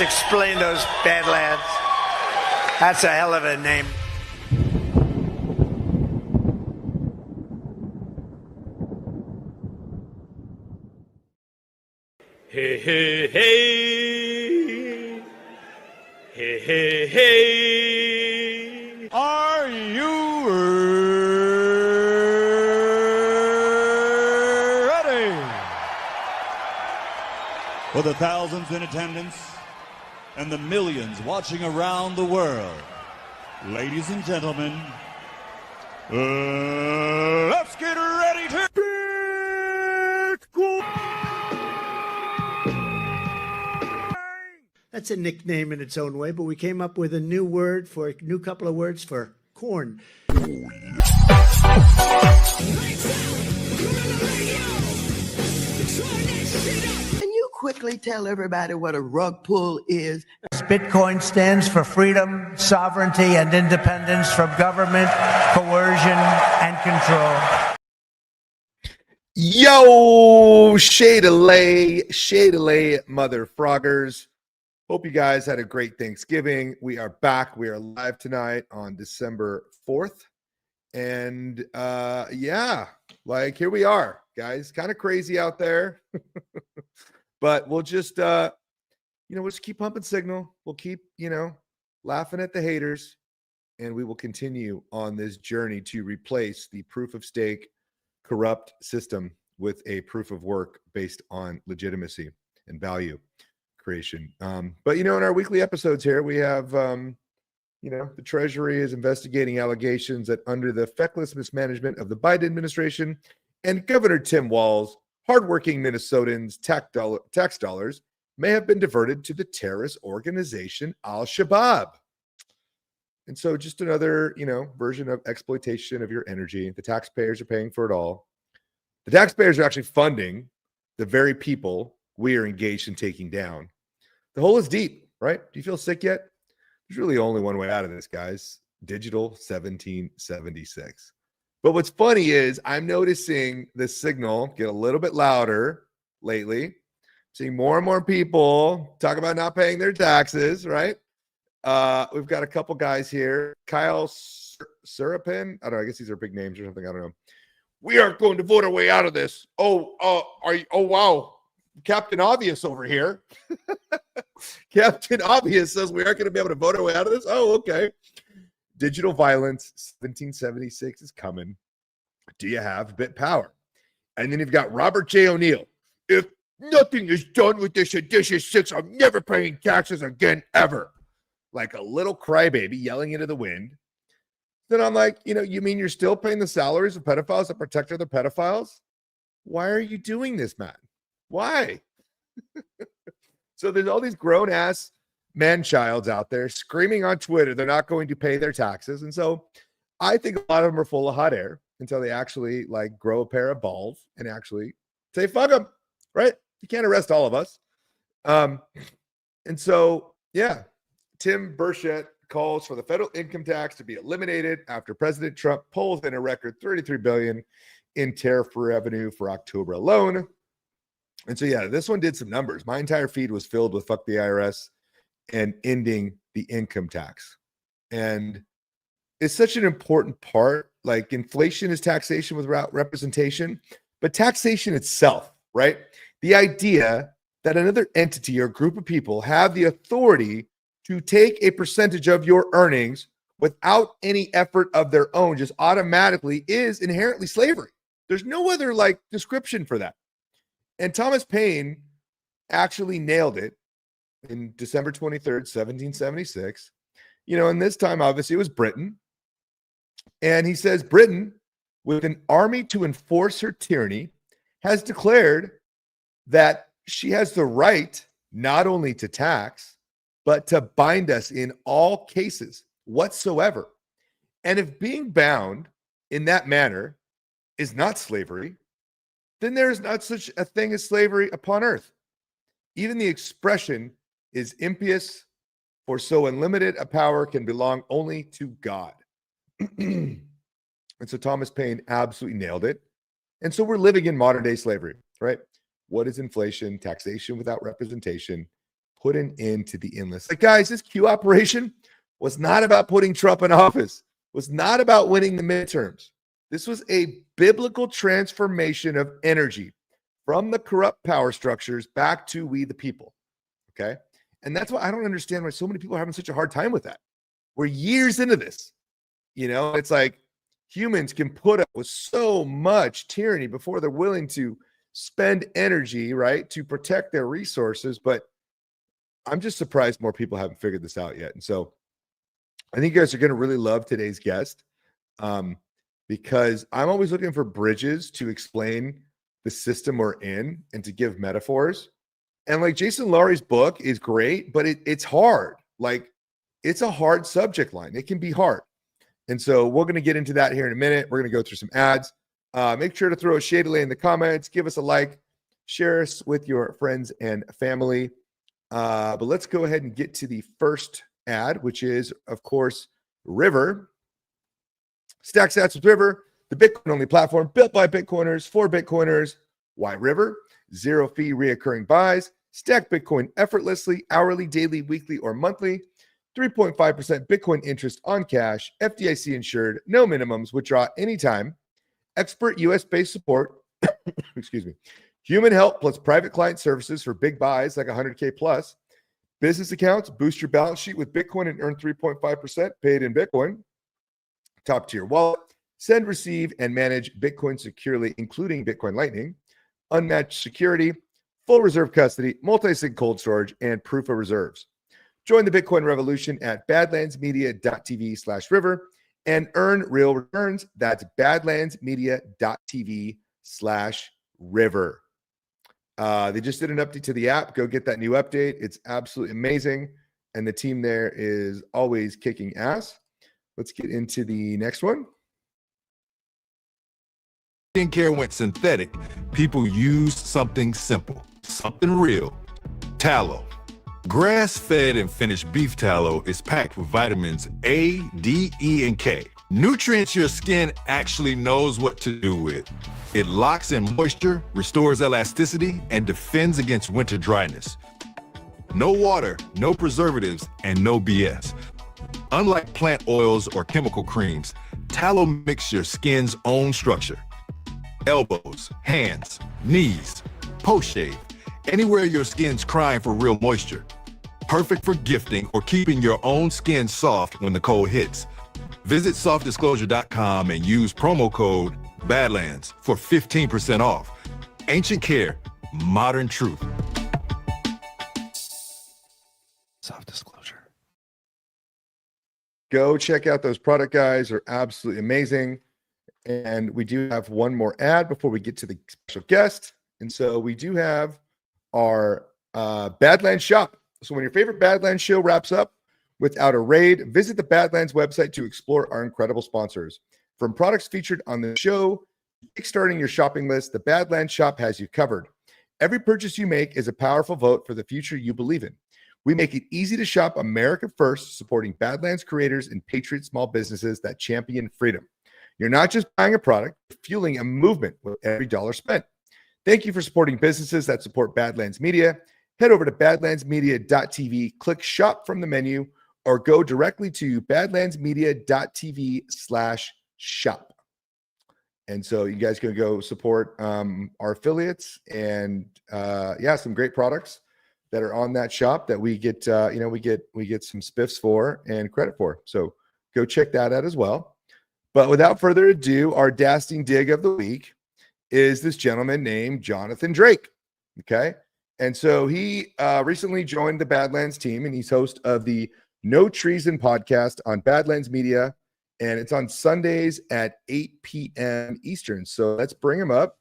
guys explain those Badlands? That's a hell of a name. Hey, hey, hey. Hey, hey, hey. Are you ready? For the thousands in attendance and the millions watching around the world, ladies and gentlemen, let's get ready to That's a nickname in its own way, but we came up with a new couple of words for corn. Can you quickly tell everybody what a rug pull is? Bitcoin stands for freedom, sovereignty, and independence from government, coercion, and control. Yo, Shadalay, mother froggers. Hope you guys had a great Thanksgiving. We are back. We are live tonight on December 4th. And here we are, guys. Kind of crazy out there. But we'll just we'll just keep pumping signal. We'll keep, laughing at the haters. And we will continue on this journey to replace the proof of stake corrupt system with a proof of work based on legitimacy and value creation. But in our weekly episodes here, we have the Treasury is investigating allegations that under the feckless mismanagement of the Biden administration and Governor Tim Walz, hardworking Minnesotans' tax dollars may have been diverted to the terrorist organization Al-Shabaab. And so just another, version of exploitation of your energy. The taxpayers are paying for it all. The taxpayers are actually funding the very people we are engaged in taking down. The hole is deep, right? Do you feel sick yet? There's really only one way out of this, guys. Digital 1776. But what's funny is I'm noticing the signal get a little bit louder lately. Seeing more and more people talk about not paying their taxes, right? We've got a couple guys here. Kyle Surapin. I don't know. I guess these are big names or something. I don't know. We aren't going to vote our way out of this. Oh, wow. Captain Obvious over here. Captain Obvious says we aren't going to be able to vote our way out of this. Oh, okay. Digital violence 1776 is coming. Do you have bit power? And then you've got Robert J. O'Neill. If nothing is done with this edition 6, I'm never paying taxes again, ever. Like a little crybaby yelling into the wind. Then I'm like, you mean you're still paying the salaries of pedophiles to protect other pedophiles? Why are you doing this, man? Why? So there's all these grown-ass man-childs out there screaming on Twitter they're not going to pay their taxes. And so I think a lot of them are full of hot air until they actually grow a pair of balls and actually say, fuck them, right? You can't arrest all of us. And so, yeah, Tim Burchett calls for the federal income tax to be eliminated after President Trump pulls in a record $33 billion in tariff revenue for October alone. And so, yeah, this one did some numbers. My entire feed was filled with fuck the IRS and ending the income tax. And it's such an important part. Like inflation is taxation without representation, but taxation itself, right? The idea that another entity or group of people have the authority to take a percentage of your earnings without any effort of their own just automatically is inherently slavery. There's no other description for that. And Thomas Paine actually nailed it in December 23rd, 1776. And this time, obviously, it was Britain. And he says, Britain, with an army to enforce her tyranny, has declared that she has the right not only to tax, but to bind us in all cases whatsoever. And if being bound in that manner is not slavery, then there is not such a thing as slavery upon earth. Even the expression is impious, for so unlimited a power can belong only to God. And so Thomas Paine absolutely nailed it. And so we're living in modern day slavery, right? What is inflation? Taxation without representation. put an end to the endless. Like, guys, this Q operation was not about putting Trump in office, was not about winning the midterms. This was a biblical transformation of energy from the corrupt power structures back to we the people. Okay. And that's why I don't understand why so many people are having such a hard time with that. We're years into this. You know, it's like humans can put up with so much tyranny before they're willing to spend energy, right, to protect their resources. But I'm just surprised more people haven't figured this out yet. And so I think you guys are going to really love today's guest, because I'm always looking for bridges to explain the system we're in and to give metaphors. And like Jason Lowry's book is great, but it's hard. Like, it's a hard subject line. It can be hard. And so we're going to get into that here in a minute. We're going to go through some ads. Make sure to throw a shadily in the comments. Give us a like. Share us with your friends and family. But let's go ahead and get to the first ad, which is, of course, River. Stack Sats with River, the Bitcoin-only platform built by Bitcoiners for Bitcoiners. Why River? Zero fee reoccurring buys. Stack Bitcoin effortlessly, hourly, daily, weekly, or monthly. 3.5% Bitcoin interest on cash. FDIC insured. No minimums. Withdraw anytime. Expert US-based support. Excuse me. Human help plus private client services for big buys like 100K plus. Business accounts. Boost your balance sheet with Bitcoin and earn 3.5% paid in Bitcoin. Top tier wallet. Send, receive, and manage Bitcoin securely, including Bitcoin Lightning. Unmatched security. Full reserve custody. Multi-sig cold storage, and proof of reserves. Join the Bitcoin revolution at badlandsmedia.tv/river and earn real returns. That's badlandsmedia.tv/river. They just did an update to the app. Go get that new update. It's absolutely amazing. And the team there is always kicking ass. Let's get into the next one. Skincare went synthetic. People used something simple, something real. Tallow. Grass-fed and finished beef tallow is packed with vitamins A, D, E, and K. Nutrients your skin actually knows what to do with. It locks in moisture, restores elasticity, and defends against winter dryness. No water, no preservatives, and no BS. Unlike plant oils or chemical creams, tallow mimics your skin's own structure. Elbows, hands, knees, post-shave, anywhere your skin's crying for real moisture. Perfect for gifting or keeping your own skin soft when the cold hits. Visit softdisclosure.com and use promo code Badlands for 15% off. Ancient care, modern truth. Soft disclosure. Go check out those product guys. They're absolutely amazing. And we do have one more ad before we get to the special guest. And so we do have our Badlands shop. So when your favorite Badlands show wraps up without a raid, visit the Badlands website to explore our incredible sponsors. From products featured on the show, kickstarting your shopping list, the Badlands shop has you covered. Every purchase you make is a powerful vote for the future you believe in. We make it easy to shop America first, supporting Badlands creators and Patriots small businesses that champion freedom. You're not just buying a product, you're fueling a movement with every dollar spent. Thank you for supporting businesses that support Badlands Media. Head over to badlandsmedia.tv, click shop from the menu, or go directly to badlandsmedia.tv/shop. And so you guys can go support our affiliates and some great products that are on that shop that we get, we get some spiffs for and credit for. So go check that out as well. But without further ado, our dasting dig of the week is this gentleman named Jonathan Drake. Okay. And so he recently joined the Badlands team, and he's host of the No Treason podcast on Badlands Media. And it's on Sundays at 8 p.m. Eastern. So let's bring him up.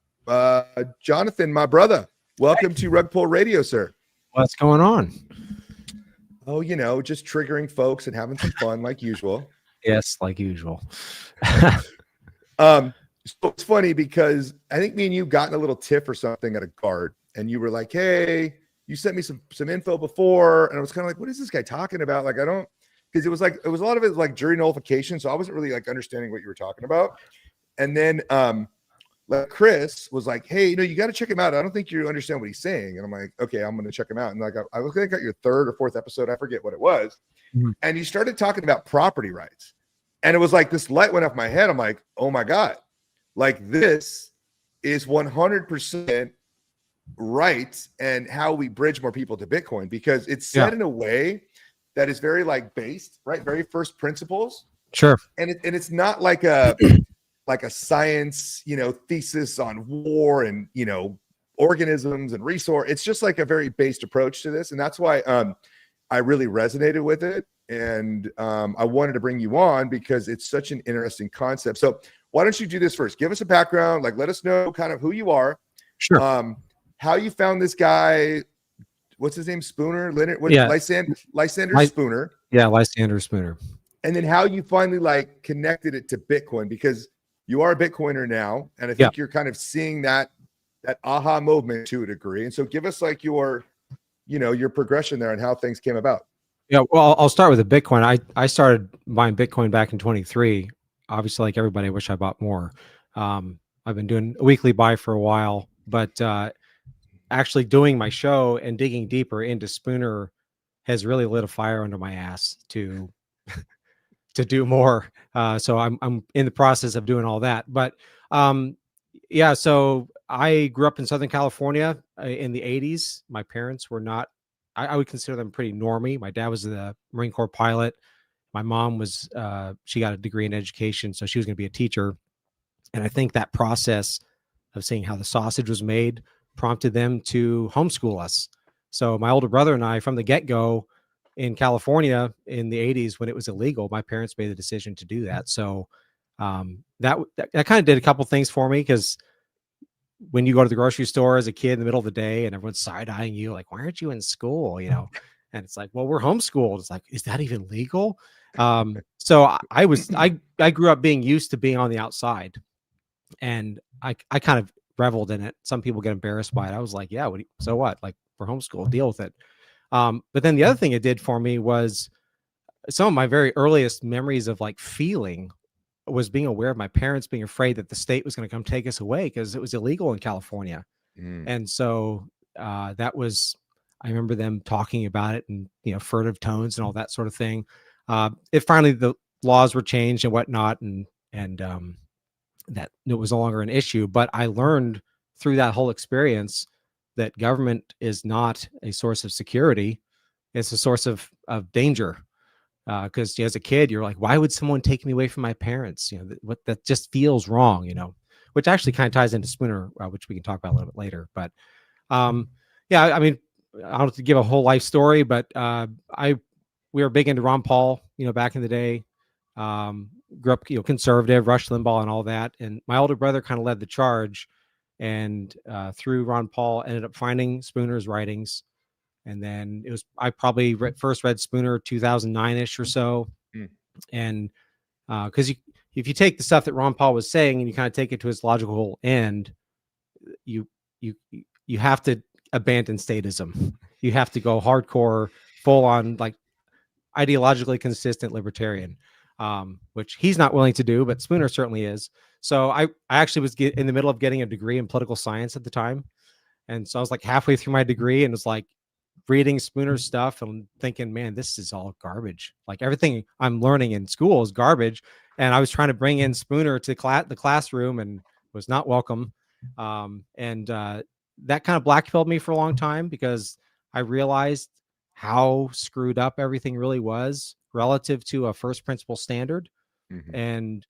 Jonathan, my brother, welcome to Rugpull Radio, sir. What's going on? Oh, just triggering folks and having some fun like usual. Yes, like usual. So it's funny because I think me and you got in a little tiff or something at a GART, and you were like, hey, you sent me some info before. And I was kind of like, what is this guy talking about? Like, because it was a lot of it was like jury nullification. So I wasn't really like understanding what you were talking about. And then like Chris was like, hey, you got to check him out. I don't think you understand what he's saying. And I'm like, okay, I'm going to check him out. And like, I was going to get your third or fourth episode. I forget what it was. Mhm. And you started talking about property rights. And it was like this light went off my head. I'm like, oh my God, like this is 100% right. And how we bridge more people to Bitcoin, because it's said in a way that is very like based, right? Very first principles. Sure. And it's not like a science, thesis on war and, organisms and resource. It's just like a very based approach to this. And that's why I really resonated with it. And I wanted to bring you on because it's such an interesting concept. So why don't you do this first? Give us a background, like let us know kind of who you are. Sure. How you found this guy. What's his name? Spooner? Leonard? Lysander Spooner. Yeah, Lysander Spooner. And then how you finally like connected it to Bitcoin, because you are a Bitcoiner now. And I think you're kind of seeing that aha moment to a degree. And so give us like your progression there and how things came about. Yeah, well, I'll start with the Bitcoin. I started buying Bitcoin back in 23. Obviously, like everybody, I wish I bought more. I've been doing a weekly buy for a while, but actually doing my show and digging deeper into Spooner has really lit a fire under my ass to do more. So I'm in the process of doing all that. But so I grew up in Southern California in the 80s. My parents were not, I would consider them pretty normie. My dad was the Marine Corps pilot. My mom was, she got a degree in education, so she was going to be a teacher. And I think that process of seeing how the sausage was made prompted them to homeschool us. So my older brother and I, from the get-go in California in the 80s when it was illegal, my parents made the decision to do that. So that kind of did a couple things for me, because when you go to the grocery store as a kid in the middle of the day and everyone's side-eyeing you, like, why aren't you in school? And it's like, well, we're homeschooled. It's like, is that even legal? So I grew up being used to being on the outside, and I kind of reveled in it. Some people get embarrassed by it. I was like, yeah, so what? Like, we're homeschooled, deal with it. But then the other thing it did for me was some of my very earliest memories of like feeling was being aware of my parents being afraid that the state was going to come take us away because it was illegal in California. And so that was, I remember them talking about it and, furtive tones and all that sort of thing. It finally, the laws were changed and whatnot, and that it was no longer an issue. But I learned through that whole experience that government is not a source of security. It's a source of danger. Because as a kid, you're like, why would someone take me away from my parents? That just feels wrong, which actually kind of ties into Spooner, which we can talk about a little bit later. But I mean, I don't have to give a whole life story, but we were big into Ron Paul, back in the day. Grew up, conservative, Rush Limbaugh and all that. And my older brother kind of led the charge, and through Ron Paul ended up finding Spooner's writings. And then I probably first read Spooner 2009-ish or so. And because if you take the stuff that Ron Paul was saying and you kind of take it to its logical end, you have to abandon statism. You have to go hardcore, full on, like, ideologically consistent libertarian, which he's not willing to do, but Spooner certainly is. So I actually was in the middle of getting a degree in political science at the time. And so I was like halfway through my degree and was like reading Spooner's stuff and thinking, man, this is all garbage. Like, everything I'm learning in school is garbage. And I was trying to bring in Spooner to the classroom and was not welcome. That kind of blackpilled me for a long time, because I realized how screwed up everything really was relative to a first principle standard, and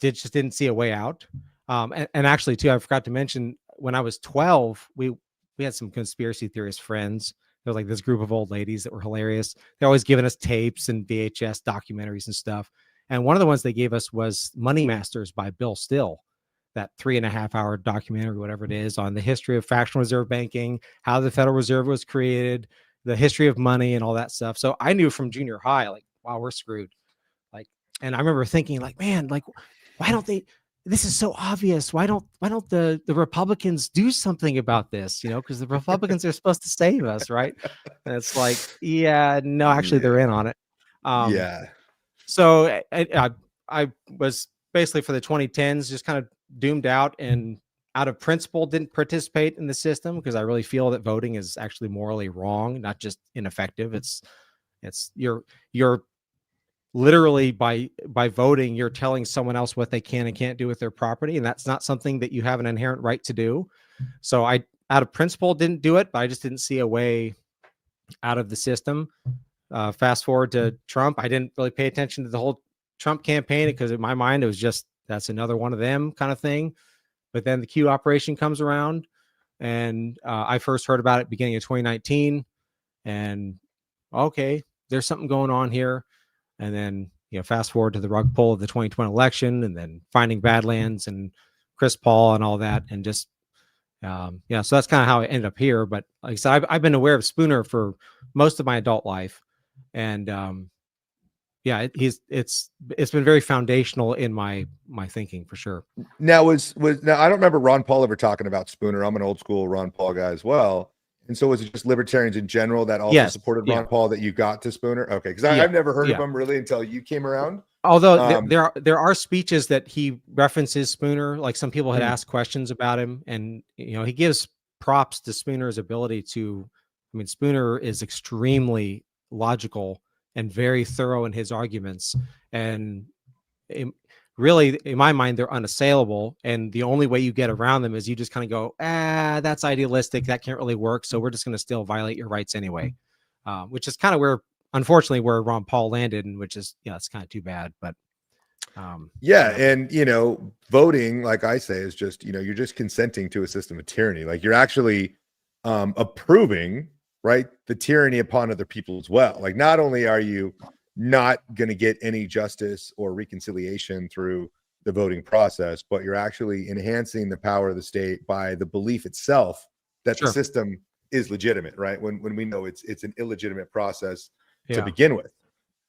just didn't see a way out. And actually, too, I forgot to mention, when I was 12, we had some conspiracy theorist friends. There was like this group of old ladies that were hilarious. They're always giving us tapes and VHS documentaries and stuff. And one of the ones they gave us was Money Masters by Bill Still, that 3.5-hour documentary, whatever it is, on the history of fractional reserve banking, how the Federal Reserve was created, the history of money and all that stuff. So I knew from junior high, like, wow, we're screwed. Like, and I remember thinking, like, man, like, why don't they, this is so obvious. Why don't the Republicans do something about this? Because the Republicans are supposed to save us, right? And it's like, yeah, no, actually they're in on it. So I was basically, for the 2010s, just kind of doomed out and out of principle didn't participate in the system because I really feel that voting is actually morally wrong, not just ineffective. It's you're literally by voting, you're telling someone else what they can and can't do with their property, and that's not something that you have an inherent right to do. So I, out of principle, didn't do it, but I just didn't see a way out of the system. Fast forward to Trump, I didn't really pay attention to the whole Trump campaign because in my mind it was just that's another one of them kind of thing. But then the Q operation comes around, and I first heard about it beginning of 2019, and okay, there's something going on here. And then, fast forward to the rug pull of the 2020 election, and then finding Badlands and Chris Paul and all that. And just, so that's kind of how I ended up here. But like I said, I've been aware of Spooner for most of my adult life. And it's been very foundational in my thinking for sure. Now I don't remember Ron Paul ever talking about Spooner. I'm an old school Ron Paul guy as well. And so was it just libertarians in general that also supported Ron Paul that you got to Spooner? Okay, because I've never heard of him really until you came around. Although there are speeches that he references Spooner, like some people had asked questions about him, and he gives props to Spooner's ability to. I mean, Spooner is extremely logical and very thorough in his arguments, and really, in my mind, they're unassailable. And the only way you get around them is you just kind of go, that's idealistic. That can't really work. So we're just going to still violate your rights anyway, which is kind of unfortunately, where Ron Paul landed, and which is, it's kind of too bad. But and voting, like I say, is just, you're just consenting to a system of tyranny. Like you're actually approving, right, the tyranny upon other people as well. Like not only are you not going to get any justice or reconciliation through the voting process, but you're actually enhancing the power of the state by the belief itself that the system is legitimate, right? When we know it's an illegitimate process to begin with.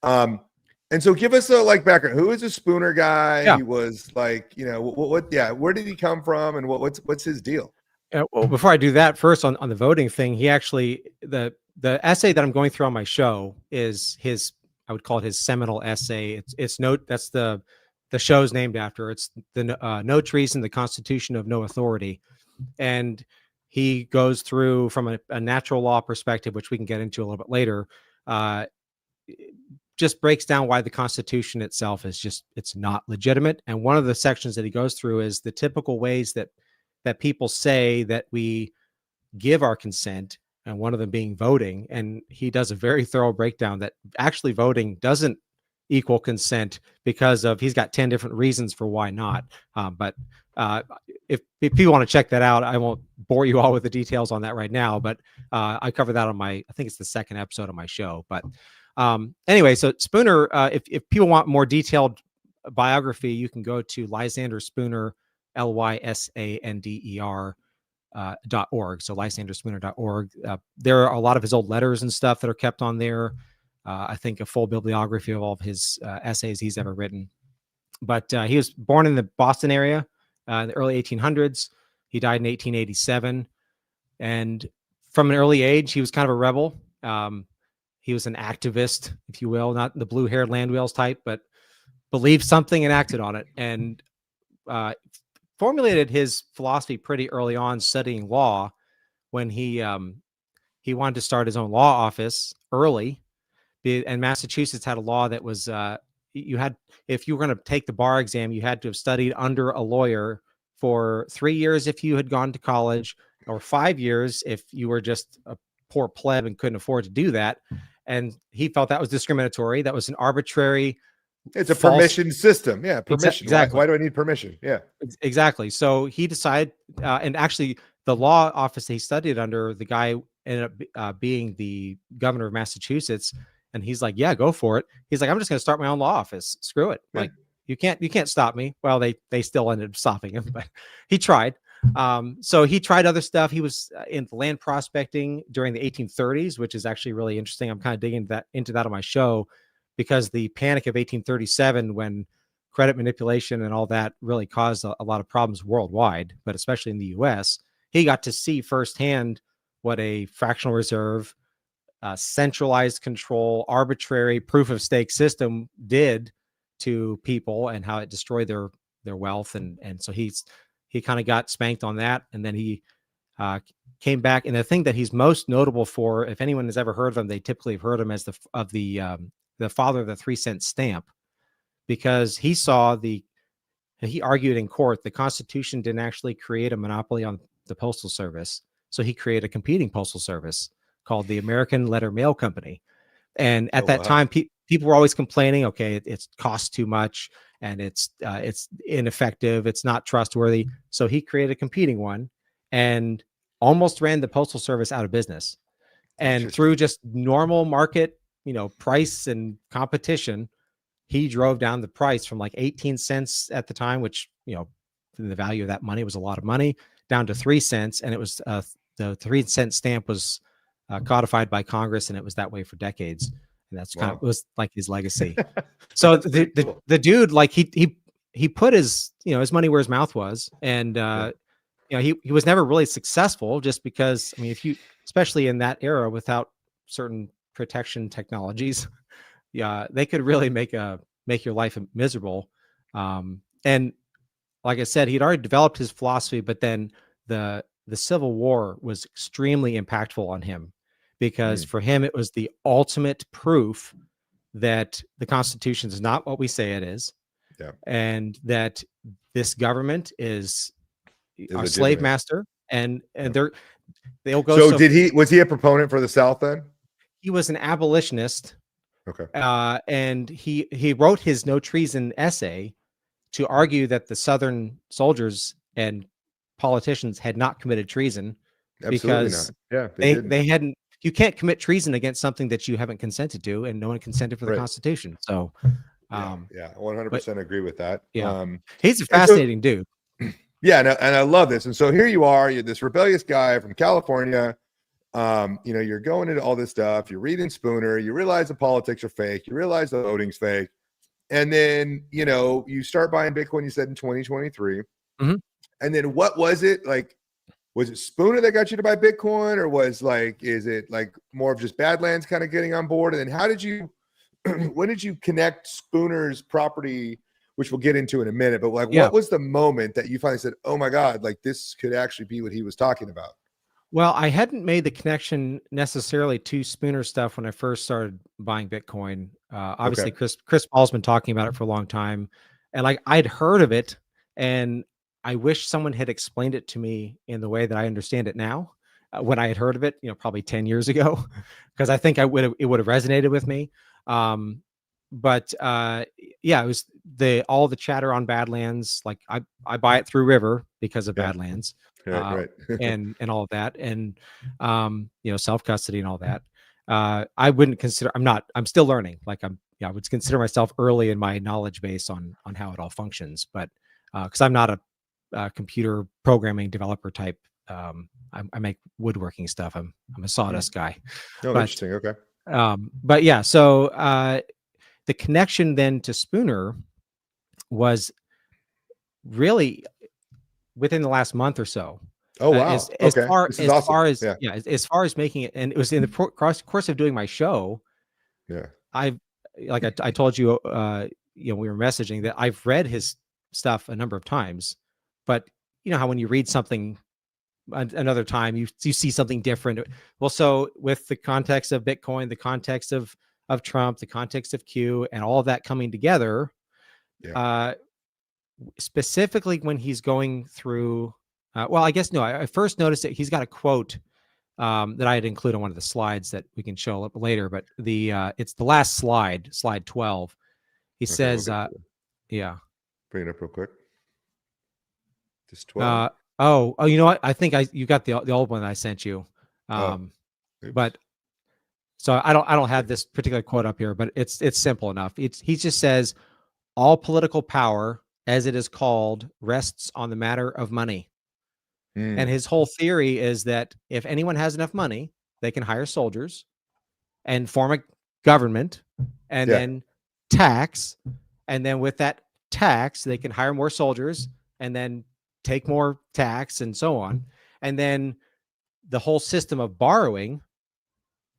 And so give us a background. Who is a Spooner guy? Yeah. He was where did he come from, and what's his deal? Well, before I do that, first on the voting thing, he actually the essay that I'm going through on my show is his. I would call it his seminal essay. It's that's the show's named after. It's the No Treason, the Constitution of No Authority, and he goes through from a natural law perspective, which we can get into a little bit later. Just breaks down why the Constitution itself is it's not legitimate. And one of the sections that he goes through is the typical ways that people say that we give our consent, and one of them being voting. And he does a very thorough breakdown that actually voting doesn't equal consent because he's got 10 different reasons for why not. But if people want to check that out, I won't bore you all with the details on that right now, but I cover that on I think it's the second episode of my show. But anyway, so Spooner, if people want more detailed biography, you can go to Lysander Spooner, LYSANDER, .org. So lysanderspooner.org. There are a lot of his old letters and stuff that are kept on there. I think a full bibliography of all of his essays he's ever written. But he was born in the Boston area in the early 1800s. He died in 1887. And from an early age, he was kind of a rebel. He was an activist, if you will, not the blue-haired land wheels type, but believed something and acted on it. And formulated his philosophy pretty early on studying law when he wanted to start his own law office early. And Massachusetts had a law that was if you were going to take the bar exam, you had to have studied under a lawyer for 3 years if you had gone to college, or 5 years if you were just a poor pleb and couldn't afford to do that. And he felt that was discriminatory. That was an arbitrary. It's a permission system. Yeah. Permission. Exactly. Why do I need permission? Yeah. Exactly. So he decided, and actually the law office that he studied under, the guy ended up being the governor of Massachusetts. And he's like, yeah, go for it. He's like, I'm just going to start my own law office. Screw it. Yeah. Like you can't stop me. Well, they still ended up stopping him, but he tried. So he tried other stuff. He was in land prospecting during the 1830s, which is actually really interesting. I'm kind of digging into that on my show, because the panic of 1837, when credit manipulation and all that really caused a lot of problems worldwide, but especially in the US, he got to see firsthand what a fractional reserve, centralized control, arbitrary proof of stake system did to people and how it destroyed their wealth. And so he's he kind of got spanked on that, and then he came back. And the thing that he's most notable for, if anyone has ever heard of him, they typically have heard him as the father of the 3-cent stamp, because he argued in court the Constitution didn't actually create a monopoly on the postal service, so he created a competing postal service called the American Letter Mail Company. And at that time, people were always complaining, okay, it costs too much and it's ineffective, it's not trustworthy. So he created a competing one and almost ran the postal service out of business. And through just normal market, price and competition, he drove down the price from like 18 cents at the time, which, the value of that money was a lot of money, down to 3 cents. And it was the 3-cent stamp was codified by Congress, and it was that way for decades. And that's kind of was like his legacy. So the dude, like he put his his money where his mouth was, and he was never really successful, just because if you, especially in that era without certain protection technologies, they could really make your life miserable. And like I said, he'd already developed his philosophy, but then the Civil War was extremely impactful on him, because for him, it was the ultimate proof that the Constitution is not what we say it is. Yeah. And that this government is our slave master, and they'll go. So was he a proponent for the South then? He was an abolitionist. Okay. And he wrote his No Treason essay to argue that the Southern soldiers and politicians had not committed treason. Absolutely because not. Yeah, they hadn't. You can't commit treason against something that you haven't consented to, and no one consented for the Constitution. So, 100% agree with that. Yeah, he's a fascinating dude. Yeah, and I love this. And so here you are, you're this rebellious guy from California. You're going into all this stuff. You're reading Spooner. You realize the politics are fake. You realize the voting's fake, and then you start buying Bitcoin. You said in 2023, and then what was it like? Was it Spooner that got you to buy Bitcoin, or is it like more of just Badlands kind of getting on board? And then when did you connect Spooner's property, which we'll get into in a minute, but what was the moment that you finally said, oh my God, like this could actually be what he was talking about? Well, I hadn't made the connection necessarily to Spooner stuff when I first started buying Bitcoin. Obviously Chris Paul's been talking about it for a long time, and I'd heard of it, and I wish someone had explained it to me in the way that I understand it now. When I had heard of it, probably 10 years ago, because I think it would have resonated with me. But it was all the chatter on Badlands. Like I buy it through River because of Badlands, and all of that, and self custody and all that. I wouldn't consider. I'm still learning. I would consider myself early in my knowledge base on how it all functions, but because I'm not a computer programming developer type. I make woodworking stuff. I'm a sawdust guy. Oh, interesting. Okay. But yeah, so the connection then to Spooner was really within the last month or so. Oh wow! As far as making it, and it was in the course of doing my show. Yeah, I told you, we were messaging that I've read his stuff a number of times, but how when you read something another time, you see something different. Well, so with the context of Bitcoin, the context of Trump, the context of Q, and all of that coming together, specifically when he's going through, I first noticed that he's got a quote that I had included on one of the slides that we can show up later, but it's the last slide 12. He says, bring it up real quick. Just 12. You know what? I think you got the old one that I sent you. But so I don't have this particular quote up here, but it's simple enough. He just says, all political power, as it is called, rests on the matter of money. And his whole theory is that if anyone has enough money, they can hire soldiers and form a government and then tax. And then with that tax, they can hire more soldiers and then take more tax and so on. And then the whole system of borrowing,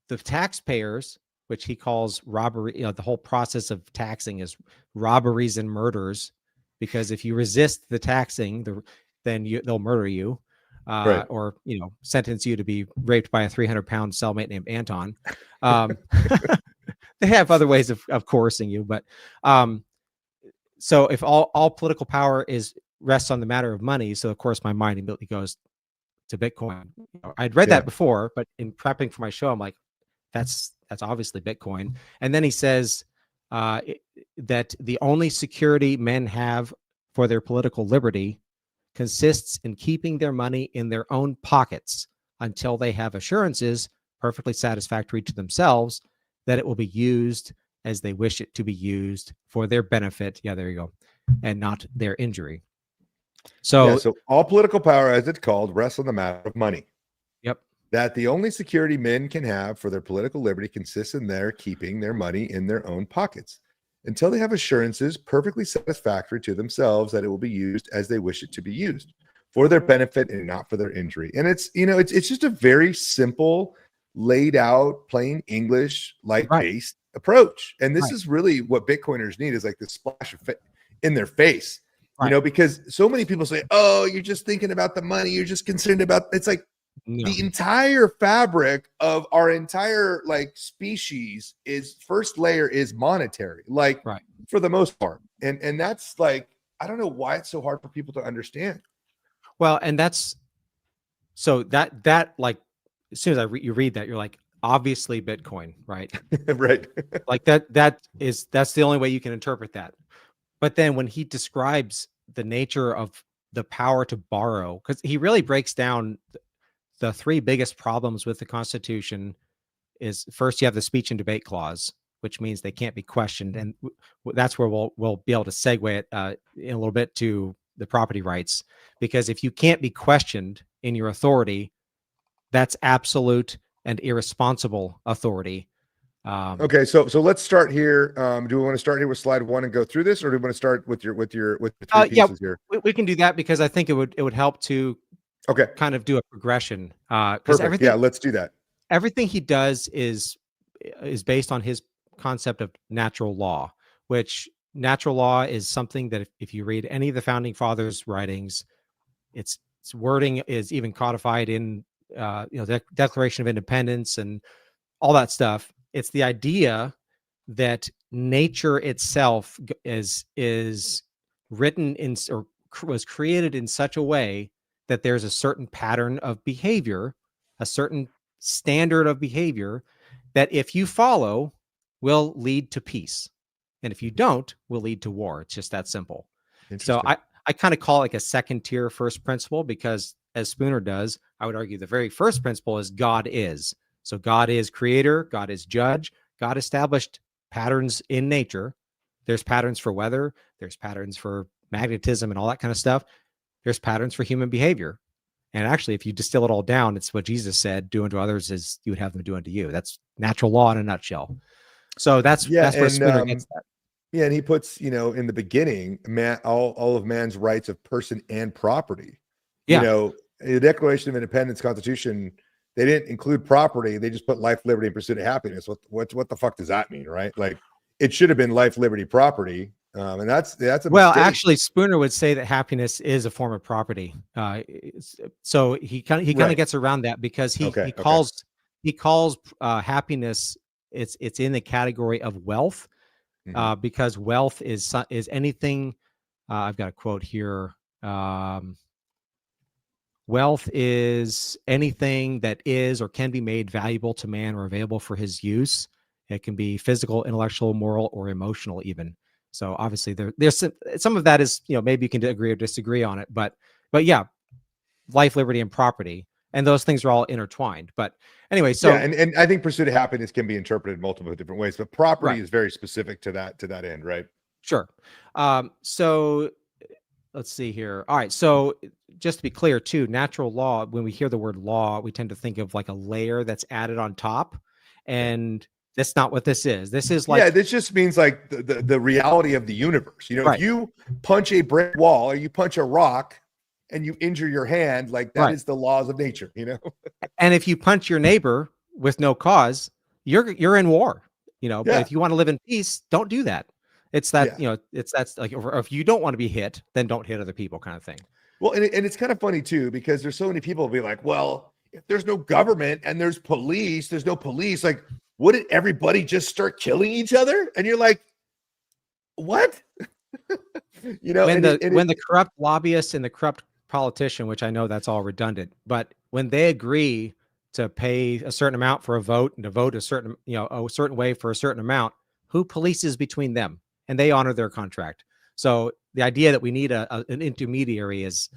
the taxpayers, which he calls robbery, the whole process of taxing is robberies and murders, because if you resist the taxing, then they'll murder you, Right. or sentence you to be raped by a 300-pound cellmate named Anton. They have other ways of coercing you, but so if all political power rests on the matter of money, so of course my mind immediately goes to Bitcoin. I'd read that before, but in prepping for my show, I'm like, that's obviously Bitcoin. And then he says that the only security men have for their political liberty consists in keeping their money in their own pockets until they have assurances perfectly satisfactory to themselves that it will be used as they wish it to be used for their benefit. Yeah, there you go. And not their injury. So all political power, as it's called, rests on the matter of money. Yep. That the only security men can have for their political liberty consists in their keeping their money in their own pockets until they have assurances perfectly satisfactory to themselves that it will be used as they wish it to be used for their benefit and not for their injury. And it's just a very simple, laid out, plain English, light-based approach. And this is really what Bitcoiners need, is like the splash of in their face. Because so many people say, oh, you're just thinking about the money. You're just concerned about, it's like the entire fabric of our entire species first layer is monetary, for the most part. And that's I don't know why it's so hard for people to understand. Well, and that's, so that as soon as you read that, you're like, obviously Bitcoin, right? Right. That's the only way you can interpret that. But then when he describes the nature of the power to borrow, because he really breaks down the three biggest problems with the Constitution is, first, you have the speech and debate clause, which means they can't be questioned. And that's where we'll be able to segue it in a little bit to the property rights, because if you can't be questioned in your authority, that's absolute and irresponsible authority. Okay, so let's start here. Do we want to start here with slide 1 and go through this, or do we want to start with the three pieces here? We can do that, because I think it would help to kind of do a progression. Perfect. Yeah, let's do that. Everything he does is based on his concept of natural law, which natural law is something that if you read any of the founding fathers' writings, its wording is even codified in the Declaration of Independence and all that stuff. It's the idea that nature itself is written in, or was created in such a way that there's a certain pattern of behavior, a certain standard of behavior that if you follow will lead to peace. And if you don't, will lead to war. It's just that simple. So I kind of call it like a second tier first principle, because as Spooner does, I would argue the very first principle is God is. So God is creator, God is judge, God established patterns in nature. There's patterns for weather, there's patterns for magnetism and all that kind of stuff. There's patterns for human behavior. And actually, if you distill it all down, it's what Jesus said, do unto others as you would have them do unto you. That's natural law in a nutshell. So that's where Spooner gets that. Yeah, and he puts, in the beginning, all of man's rights of person and property. Yeah. The Declaration of Independence, Constitution, they didn't include property. They just put life, liberty, and pursuit of happiness. What the fuck does that mean, right? It should have been life, liberty, property. And that's a well, mistake. Actually, Spooner would say that happiness is a form of property. So he kind of gets around that, because he calls happiness, it's in the category of wealth, because wealth is anything. I've got a quote here. Wealth is anything that is or can be made valuable to man or available for his use. It can be physical, intellectual, moral, or emotional even. So obviously there's some of that is, maybe you can agree or disagree on it, but yeah, life, liberty, and property. And those things are all intertwined. But anyway, so and I think pursuit of happiness can be interpreted multiple different ways, but property is very specific to that end, right? Sure. So let's see here. All right. So just to be clear too, natural law, when we hear the word law, we tend to think of like a layer that's added on top. And that's not what this is. This is this just means the reality of the universe. If you punch a brick wall or you punch a rock and you injure your hand, that is the laws of nature, And if you punch your neighbor with no cause, you're in war, but if you want to live in peace, don't do that. It's that, or if you don't want to be hit, then don't hit other people kind of thing. Well, and it's kind of funny too, because there's so many people will be like, well, if there's no government and there's no police, like, wouldn't everybody just start killing each other? And you're like, what? When the corrupt lobbyist and the corrupt politician, which I know that's all redundant, but when they agree to pay a certain amount for a vote and to vote a certain way for a certain amount, who polices between them? And they honor their contract. So the idea that we need an intermediary is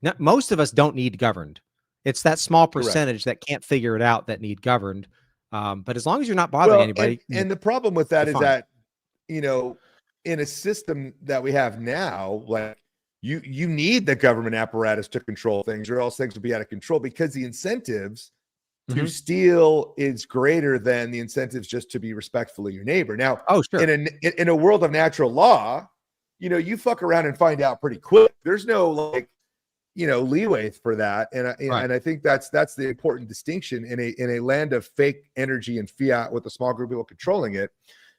not, most of us don't need governed. It's that small percentage that can't figure it out that need governed. But as long as you're not bothering anybody. And the problem with that is fine. that, in a system that we have now, like you need the government apparatus to control things, or else things will be out of control, because the incentives to steal is greater than the incentives just to be respectful of your neighbor. Now, in a world of natural law, you fuck around and find out pretty quick. There's no leeway for that. And I think that's the important distinction in a land of fake energy and fiat with a small group of people controlling it.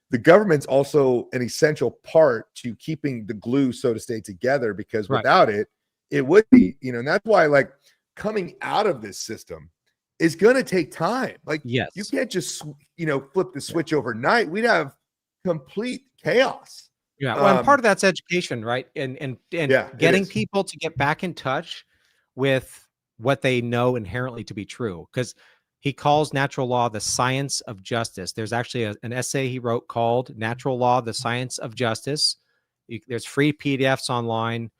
The government's also an essential part to keeping the glue, so to say, together, because without it, it would be, and that's why, like, coming out of this system is going to take time. Like, you can't just, flip the switch overnight. We'd have complete chaos. Yeah. Well, and part of that's education, right? And getting people to get back in touch with what they know inherently to be true. Because he calls natural law the science of justice. There's actually an essay he wrote called Natural Law, the Science of Justice. There's free PDFs online.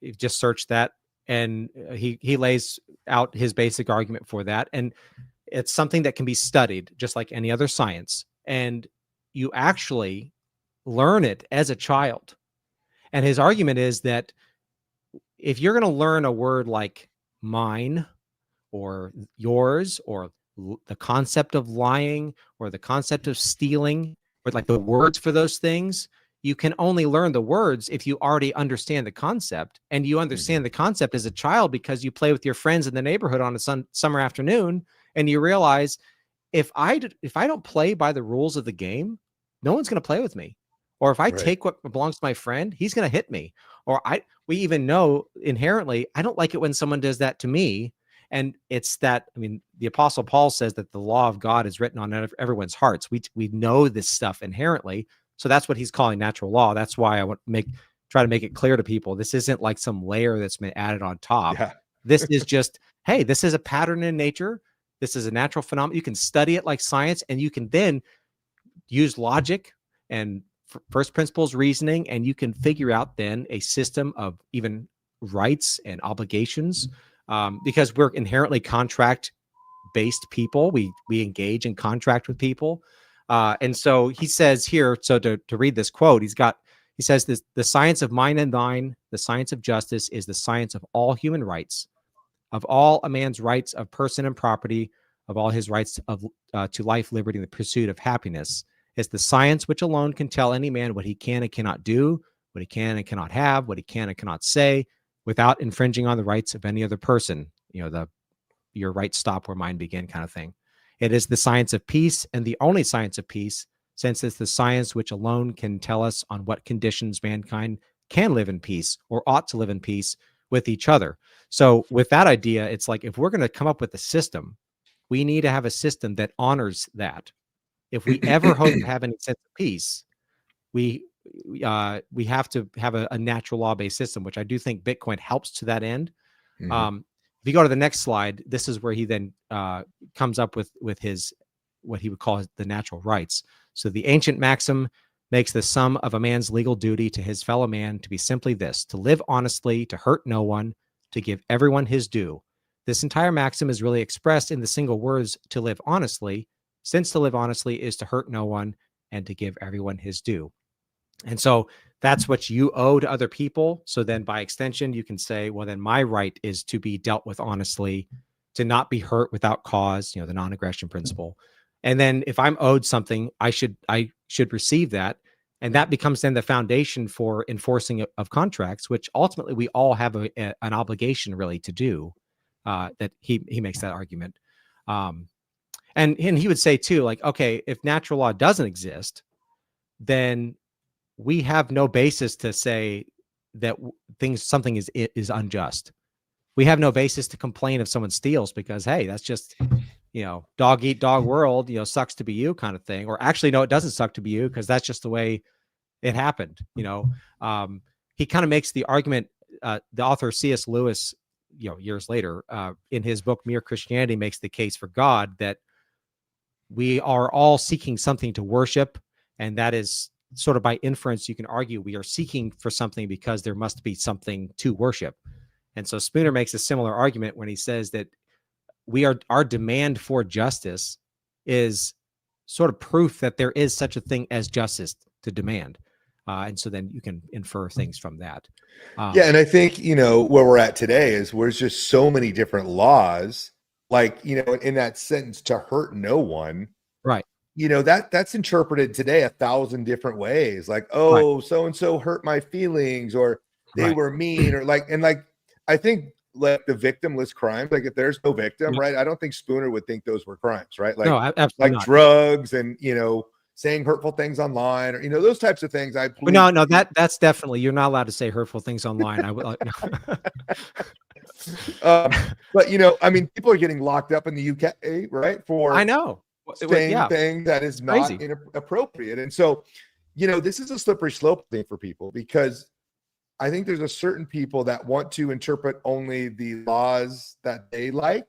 You just search that, and he lays out his basic argument for that. And it's something that can be studied just like any other science. And you actually learn it as a child. And his argument is that if you're going to learn a word like mine, or yours, or the concept of lying, or the concept of stealing, or like the words for those things, you can only learn the words if you already understand the concept. And you understand the concept as a child because you play with your friends in the neighborhood on a summer afternoon, and you realize if I don't play by the rules of the game, no one's going to play with me. Or if I take what belongs to my friend, he's going to hit me. Or we even know inherently, I don't like it when someone does that to me. And it's that, the Apostle Paul says that the law of God is written on everyone's hearts. We know this stuff inherently. So that's what he's calling natural law. That's why I try to make it clear to people. This isn't like some layer that's been added on top. Yeah. This is just, hey, this is a pattern in nature. This is a natural phenomenon. You can study it like science, and you can then use logic and first principles reasoning, and you can figure out then a system of even rights and obligations. Because we're inherently contract-based people. We engage in contract with people. And so he says here, so to read this quote, he says this: the science of mine and thine, the science of justice, is the science of all human rights, of all a man's rights of person and property, of all his rights to life, liberty, and the pursuit of happiness. It's the science which alone can tell any man what he can and cannot do, what he can and cannot have, what he can and cannot say, without infringing on the rights of any other person. Your rights stop where mine begin kind of thing. It is the science of peace, and the only science of peace, since it's the science which alone can tell us on what conditions mankind can live in peace, or ought to live in peace with each other. So with that idea, it's like, if we're going to come up with a system, we need to have a system that honors that. If we ever hope to have any sense of peace, we have to have a natural law-based system, which I do think Bitcoin helps to that end. If you go to the next slide, this is where he then comes up with his, what he would call the natural rights. So the ancient maxim makes the sum of a man's legal duty to his fellow man to be simply this: to live honestly, to hurt no one, to give everyone his due. This entire maxim is really expressed in the single words "to live honestly," since to live honestly is to hurt no one and to give everyone his due. And so that's what you owe to other people. So then by extension, you can say, well, then my right is to be dealt with honestly, to not be hurt without cause, the non-aggression principle. And then if I'm owed something, I should receive that. And that becomes then the foundation for enforcing of contracts, which ultimately we all have an obligation really to do. That he makes that argument. And he would say too, like, okay, if natural law doesn't exist, then we have no basis to say that something is unjust. We have no basis to complain if someone steals because, hey, that's just, dog eat dog world, sucks to be you kind of thing. Or actually, no, it doesn't suck to be you because that's just the way it happened. He kind of makes the argument, the author C.S. Lewis, years later, in his book, Mere Christianity, makes the case for God that we are all seeking something to worship. And that is sort of by inference, you can argue we are seeking for something because there must be something to worship. And so Spooner makes a similar argument when he says that our demand for justice is sort of proof that there is such a thing as justice to demand. And so then you can infer things from that. Yeah. And I think, where we're at today is there's just so many different laws, like, in that sentence, to hurt no one. Right. That's interpreted today 1,000 different ways. Like, oh, so-and-so hurt my feelings, or they were mean, or I think like the victimless crimes, like if there's no victim, right? I don't think Spooner would think those were crimes, right? Like, no, absolutely like not. Drugs and, saying hurtful things online, or, those types of things. No, that's definitely, you're not allowed to say hurtful things online. I will. But, people are getting locked up in the UK, right? For I know. saying things that is not crazy. Inappropriate. And so, this is a slippery slope thing for people, because I think there's a certain people that want to interpret only the laws that they like.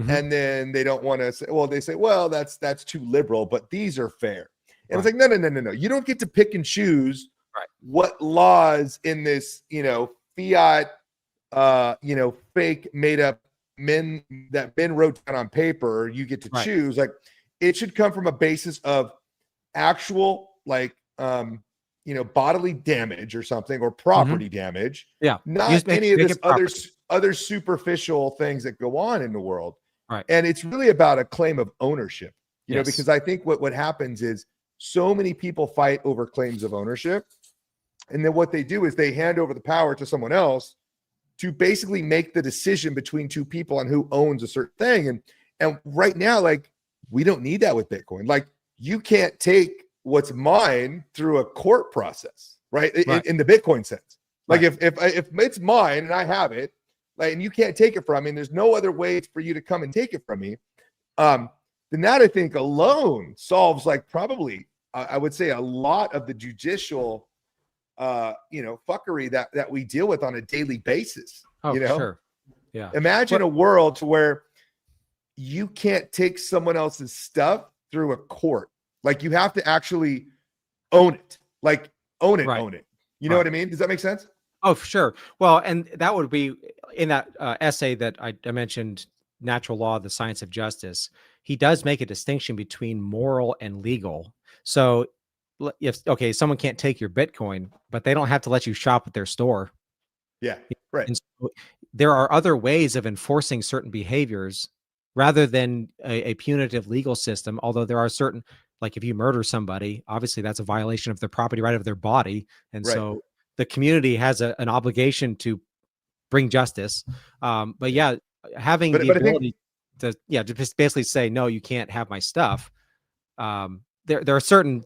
And then they don't want to say, they say, well, that's too liberal, but these are fair. And it's like, no. You don't get to pick and choose what laws in this, fiat, fake made up men wrote down on paper, you get to choose. Like, it should come from a basis of actual, bodily damage or something, or property damage. Yeah. Not any of this other superficial things that go on in the world. Right. And it's really about a claim of ownership, because I think what happens is so many people fight over claims of ownership. And then what they do is they hand over the power to someone else to basically make the decision between two people on who owns a certain thing. And right now, like, we don't need that with Bitcoin. Like, you can't take what's mine through a court process, right? In the Bitcoin sense. Like, if it's mine and I have it, like, and you can't take it from me, and there's no other way for you to come and take it from me, then that, I think, alone solves, like, probably I would say a lot of the judicial fuckery that we deal with on a daily basis. Sure. Yeah. Imagine a world to where you can't take someone else's stuff through a court. Like, you have to actually own it. Like, own it. You know what I mean? Does that make sense? Oh, for sure. Well, and that would be in that essay that I mentioned, Natural Law, the Science of Justice. He does make a distinction between moral and legal. So if, someone can't take your Bitcoin, but they don't have to let you shop at their store. Yeah, right. And so there are other ways of enforcing certain behaviors rather than a punitive legal system. Although there are certain, like, if you murder somebody, obviously that's a violation of their property right of their body. And so the community has an obligation to bring justice. But yeah, having the ability to just basically say, no, you can't have my stuff. There are certain,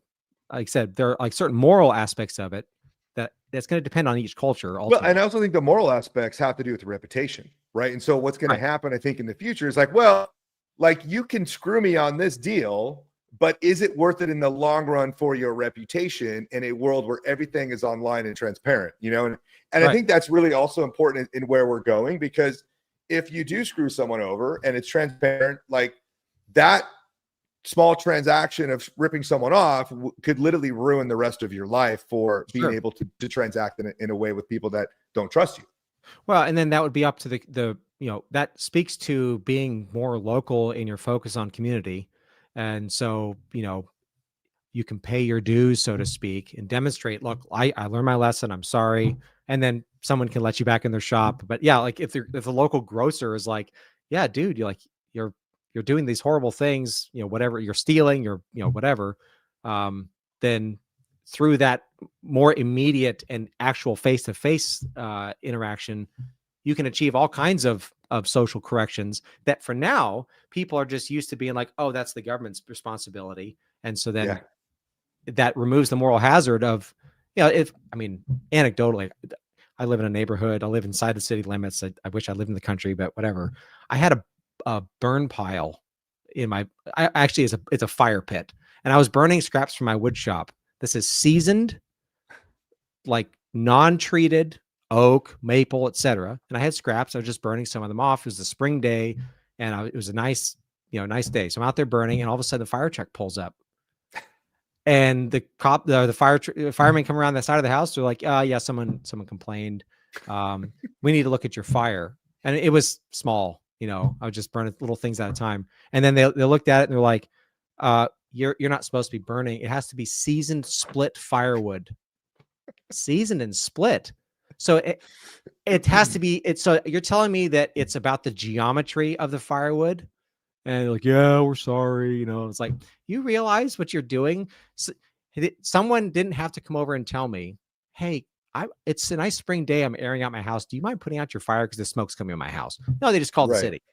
like I said, there are like certain moral aspects of it that's going to depend on each culture. Ultimately. Well, and I also think the moral aspects have to do with the reputation, right? And so what's going to happen, I think, in the future is like, well, like, you can screw me on this deal, but is it worth it in the long run for your reputation in a world where everything is online and transparent, And I think that's really also important in where we're going, because if you do screw someone over and it's transparent, like, that small transaction of ripping someone off could literally ruin the rest of your life for being able to transact in a way with people that don't trust you. Well, and then that would be up to the that speaks to being more local in your focus on community. And so, you can pay your dues, so to speak, and demonstrate, look, I learned my lesson. I'm sorry. And then someone can let you back in their shop. But yeah, like if the local grocer is like, yeah, dude, you're doing these horrible things, whatever, you're stealing, you're, whatever, then through that more immediate and actual face-to-face interaction, you can achieve all kinds of social corrections that for now, people are just used to being like, oh, that's the government's responsibility. And so then that removes the moral hazard of, anecdotally, I live in a neighborhood. I live inside the city limits. I wish I lived in the country, but whatever. I had a burn pile in my, actually it's a fire pit, and I was burning scraps from my wood shop. This is seasoned, like non-treated oak, maple, etc. And I had scraps. I was just burning some of them off. It was a spring day, and it was a nice day. So I'm out there burning, and all of a sudden the fire truck pulls up, and the firemen come around the side of the house. They're like, yeah, someone complained. We need to look at your fire. And it was small, I was just burning little things at a time. And then they looked at it and they're like, you're not supposed to be burning. It has to be seasoned split firewood. Seasoned and split. So it has to be, so you're telling me that it's about the geometry of the firewood? And they're like, yeah, we're sorry. It's like, you realize what you're doing? So, someone didn't have to come over and tell me, hey, it's a nice spring day. I'm airing out my house. Do you mind putting out your fire because the smoke's coming in my house? No, they just called the city.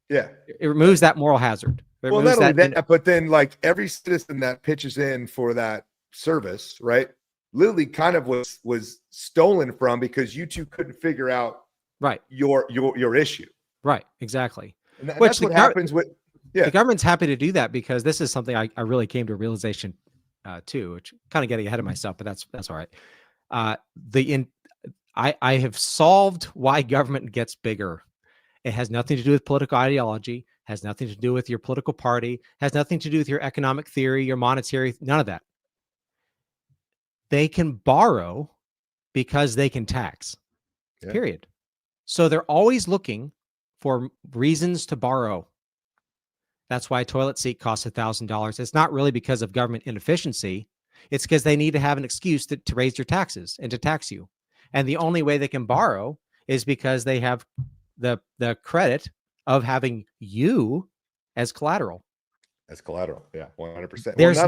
Yeah. It removes that moral hazard. Well, not only that, but then like every citizen that pitches in for that service, right, literally kind of was stolen from because you two couldn't figure out your issue. Right, exactly. And that's what happens with the government's happy to do that, because this is something I really came to a realization too, which kind of getting ahead of myself, but that's all right. I have solved why government gets bigger. It has nothing to do with political ideology, has nothing to do with your political party, has nothing to do with your economic theory, your monetary, none of that. They can borrow because they can tax, period. So they're always looking for reasons to borrow. That's why a toilet seat costs $1,000. It's not really because of government inefficiency. It's because they need to have an excuse to raise your taxes and to tax you. And the only way they can borrow is because they have the credit of having you as collateral. As collateral, yeah, 100%. There's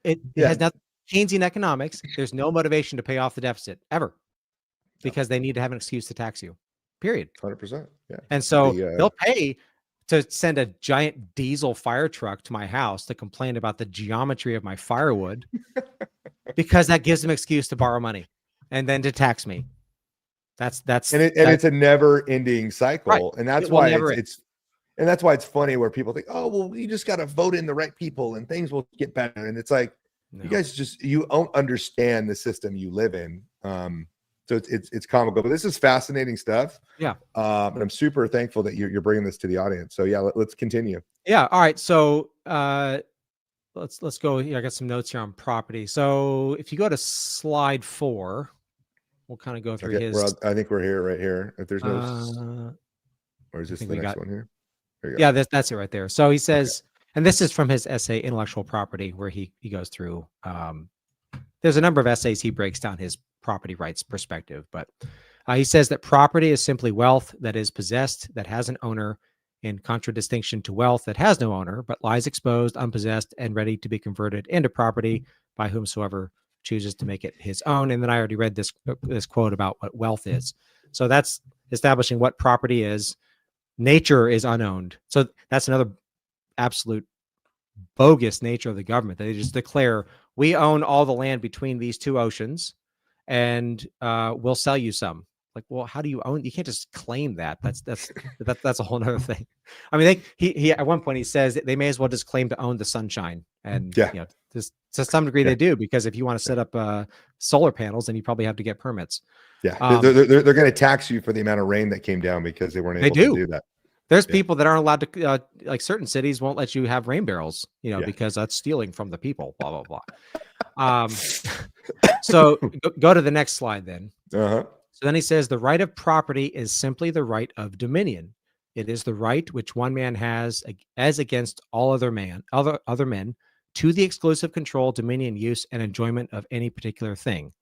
it has nothing. Keynesian economics, there's no motivation to pay off the deficit ever, because they need to have an excuse to tax you, period. 100%. Yeah. And so they'll pay to send a giant diesel fire truck to my house to complain about the geometry of my firewood, because that gives them an excuse to borrow money and then to tax me. It's a never ending cycle. Right. And that's why and that's why it's funny where people think, oh, well, you just got to vote in the right people and things will get better. And it's like, no. You guys you don't understand the system you live in. So it's comical, but this is fascinating stuff. Yeah. And I'm super thankful that you're bringing this to the audience. So yeah, let's continue. Yeah. All right. So let's go here. I got some notes here on property. So if you go to slide 4, we'll kind of go through his. I think we're here, right here. If there's no, or is this the next one here? There you go. Yeah, that's it right there. So he says. Okay. And this is from his essay, Intellectual Property, where he goes through, there's a number of essays he breaks down his property rights perspective, but he says that property is simply wealth that is possessed, that has an owner, in contradistinction to wealth that has no owner, but lies exposed, unpossessed, and ready to be converted into property by whomsoever chooses to make it his own. And then I already read this quote about what wealth is. So that's establishing what property is. Nature is unowned. So that's another absolute bogus nature of the government. They just declare, we own all the land between these two oceans, and we'll sell you some. Like, well, how do you own? You can't just claim that. That's a whole nother thing. I mean, he at one point he says they may as well just claim to own the sunshine, and just to some degree they do, because if you want to set up solar panels, then you probably have to get permits. Yeah, they're going to tax you for the amount of rain that came down because they weren't able to do that. There's people that aren't allowed to, like certain cities won't let you have rain barrels, because that's stealing from the people, blah, blah, blah. So go to the next slide then. So then he says, the right of property is simply the right of dominion. It is the right which one man has as against all other men to the exclusive control, dominion, use, and enjoyment of any particular thing.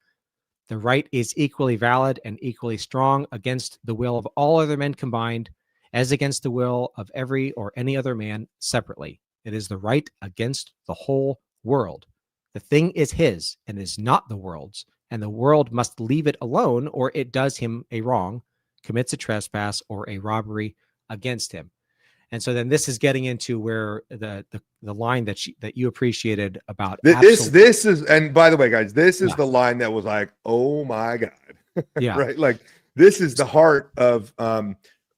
The right is equally valid and equally strong against the will of all other men combined, as against the will of every or any other man separately. It is the right against the whole world. The thing is his and is not the world's, and the world must leave it alone, or it does him a wrong, commits a trespass or a robbery against him. And so then this is getting into where the line that you appreciated about this is, and by the way, guys, this is the line that was like, oh my God. Yeah. Right. Like this is the heart of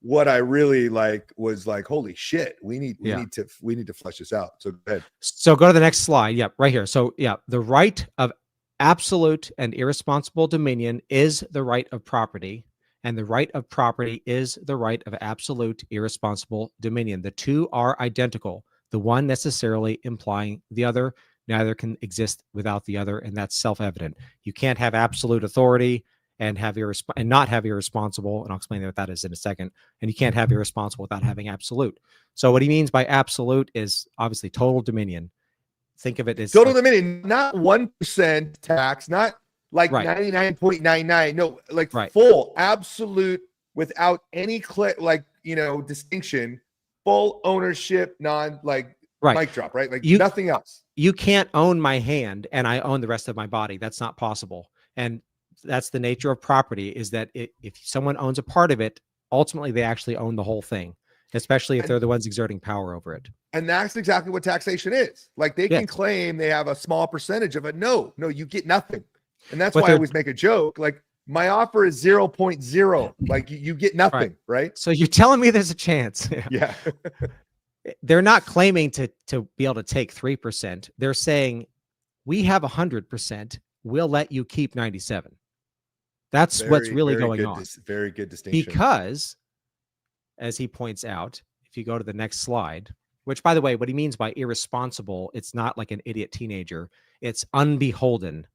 what I really was like, holy shit, we need to flesh this out. So go ahead. So go to the next slide. Yep, right here. So yeah, the right of absolute and irresponsible dominion is the right of property, and the right of property is the right of absolute irresponsible dominion. The two are identical, the one necessarily implying the other. Neither can exist without the other, and that's self-evident. You can't have absolute authority and not have irresponsible, and I'll explain what that is in a second. And you can't have irresponsible without having absolute. So what he means by absolute is obviously total dominion. Think of it as total dominion, not 1% tax, not like 99.99. No, like full, absolute, without any distinction, full ownership, mic drop, right? Like nothing else. You can't own my hand and I own the rest of my body. That's not possible. And that's the nature of property, is that if someone owns a part of it, ultimately they actually own the whole thing, especially if they're the ones exerting power over it. And that's exactly what taxation is. Like they can claim they have a small percentage of it. No, you get nothing. And that's why I always make a joke. Like my offer is 0.0. Like you get nothing, right? So you're telling me there's a chance. Yeah. They're not claiming to be able to take 3%. They're saying we have 100%. We'll let you keep 97. That's what's really going on. Very good distinction. Because, as he points out, if you go to the next slide, which, by the way, what he means by irresponsible, it's not like an idiot teenager. It's unbeholden.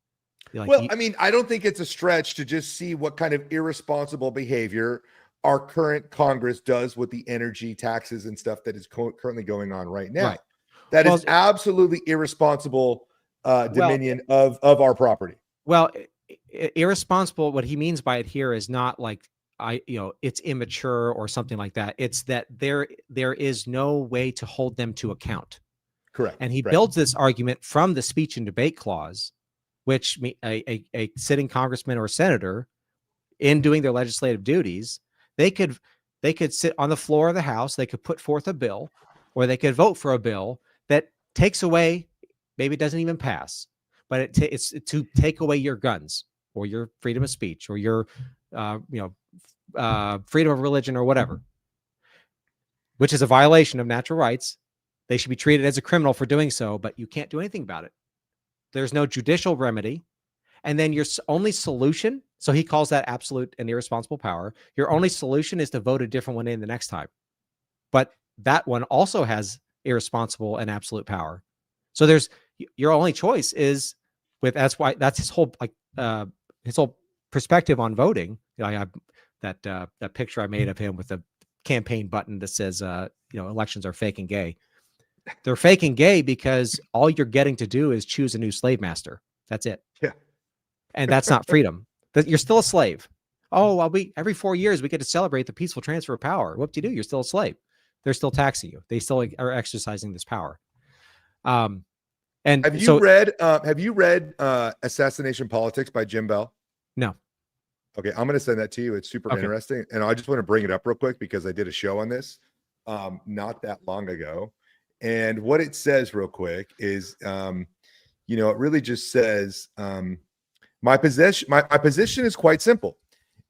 I mean, I don't think it's a stretch to just see what kind of irresponsible behavior our current Congress does with the energy taxes and stuff that is currently going on right now. Right. That is absolutely irresponsible dominion of our property. Well, irresponsible, what he means by it here is not like it's immature or something like that. It's that there is no way to hold them to account. Correct. And he builds this argument from the speech and debate clause, which a sitting congressman or senator, in doing their legislative duties, they could sit on the floor of the House, they could put forth a bill, or they could vote for a bill that takes away, maybe it doesn't even pass, but it's to take away your guns or your freedom of speech or your freedom of religion or whatever, which is a violation of natural rights. They should be treated as a criminal for doing so, but you can't do anything about it. There's no judicial remedy. And then your only solution, so he calls that absolute and irresponsible power. Your only solution is to vote a different one in the next time. But that one also has irresponsible and absolute power. So your only choice is that's his whole perspective on voting. I have that picture I made of him with a campaign button that says elections are fake and gay. They're fake and gay because all you're getting to do is choose a new slave master. That's it. Yeah. And that's not freedom. You're still a slave. Oh, well, every 4 years we get to celebrate the peaceful transfer of power. What do you do? You're still a slave. They're still taxing you. They still are exercising this power. And have you read Assassination Politics by Jim Bell? No. Okay, I'm going to send that to you. It's super interesting. And I just want to bring it up real quick because I did a show on this not that long ago. And what it says real quick is, it really just says, my position is quite simple.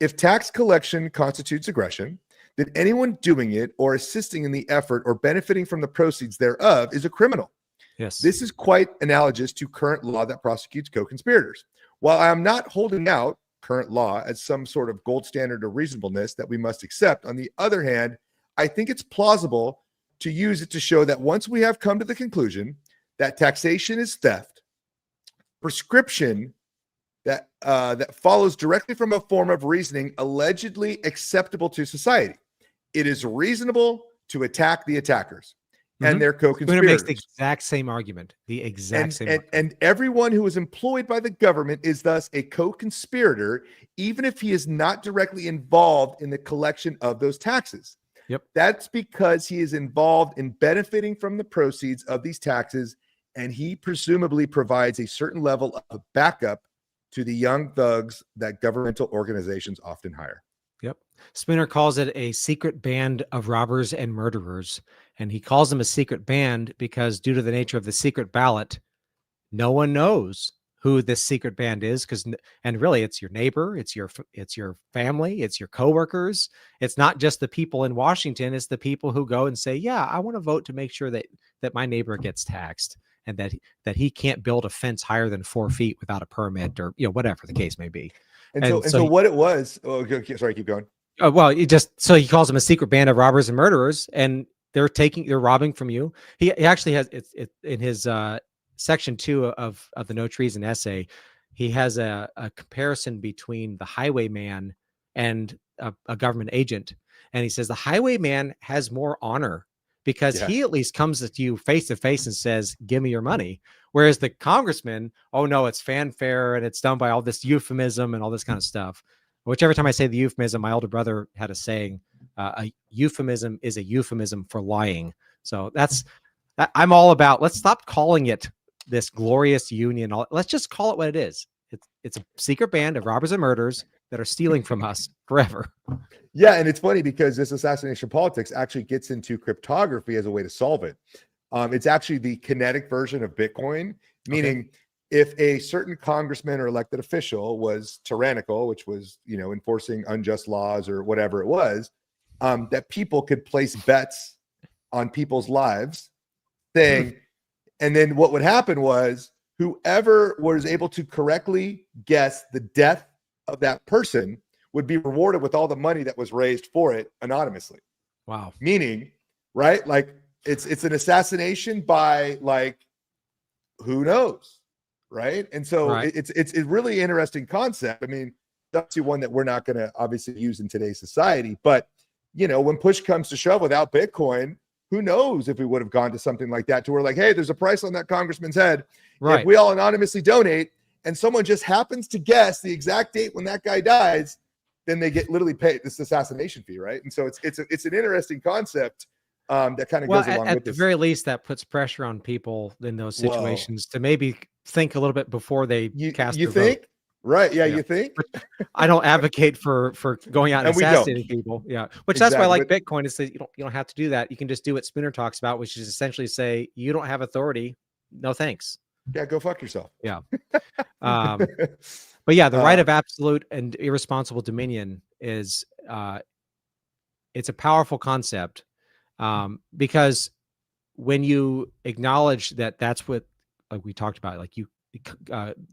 If tax collection constitutes aggression, then anyone doing it or assisting in the effort or benefiting from the proceeds thereof is a criminal. Yes. This is quite analogous to current law that prosecutes co-conspirators. While I am not holding out current law as some sort of gold standard of reasonableness that we must accept, on the other hand, I think it's plausible to use it to show that once we have come to the conclusion that taxation is theft, prescription that follows directly from a form of reasoning allegedly acceptable to society, it is reasonable to attack the attackers and their co-conspirators. Makes the exact same argument. And everyone who is employed by the government is thus a co-conspirator, even if he is not directly involved in the collection of those taxes. Yep. That's because he is involved in benefiting from the proceeds of these taxes, and he presumably provides a certain level of backup to the young thugs that governmental organizations often hire. Yep. Spinner calls it a secret band of robbers and murderers. And he calls them a secret band because due to the nature of the secret ballot, no one knows who this secret band is, and really it's your neighbor, it's your family, it's your coworkers. It's not just the people in Washington, it's the people who go and say, yeah, I want to vote to make sure that my neighbor gets taxed, and that he can't build a fence higher than 4 feet without a permit, or whatever the case may be. And so what it was, sorry, keep going. Well, he calls them a secret band of robbers and murderers, and they're robbing from you. He actually has it in his section 2 of the No Treason essay. He has a comparison between the highwayman and a government agent, and he says the highwayman has more honor because he at least comes to you face to face and says, "Give me your money." Whereas the congressman, oh no, it's fanfare and it's done by all this euphemism and all this kind of stuff. Whichever time I say the euphemism, my older brother had a saying: a euphemism is a euphemism for lying. So I'm all about, let's stop calling it this glorious union. Let's just call it what it is. It's a secret band of robbers and murderers that are stealing from us forever. Yeah, and it's funny because this assassination politics actually gets into cryptography as a way to solve it. It's actually the kinetic version of Bitcoin, meaning if a certain congressman or elected official was tyrannical, which was, enforcing unjust laws or whatever it was, that people could place bets on people's lives saying, and then what would happen was whoever was able to correctly guess the death of that person would be rewarded with all the money that was raised for it anonymously. Wow. Meaning, right? Like it's an assassination by who knows, right? And so it's a really interesting concept. I mean, that's one that we're not going to obviously use in today's society, but when push comes to shove without Bitcoin, who knows if we would have gone to something like that to where hey, there's a price on that congressman's head. Right. If we all anonymously donate and someone just happens to guess the exact date when that guy dies, then they get literally paid this assassination fee, right? And so it's an interesting concept that kind of goes along with this. At the very least, that puts pressure on people in those situations to maybe think a little bit before they cast their vote. Right. Yeah, you think? I don't advocate for going out and assassinating people. Yeah. Which that's why I like Bitcoin, is that you don't have to do that. You can just do what Spooner talks about, which is essentially say, you don't have authority. No thanks. Yeah, go fuck yourself. Yeah. But yeah, the right of absolute and irresponsible dominion is it's a powerful concept, because when you acknowledge that that's what, like we talked about,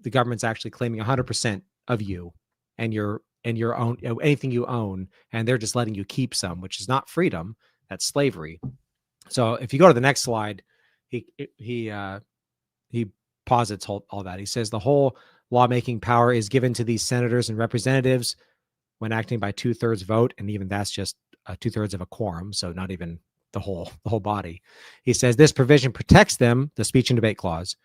the government's actually claiming 100% of you and your own, anything you own, and they're just letting you keep some, which is not freedom, that's slavery. So if you go to the next slide, he posits all that. He says the whole lawmaking power is given to these senators and representatives when acting by 2/3 vote, and even that's just 2/3 of a quorum, so not even the whole body. He says this provision protects them, the speech and debate clause,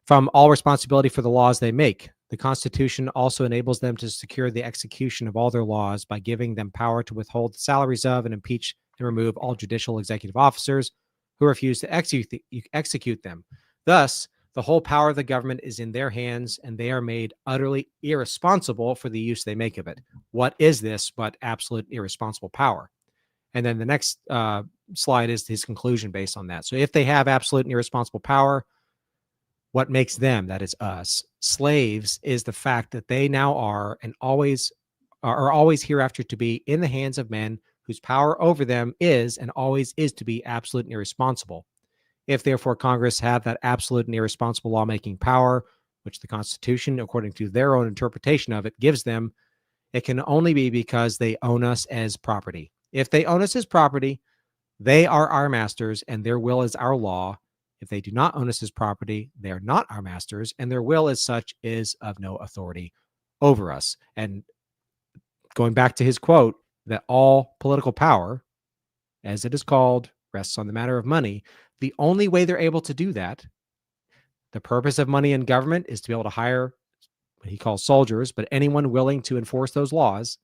from all responsibility for the laws they make. The Constitution also enables them to secure the execution of all their laws by giving them power to withhold the salaries of and impeach and remove all judicial executive officers who refuse to execute them. Thus, the whole power of the government is in their hands, and they are made utterly irresponsible for the use they make of it. What is this but absolute irresponsible power? And then the next slide is his conclusion based on that. So if they have absolute and irresponsible power, what makes them, that is us, slaves, is the fact that they now are and always hereafter to be in the hands of men whose power over them is and always is to be absolute and irresponsible. If therefore Congress have that absolute and irresponsible lawmaking power, which the Constitution, according to their own interpretation of it, gives them, it can only be because they own us as property. If they own us as property, they are our masters and their will is our law. If they do not own us as property, they are not our masters, and their will as such is of no authority over us. And going back to his quote, that all political power, as it is called, rests on the matter of money. The only way they're able to do that, the purpose of money in government is to be able to hire what he calls soldiers, but anyone willing to enforce those laws.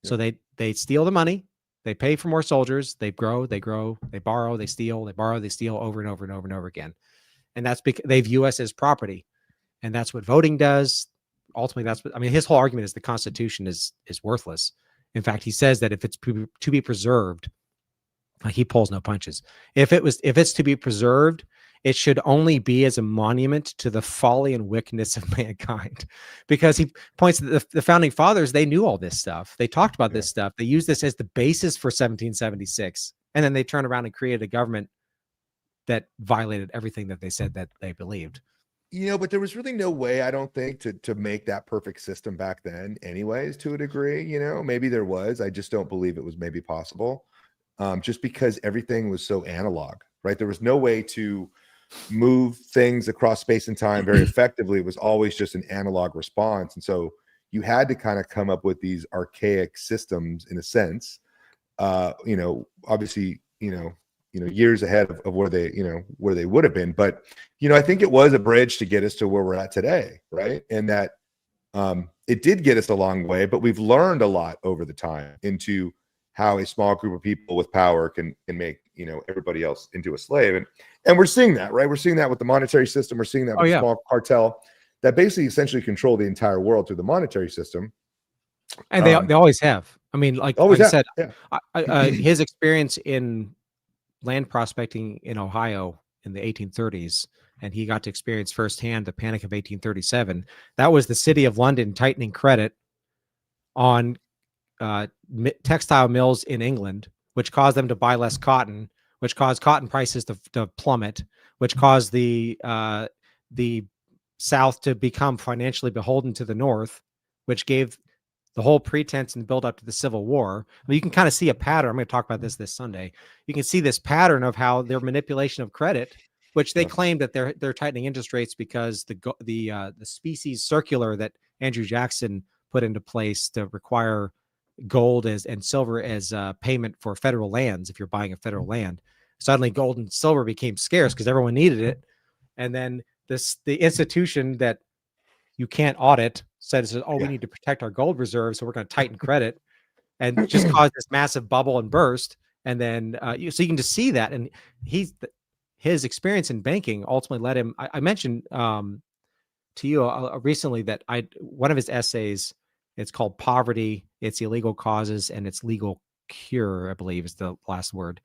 Yeah. So they steal the money. They pay for more soldiers. They grow, they borrow, they steal, they borrow, they steal over and over and over and over again. And that's because they view us as property. And that's what voting does. Ultimately, his whole argument is the Constitution is worthless. In fact, he says that if it's to be preserved, he pulls no punches. If it's to be preserved, it should only be as a monument to the folly and wickedness of mankind. Because he points to the founding fathers, they knew all this stuff. They talked about this stuff. They used this as the basis for 1776. And then they turned around and created a government that violated everything that they said that they believed. But there was really no way, I don't think, to make that perfect system back then anyways, to a degree. Maybe there was. I just don't believe it was maybe possible, just because everything was so analog, right? There was no way to move things across space and time very effectively. It was always just an analog response. And so you had to kind of come up with these archaic systems in a sense, obviously, years ahead of where they would have been. But, I think it was a bridge to get us to where we're at today. Right. And that it did get us a long way, but we've learned a lot over the time into how a small group of people with power can make, everybody else into a slave. And we're seeing that, right? We're seeing that with the monetary system. We're seeing that with the small cartel that basically essentially control the entire world through the monetary system. And they always have. I mean, like I said, his experience in land prospecting in Ohio in the 1830s, and he got to experience firsthand the Panic of 1837. That was the city of London tightening credit on textile mills in England, which caused them to buy less cotton, which caused cotton prices to plummet, which caused the South to become financially beholden to the North, which gave the whole pretense and build up to the Civil War. I mean, you can kind of see a pattern. I'm going to talk about this Sunday. You can see this pattern of how their manipulation of credit, which they claim that they're tightening interest rates because the species circular that Andrew Jackson put into place to require gold and silver as payment for federal lands. If you're buying a federal land, suddenly gold and silver became scarce because everyone needed it. And then the institution that you can't audit said, we need to protect our gold reserves, so we're going to tighten credit, and just cause this massive bubble and burst. And then so you can just see that. And his experience in banking ultimately led him. I mentioned to you recently that one of his essays, it's called Poverty, Its Illegal Causes, and Its Legal Cure, I believe is the last word.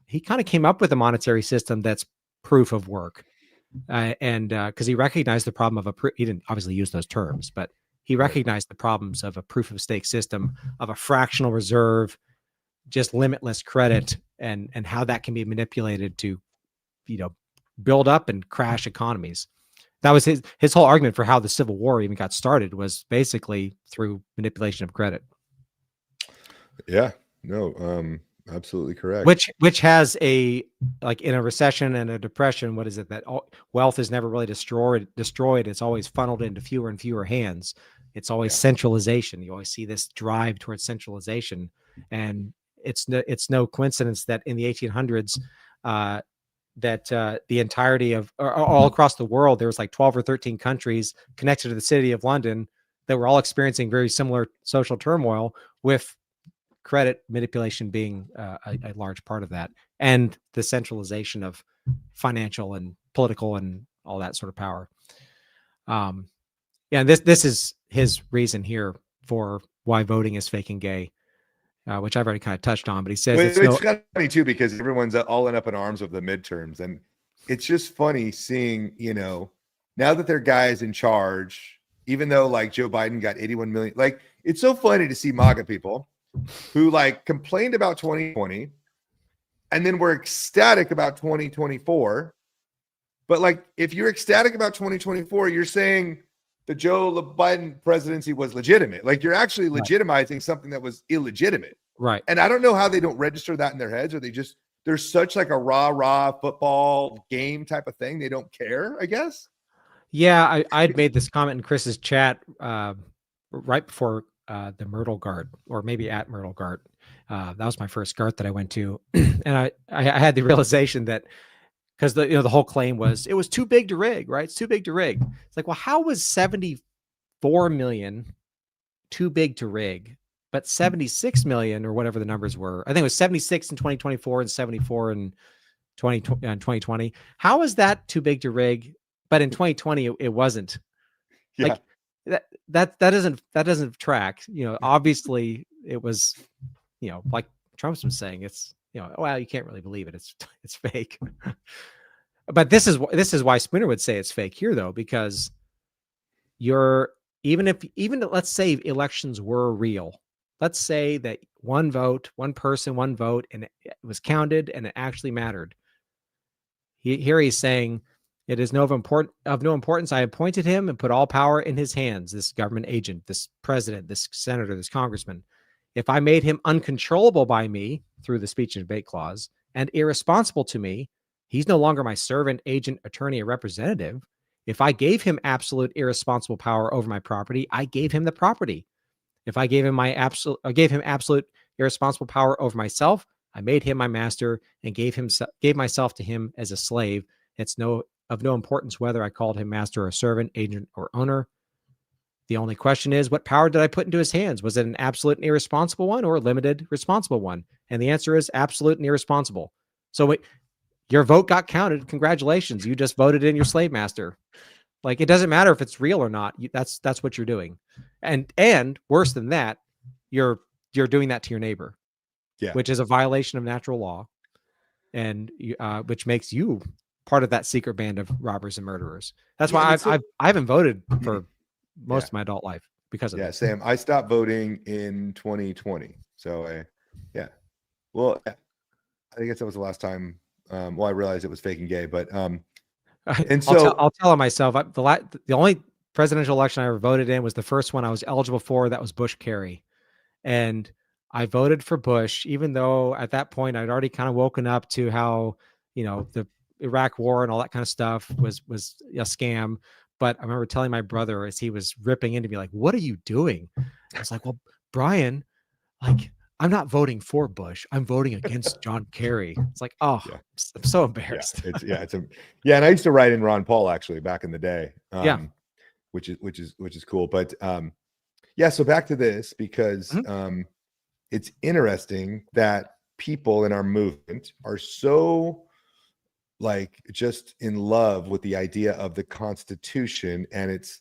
He kind of came up with a monetary system that's proof of work. And because he recognized the problem of he didn't obviously use those terms, but he recognized the problems of a proof of stake system, of a fractional reserve, just limitless credit, and how that can be manipulated to, build up and crash economies. That was his whole argument for how the Civil War even got started, was basically through manipulation of credit. Yeah, no, absolutely correct. Which has in a recession and a depression, what is it, that wealth is never really destroyed. It's always funneled into fewer and fewer hands. It's always centralization. You always see this drive towards centralization. And it's no coincidence that in the 1800s, the entirety of all across the world, there was like 12 or 13 countries connected to the city of London that were all experiencing very similar social turmoil, with credit manipulation being a large part of that, and the centralization of financial and political and all that sort of power. And this is his reason here for why voting is fake and gay, which I've already kind of touched on. But he says it's kind of funny too, because everyone's all up in arms of the midterms, and it's just funny seeing, now that their guy is in charge, even though like Joe Biden got 81 million, like it's so funny to see MAGA people who complained about 2020 and then were ecstatic about 2024. But if you're ecstatic about 2024, you're saying the Joe Biden presidency was legitimate. You're actually legitimizing something that was illegitimate. Right. And I don't know how they don't register that in their heads, or there's such a rah football game type of thing. They don't care, I guess. Yeah. I'd made this comment in Chris's chat right before the Myrtle GART, or maybe at Myrtle GART. That was my first GART that I went to. And I had the realization that, because the whole claim was it was too big to rig, right? It's too big to rig. It's like, well, how was 74 million too big to rig, but 76 million or whatever the numbers were? I think it was 76 in 2024 and 74 in 2020. How is that too big to rig? But in 2020, it wasn't. Yeah. That doesn't track. Obviously it was, like Trump's been saying, it's, well, you can't really believe it. It's fake. But this is why Spooner would say it's fake here, though, because even let's say elections were real. Let's say that one vote, one person, one vote, and it was counted and it actually mattered. Here he's saying, it is of no importance. I appointed him and put all power in his hands, this government agent, this president, this senator, this congressman. If I made him uncontrollable by me through the speech and debate clause and irresponsible to me, he's no longer my servant, agent, attorney, or representative. If I gave him absolute irresponsible power over my property, I gave him the property. If I gave him absolute irresponsible power over myself, I made him my master and gave myself to him as a slave. It's of no importance whether I called him master or servant, agent or owner. The only question is, what power did I put into his hands? Was it an absolute and irresponsible one or a limited responsible one? And the answer is absolute and irresponsible. So your vote got counted. Congratulations. You just voted in your slave master. Like, it doesn't matter if it's real or not. That's what you're doing. And worse than that, you're doing that to your neighbor, which is a violation of natural law, and which makes you part of that secret band of robbers and murderers. That's why I haven't voted for most of my adult life because of this. Sam, I stopped voting in 2020. So well, I guess that was the last time. I realized it was fake and gay, but and so I'll tell myself the only presidential election I ever voted in was the first one I was eligible for. That was Bush-Kerry, and I voted for Bush, even though at that point I'd already kind of woken up to how, the Iraq war and all that kind of stuff was a scam. But I remember telling my brother as he was ripping into me, like, "What are you doing?" I was like, "Well, Brian, like, I'm not voting for Bush. I'm voting against John Kerry." It's like, I'm so embarrassed. And I used to write in Ron Paul actually back in the day. Which is cool. But so back to this, because it's interesting that people in our movement are so just in love with the idea of the Constitution and its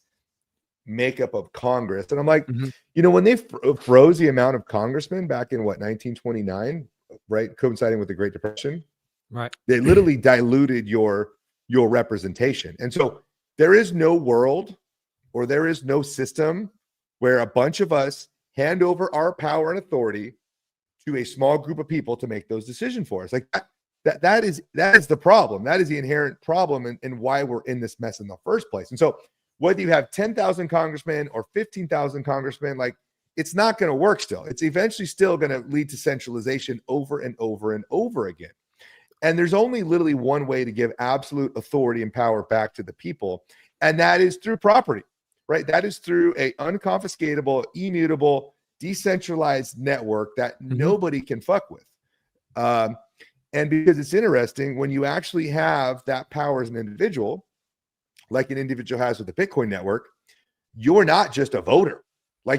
makeup of Congress. And I'm like, when they froze the amount of congressmen back in 1929, right, coinciding with the Great Depression, right, they literally diluted your representation. And so there is no world, or there is no system where a bunch of us hand over our power and authority to a small group of people to make those decisions for us. Like that is the problem. That is the inherent problem and why we're in this mess in the first place. And so whether you have 10,000 congressmen or 15,000 congressmen, it's not going to work still. It's eventually still going to lead to centralization over and over and over again. And there's only literally one way to give absolute authority and power back to the people, and that is through property, right? That is through a unconfiscatable, immutable, decentralized network that nobody can fuck with. And because it's interesting, when you actually have that power as an individual, like an individual has with the Bitcoin network, you're not just a voter.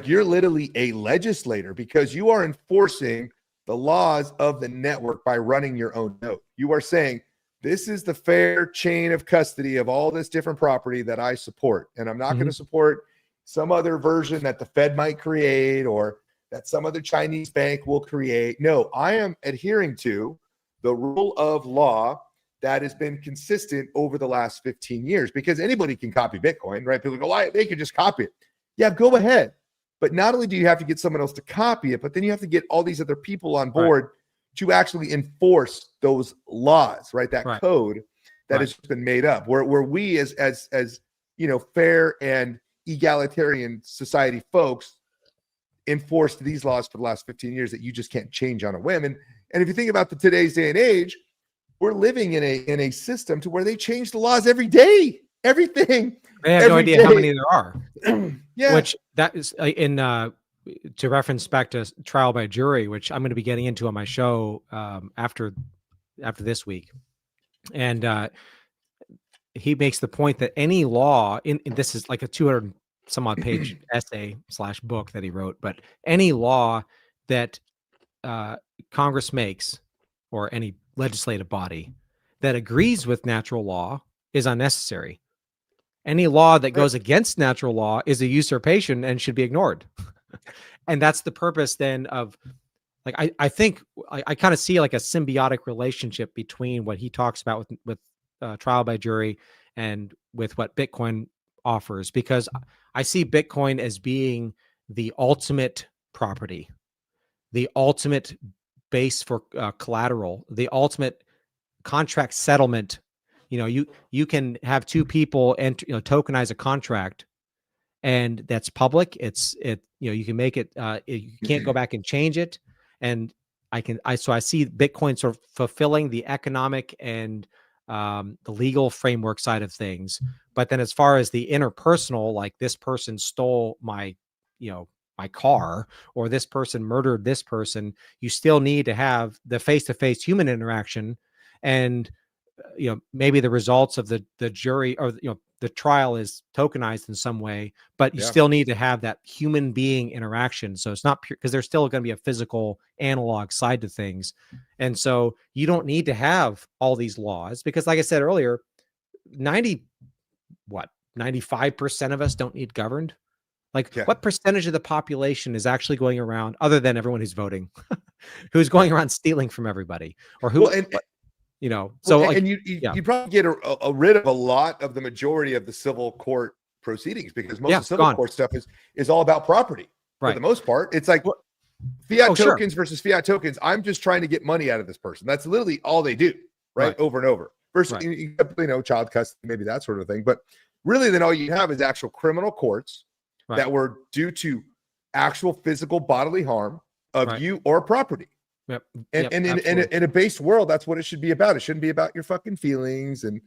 You're literally a legislator, because you are enforcing the laws of the network by running your own node. You are saying, this is the fair chain of custody of all this different property that I support. And I'm not going to support some other version that the Fed might create or that some other Chinese bank will create. No, I am adhering to the rule of law that has been consistent over the last 15 years, because anybody can copy Bitcoin, right? People go, why? They can just copy it. Yeah, go ahead. But not only do you have to get someone else to copy it, but then you have to get all these other people on board to actually enforce those laws, right? That code that has been made up, where we as fair and egalitarian society folks enforced these laws for the last 15 years that you just can't change on a whim. And if you think about today's day and age, we're living in a system to where they change the laws every day, everything. They have no idea how many there are. Yeah. Which that is to reference back to trial by jury, which I'm going to be getting into on my show after this week. And he makes the point that any law in this is like a 200 some odd page essay / book that he wrote, but any law that Congress makes, or any legislative body that agrees with natural law, is unnecessary. Any law that goes against natural law is a usurpation and should be ignored. And that's the purpose then of, like, I think I kind of see like a symbiotic relationship between what he talks about with trial by jury and with what Bitcoin offers, because I see Bitcoin as being the ultimate property, the ultimate base for collateral, the ultimate contract settlement. You can have two people tokenize a contract, and that's public. You can make it. You can't go back and change it. And so I see Bitcoin sort of fulfilling the economic and the legal framework side of things. But then as far as the interpersonal, like this person stole my car, or this person murdered this person, you still need to have the face-to-face human interaction. And maybe the results of the jury or the trial is tokenized in some way, but you still need to have that human being interaction. So it's not pure, because there's still going to be a physical analog side to things. And so you don't need to have all these laws, because like I said earlier, 95% of us don't need governed. What percentage of the population is actually going around, other than everyone who's voting, who's going around stealing from everybody, or who, you probably get rid of a lot of the majority of the civil court proceedings, because most of the civil court stuff is all about property for the most part. It's like fiat tokens versus fiat tokens. I'm just trying to get money out of this person. That's literally all they do, right? Over and over. Versus, child custody, maybe that sort of thing. But really, then all you have is actual criminal courts that were due to actual physical bodily harm of you or property. In a base world, that's what it should be about. It shouldn't be about your fucking feelings and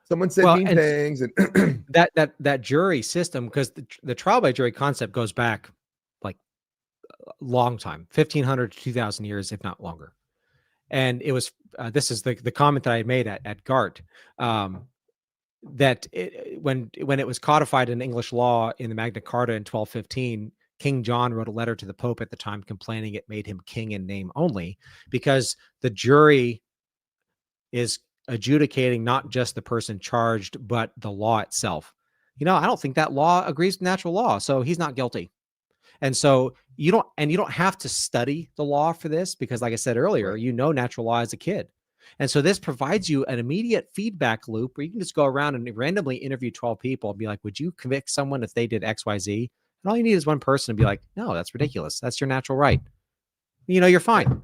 someone said mean things and that jury system, because the trial by jury concept goes back like a long time, 1,500 to 2,000 years, if not longer. And it was this is the comment that I made at GART, that when it was codified in English law in the Magna Carta in 1215, King John wrote a letter to the Pope at the time complaining it made him king in name only, because the jury is adjudicating not just the person charged, but the law itself. I don't think that law agrees with natural law, so he's not guilty. And so you don't have to study the law for this, because like I said earlier, natural law as a kid. And so this provides you an immediate feedback loop where you can just go around and randomly interview 12 people and be like, would you convict someone if they did X, Y, Z? And all you need is one person to be like, no, that's ridiculous. That's your natural right. You're fine.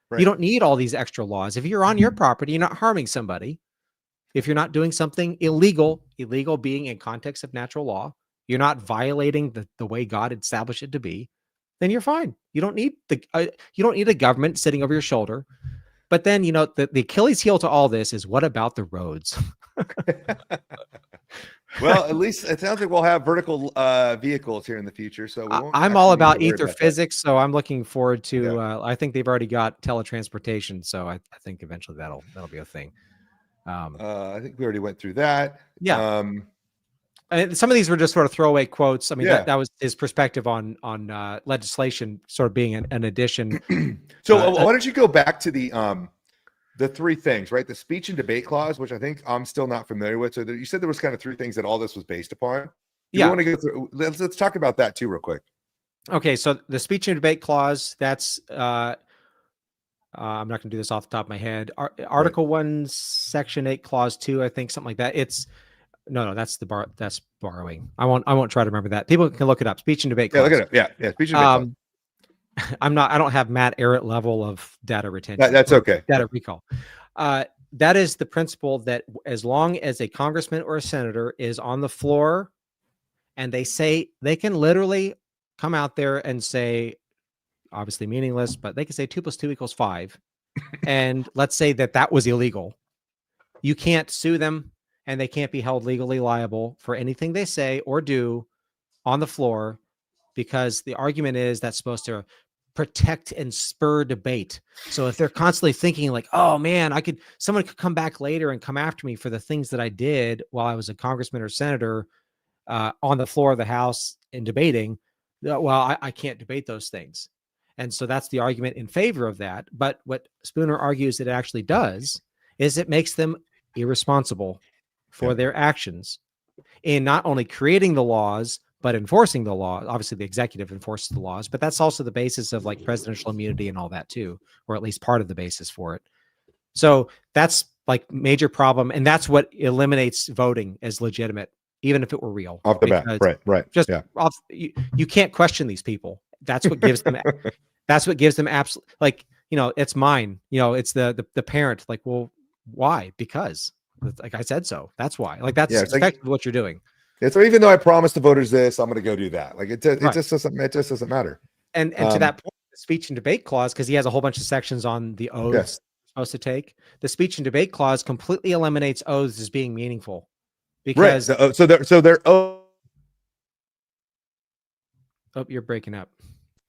Right. You don't need all these extra laws. If you're on your property, you're not harming somebody. If you're not doing something illegal being in context of natural law, you're not violating the way God established it to be, then you're fine. You don't need a government sitting over your shoulder. But then, the Achilles heel to all this is, what about the roads? Well, at least it sounds like we'll have vertical vehicles here in the future. So I'm all about ether physics, so I'm looking forward to. I think they've already got teletransportation, so I think eventually that'll be a thing. I think we already went through that. Yeah. And some of these were just sort of throwaway quotes. I mean, that was his perspective on legislation, sort of being an addition. So why don't you go back to the three things, right? The speech and debate clause, which I think I'm still not familiar with. So you said there was kind of three things that all this was based upon. You want to go through? Let's talk about that too, real quick. Okay, so the speech and debate clause, that's I'm not going to do this off the top of my head. Article 1, Section 8, Clause 2, I think, something like that. It's that's that's borrowing. I won't try to remember that. People can look it up. Speech and debate clause. Yeah, look it up. Yeah, speech and debate clause. I don't have Matt Arrett level of data retention. That's okay. Data recall. That is the principle that as long as a congressman or a senator is on the floor and they say, they can literally come out there and say, obviously meaningless, but they can say 2 + 2 = 5. And let's say that was illegal. You can't sue them, and they can't be held legally liable for anything they say or do on the floor, because the argument is that's supposed to protect and spur debate. So if they're constantly thinking like, oh man, someone could come back later and come after me for the things that I did while I was a congressman or senator on the floor of the House and debating, well, I can't debate those things. And so that's the argument in favor of that. But what Spooner argues it actually does is it makes them irresponsible for their actions in not only creating the laws, but enforcing the law. Obviously, the executive enforces the laws, but that's also the basis of like presidential immunity and all that too, or at least part of the basis for it. So that's like major problem, and that's what eliminates voting as legitimate, even if it were real. Off the bat, right? Just yeah. off, you can't question these people. That's what gives them. That's what gives them absolute. Like, it's mine. It's the parent. Like, well, why? Because, like I said so. That's why. Like, that's effectively what you're doing. So even though I promised the voters this, I'm going to go do that. Like it just doesn't matter. And to that point, the speech and debate clause, because he has a whole bunch of sections on the oaths supposed to take. The speech and debate clause completely eliminates oaths as being meaningful, because so they're oh, you're breaking up.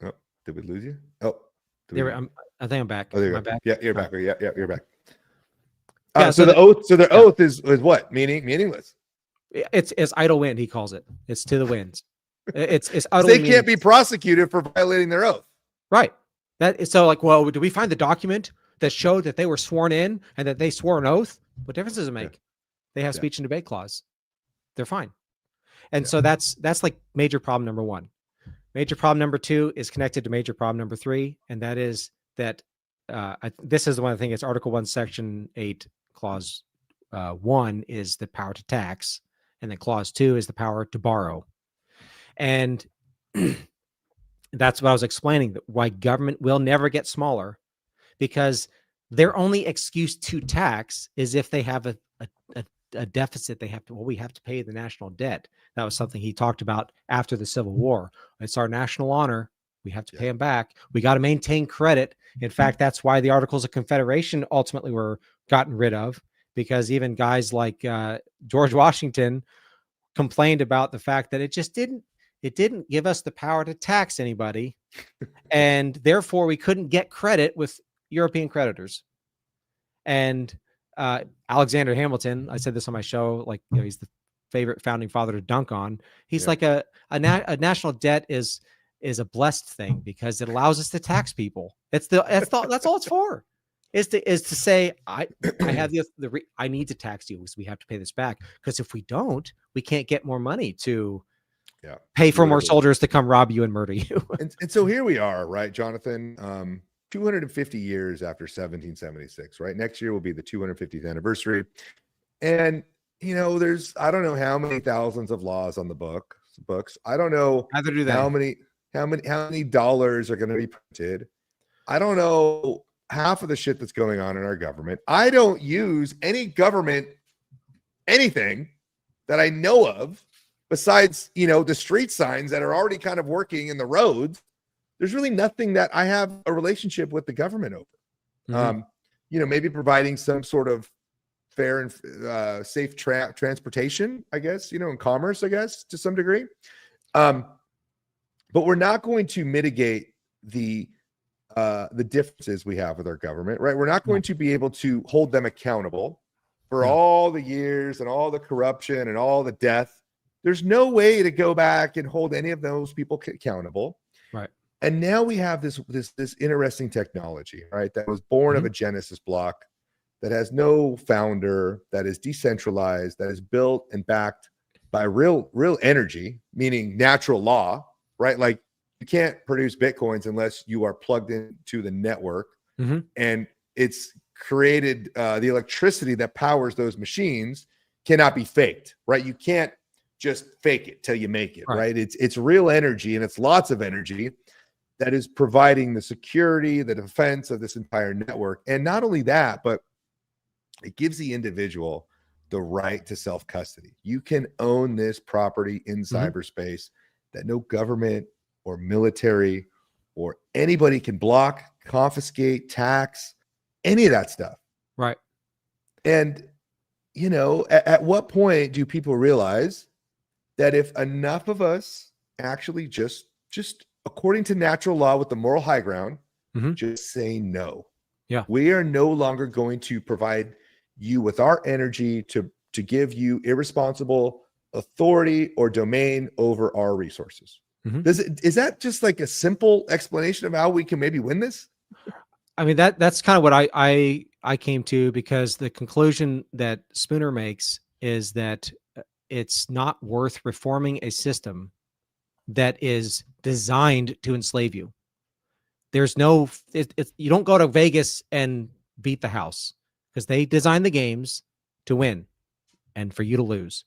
Oh, did we lose you? Oh, I think I'm back. Oh, there you Am I go. back? Yeah, you're back. Yeah, you're back. Yeah, so the oath. So their oath is what? Meaningless. It's idle wind. He calls it. It's to the winds. It's they can't be prosecuted for violating their oath. Right. That is so like, well, do we find the document that showed that they were sworn in and that they swore an oath? What difference does it make? They have speech and debate clause. They're fine. And so that's like major problem number one. Major problem number two is connected to major problem number three. And that is that this is the one I think it's Article 1, Section 8, Clause 1 is the power to tax. And then Clause 2 is the power to borrow. And that's what I was explaining, that why government will never get smaller, because their only excuse to tax is if they have a deficit. We have to pay the national debt. That was something he talked about after the Civil War. It's our national honor. We have to pay them back. We got to maintain credit. In fact, that's why the Articles of Confederation ultimately were gotten rid of, because even guys like George Washington complained about the fact that it didn't give us the power to tax anybody, and therefore we couldn't get credit with European creditors. And Alexander Hamilton, I said this on my show, like, he's the favorite founding father to dunk on. He's like a national debt is a blessed thing because it allows us to tax people. That's all it's for. Is to say I have I need to tax you because we have to pay this back, because if we don't, we can't get more money to pay for more soldiers to come rob you and murder you. and so here we are, right, Jonathan? 250 years after 1776, right? Next year will be the 250th anniversary. And, there's, I don't know how many thousands of laws on the books. I don't know how many dollars are going to be printed. I don't know half of the shit that's going on in our government. I don't use any government, anything that I know of, besides, the street signs that are already kind of working in the roads. There's really nothing that I have a relationship with the government over. Mm-hmm. Maybe providing some sort of fair and safe transportation, I guess, in commerce, I guess, to some degree. But we're not going to mitigate the differences we have with our government, right? We're not going to be able to hold them accountable for all the years and all the corruption and all the death. There's no way to go back and hold any of those people accountable. Right. And now we have this interesting technology, right? That was born of a Genesis block, that has no founder, that is decentralized, that is built and backed by real energy, meaning natural law, right? Like, you can't produce Bitcoins unless you are plugged into the network. Mm-hmm. And it's created the electricity that powers those machines cannot be faked, right? You can't just fake it till you make it, right? It's real energy, and it's lots of energy that is providing the security, the defense of this entire network. And not only that, but it gives the individual the right to self-custody. You can own this property in cyberspace that no government or military or anybody can block, confiscate, tax, any of that stuff. Right. And, at what point do people realize that if enough of us actually just according to natural law with the moral high ground, just say no. Yeah. We are no longer going to provide you with our energy to give you irresponsible authority or domain over our resources. Is that just like a simple explanation of how we can maybe win this? I mean, that's kind of what I came to, because the conclusion that Spooner makes is that it's not worth reforming a system that is designed to enslave you. There's no, you don't go to Vegas and beat the house, because they design the games to win and for you to lose.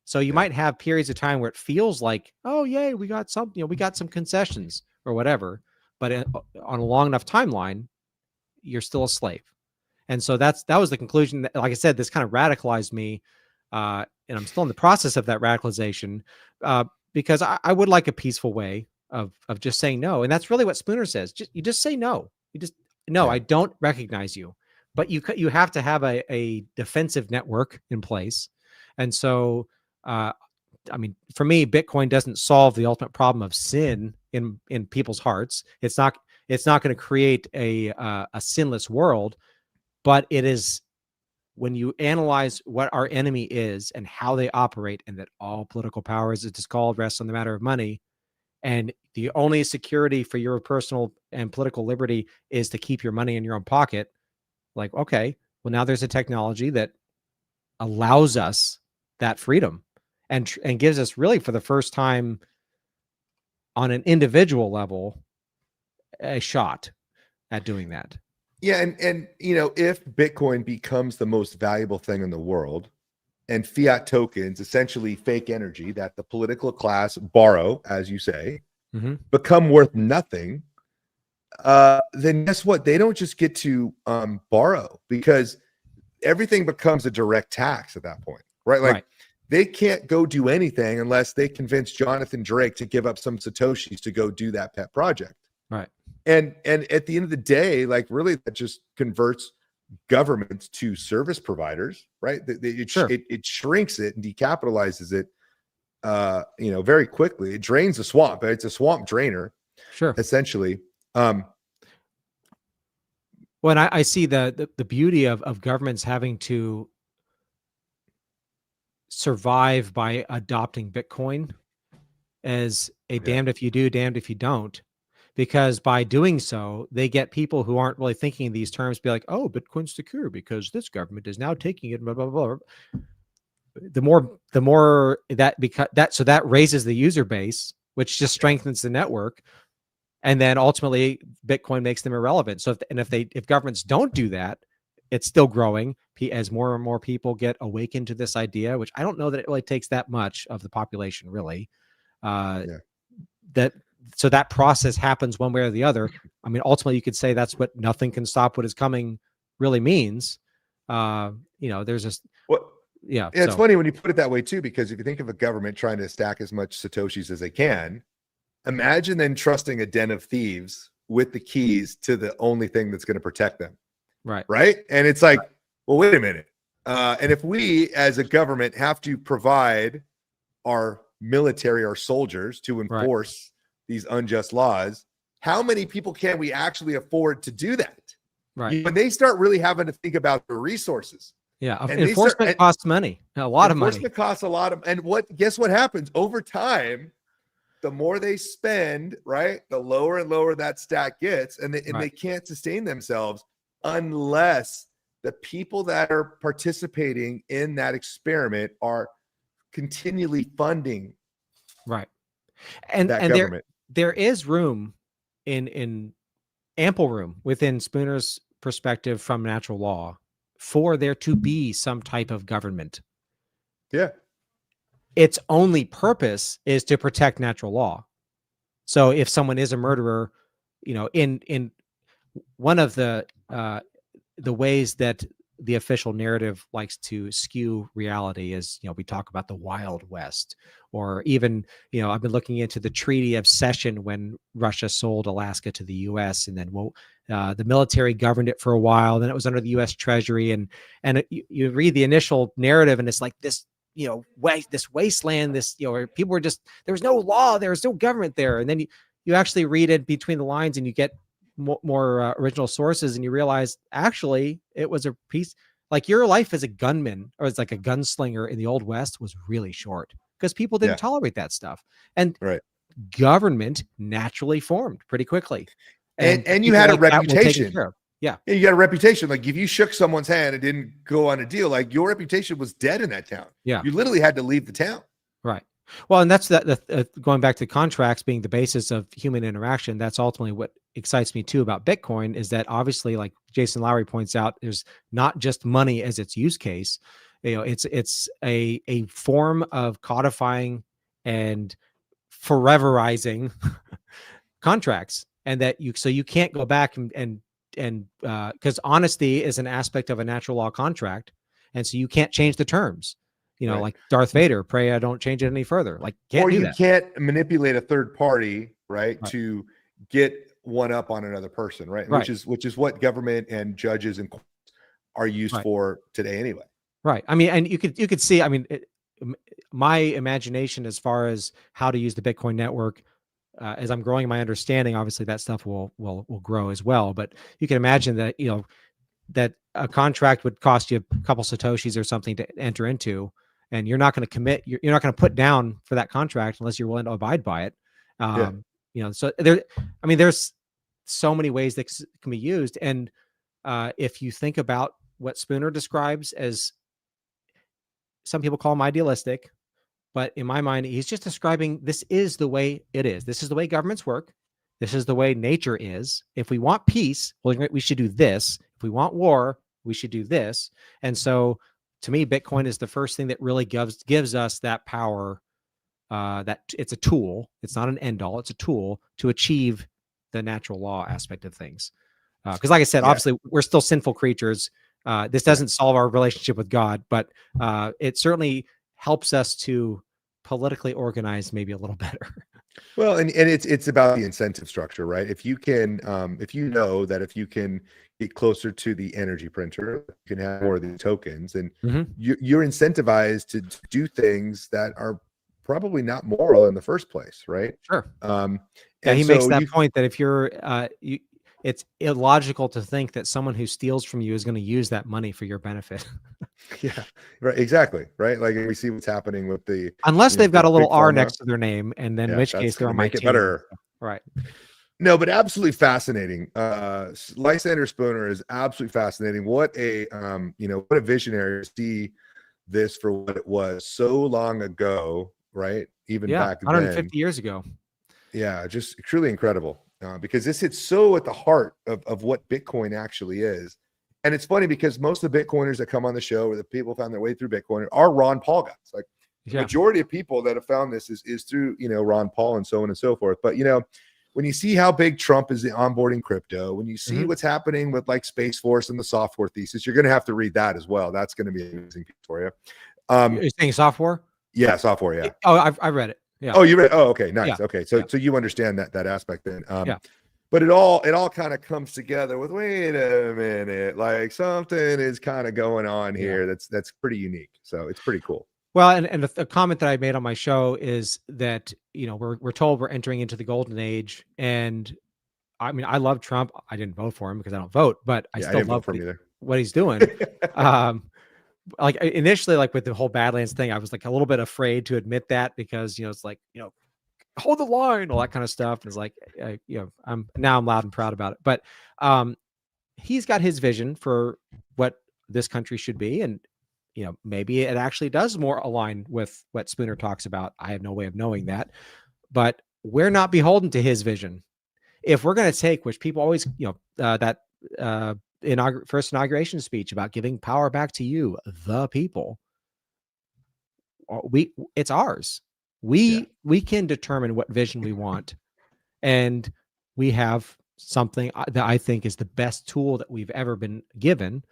So you might have periods of time where it feels like, oh, yay, we got some, we got some concessions or whatever. But on a long enough timeline, you're still a slave. And so that was the conclusion that, like I said, this kind of radicalized me. And I'm still in the process of that radicalization because I would like a peaceful way of just saying no. And that's really what Spooner says. You just say no. You just, no, I don't recognize you. But you have to have a defensive network in place. And so, I mean, for me, Bitcoin doesn't solve the ultimate problem of sin in people's hearts. It's not going to create a sinless world, but it is, when you analyze what our enemy is and how they operate, and that all political power, as it is called, rests on the matter of money, and the only security for your personal and political liberty is to keep your money in your own pocket. Like, okay, well, now there's a technology that allows us that freedom and gives us, really for the first time on an individual level, a shot at doing that. Yeah. And if Bitcoin becomes the most valuable thing in the world, and fiat tokens, essentially fake energy that the political class borrow, as you say, become worth nothing, then guess what? They don't just get to borrow, because everything becomes a direct tax at that point, right? Like they can't go do anything unless they convince Jonathan Drake to give up some Satoshis to go do that pet project. Right. And at the end of the day, like, really, that just converts governments to service providers, right? It shrinks it and decapitalizes it, very quickly. It drains the swamp. It's a swamp drainer, essentially. Well, and I see the beauty of governments having to survive by adopting Bitcoin as a damned if you do, damned if you don't. Because by doing so, they get people who aren't really thinking in these terms be like, oh, Bitcoin's secure because this government is now taking it, blah, blah, blah. The more so that raises the user base, which just strengthens the network. And then ultimately Bitcoin makes them irrelevant. So if governments don't do that, it's still growing as more and more people get awakened to this idea, which I don't know that it really takes that much of the population, really. So that process happens one way or the other. I mean, ultimately, you could say that's what nothing can stop what is coming really means. There's this. It's funny when you put it that way too, because if you think of a government trying to stack as much Satoshis as they can, imagine then trusting a den of thieves with the keys to the only thing that's going to protect them. Right. Right. And it's like, well, wait a minute. And if we as a government have to provide our military, our soldiers, to enforce these unjust laws, how many people can we actually afford to do that? Right. When they start really having to think about the resources. Yeah. And enforcement costs money, a lot of money. Enforcement costs a lot of, and guess what happens over time? The more they spend, right, the lower and lower that stack gets, and they can't sustain themselves unless the people that are participating in that experiment are continually funding and that government. There is room in ample room within Spooner's perspective from natural law for there to be some type of government. Yeah. Its only purpose is to protect natural law. So if someone is a murderer, in one of the ways that the official narrative likes to skew reality is, we talk about the Wild West, or even, I've been looking into the Treaty of Cession when Russia sold Alaska to the U.S. and then the military governed it for a while. Then it was under the U.S. Treasury, and you read the initial narrative, and it's like this, this wasteland, where people were just, there was no law, there was no government there, and then you actually read it between the lines, and you get more original sources, and you realize actually it was a piece, like your life as a gunman or as like a gunslinger in the Old West was really short because people didn't tolerate that stuff, and government naturally formed pretty quickly, and you had a reputation. Yeah, you got a reputation. Like if you shook someone's hand and didn't go on a deal, like your reputation was dead in that town. Yeah, you literally had to leave the town. Right. Well, and that's going back to contracts being the basis of human interaction. That's ultimately what excites me too about Bitcoin, is that obviously, like Jason Lowery points out, there's not just money as its use case. It's a form of codifying and foreverizing contracts, and that you can't go back and because honesty is an aspect of a natural law contract, and so you can't change the terms. Right. Like Darth Vader, pray I don't change it any further. Like, can't do that. Can't manipulate a third party, right, to get one up on another person, right? Which is what government and judges and courts are used for today, anyway. Right. I mean, and you could see. I mean, my imagination as far as how to use the Bitcoin network, as I'm growing my understanding, obviously that stuff will grow as well. But you can imagine that that a contract would cost you a couple Satoshis or something to enter into. And you're not going to commit. You're not going to put down for that contract unless you're willing to abide by it. So there's so many ways that can be used. And if you think about what Spooner describes as, some people call him idealistic, but in my mind, he's just describing this is the way it is. This is the way governments work. This is the way nature is. If we want peace, well, we should do this. If we want war, we should do this. And so, to me, Bitcoin is the first thing that really gives us that power, that it's a tool. It's not an end all. It's a tool to achieve the natural law aspect of things. Because like I said, obviously we're still sinful creatures. This doesn't solve our relationship with God, but it certainly helps us to politically organize maybe a little better. Well, and it's about the incentive structure, right? If you can, if you know that if you can get closer to the energy printer, you can have more of the tokens, and you're incentivized to do things that are probably not moral in the first place, right? Sure. He makes that point that if you're, it's illogical to think that someone who steals from you is going to use that money for your benefit. Yeah, right. Exactly. Right. Like we see what's happening with unless they've got a little R next to their name, and then in which case they're on my team. Better. Right. No, but absolutely fascinating. Lysander Spooner is absolutely fascinating. What a what a visionary to see this for what it was so long ago, right? Even back 150 then. years ago. Yeah, just truly incredible. Because this hits so at the heart of what Bitcoin actually is. And it's funny because most of the Bitcoiners that come on the show, or the people found their way through Bitcoin, are Ron Paul guys. Like the majority of people that have found this is through, Ron Paul and so on and so forth. But, when you see how big Trump is onboarding crypto, when you see what's happening with like Space Force and the software thesis, you're going to have to read that as well. That's going to be an amazing piece for you. You're saying software? Yeah, software. Yeah. Oh, I read it. Yeah. Oh, you read? Oh, okay, nice. Yeah. Okay, so you understand that aspect then. But it all kind of comes together with, wait a minute, like something is kind of going on here that's pretty unique. So it's pretty cool. Well, and a comment that I made on my show is that, we're told we're entering into the golden age. And I mean, I love Trump. I didn't vote for him because I don't vote, but I still love what he's doing. Like initially, like with the whole Badlands thing, I was like a little bit afraid to admit that because, it's like, hold the line, all that kind of stuff. And it's like, I'm loud and proud about it. But he's got his vision for what this country should be. And, maybe it actually does more align with what Spooner talks about. I have no way of knowing that, but we're not beholden to his vision. If we're going to take, which people always, that first inauguration speech about giving power back to you, the people, it's ours. We can determine what vision we want, and we have something that I think is the best tool that we've ever been given,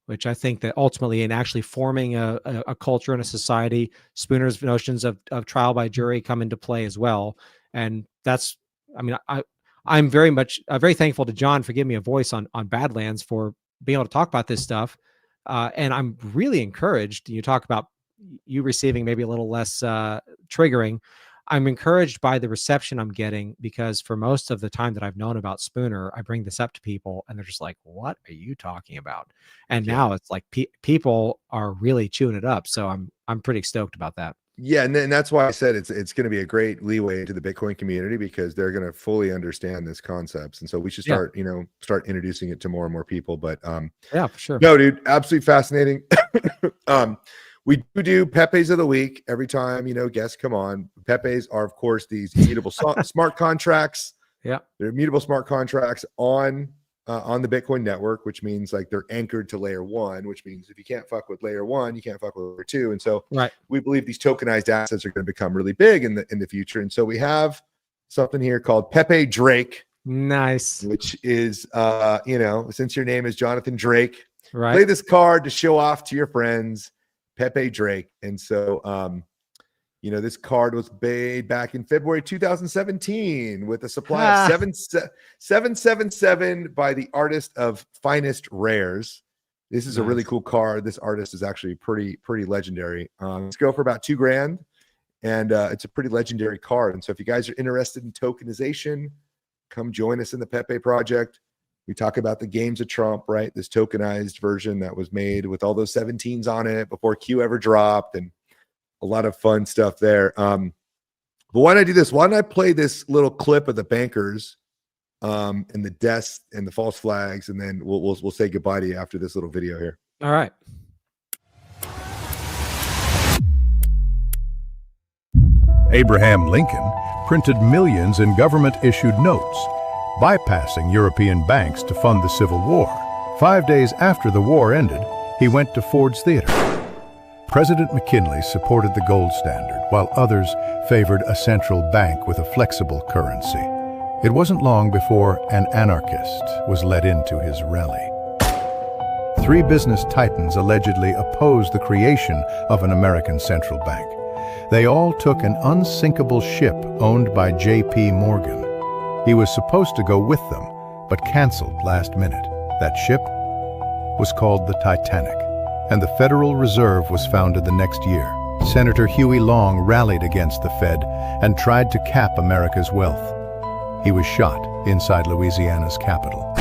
which I think that ultimately in actually forming a culture and a society, Spooner's notions of trial by jury come into play as well. And that's, I mean, I'm very thankful to John for giving me a voice on Badlands, for being able to talk about this stuff. And I'm really encouraged. You talk about you receiving maybe a little less triggering. I'm encouraged by the reception I'm getting, because for most of the time that I've known about Spooner, I bring this up to people and they're just like, what are you talking about? And now it's like people are really chewing it up. So I'm pretty stoked about that. Yeah, and that's why I said it's going to be a great leeway into the Bitcoin community, because they're going to fully understand this concepts, and so we should start introducing it to more and more people. But for sure. No, dude, absolutely fascinating. We do Pepes of the week every time, guests come on. Pepes are, of course, these immutable smart contracts. Yeah. They're immutable smart contracts on the Bitcoin network, which means like they're anchored to layer 1, which means if you can't fuck with layer 1, you can't fuck with layer 2. And so we believe these tokenized assets are going to become really big in the future. And so we have something here called Pepe Drake. Nice. Which is, since your name is Jonathan Drake, right? Play this card to show off to your friends, Pepe Drake. And so, this card was made back in February 2017 with a supply of 777 by the artist of Finest Rares. This is a really cool card. This artist is actually pretty legendary. Let's go for about $2,000, and it's a pretty legendary card. And so if you guys are interested in tokenization, come join us in the Pepe project. We talk about the games of Trump, right? This tokenized version that was made with all those 17s on it before Q ever dropped, and a lot of fun stuff there. But why don't I do this? Why don't I play this little clip of the bankers and the deaths and the false flags, and then we'll say goodbye to you after this little video here. All right. Abraham Lincoln printed millions in government-issued notes, bypassing European banks to fund the Civil War. 5 days after the war ended, he went to Ford's Theater. President McKinley supported the gold standard, while others favored a central bank with a flexible currency. It wasn't long before an anarchist was let into his rally. 3 business titans allegedly opposed the creation of an American central bank. They all took an unsinkable ship owned by J.P. Morgan. He was supposed to go with them, but canceled last minute. That ship was called the Titanic, and the Federal Reserve was founded the next year. Senator Huey Long rallied against the Fed and tried to cap America's wealth. He was shot inside Louisiana's capital.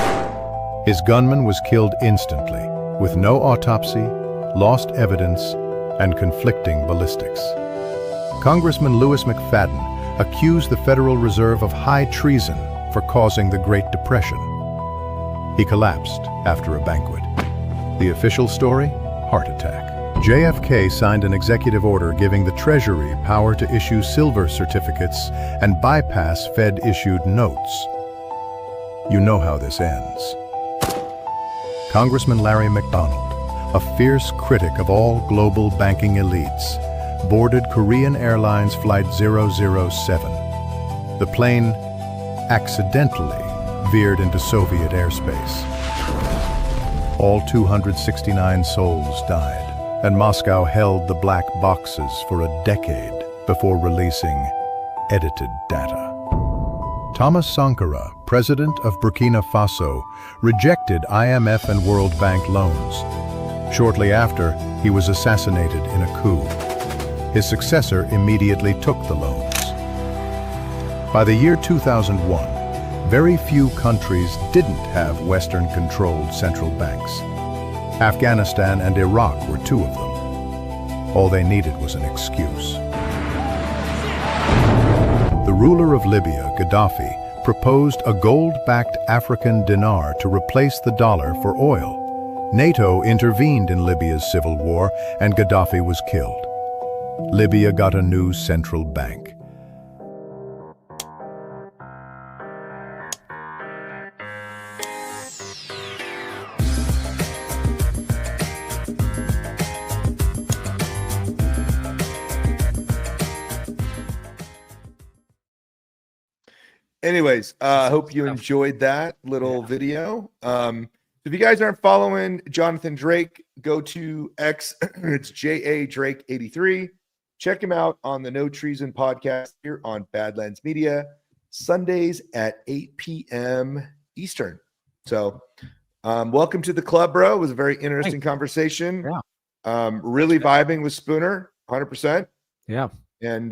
His gunman was killed instantly, with no autopsy, lost evidence, and conflicting ballistics. Congressman Louis McFadden accused the Federal Reserve of high treason for causing the Great Depression. He collapsed after a banquet. The official story? Heart attack. JFK signed an executive order giving the Treasury power to issue silver certificates and bypass Fed-issued notes. You know how this ends. Congressman Larry McDonald, a fierce critic of all global banking elites, boarded Korean Airlines Flight 007. The plane accidentally veered into Soviet airspace. All 269 souls died, and Moscow held the black boxes for a decade before releasing edited data. Thomas Sankara, president of Burkina Faso, rejected IMF and World Bank loans. Shortly after, he was assassinated in a coup. His successor immediately took the loans. By the year 2001, very few countries didn't have Western-controlled central banks. Afghanistan and Iraq were 2 of them. All they needed was an excuse. The ruler of Libya, Gaddafi, proposed a gold-backed African dinar to replace the dollar for oil. NATO intervened in Libya's civil war, and Gaddafi was killed. Libya got a new central bank. Anyways, I hope you enjoyed that little video. If you guys aren't following Jonathan Drake, go to X. It's JA Drake 83. Check him out on the No Treason podcast here on Badlands Media, Sundays at 8 p.m. Eastern. So welcome to the club, bro. It was a very interesting conversation. Yeah. Really vibing with Spooner, 100%. Yeah. And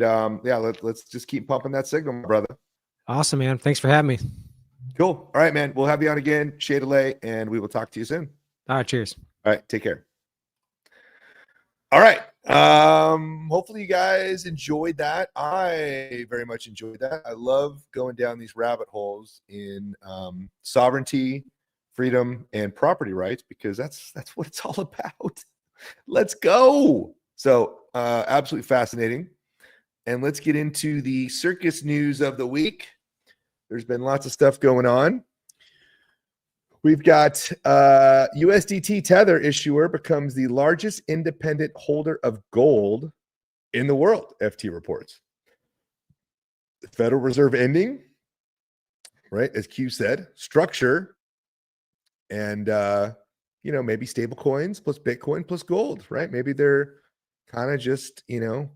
let's just keep pumping that signal, my brother. Awesome, man. Thanks for having me. Cool. All right, man. We'll have you on again, Shea Delay, and we will talk to you soon. All right. Cheers. All right. Take care. All right. Hopefully you guys enjoyed that. I very much enjoyed that. I love going down these rabbit holes in sovereignty, freedom, and property rights, because that's what it's all about. Let's go. So absolutely fascinating. And let's get into the circus news of the week. There's been lots of stuff going on. We've got USDT Tether issuer becomes the largest independent holder of gold in the world, FT reports. The Federal Reserve ending, right, as Q said, structure, and, maybe stable coins plus Bitcoin plus gold, right? Maybe they're kind of just,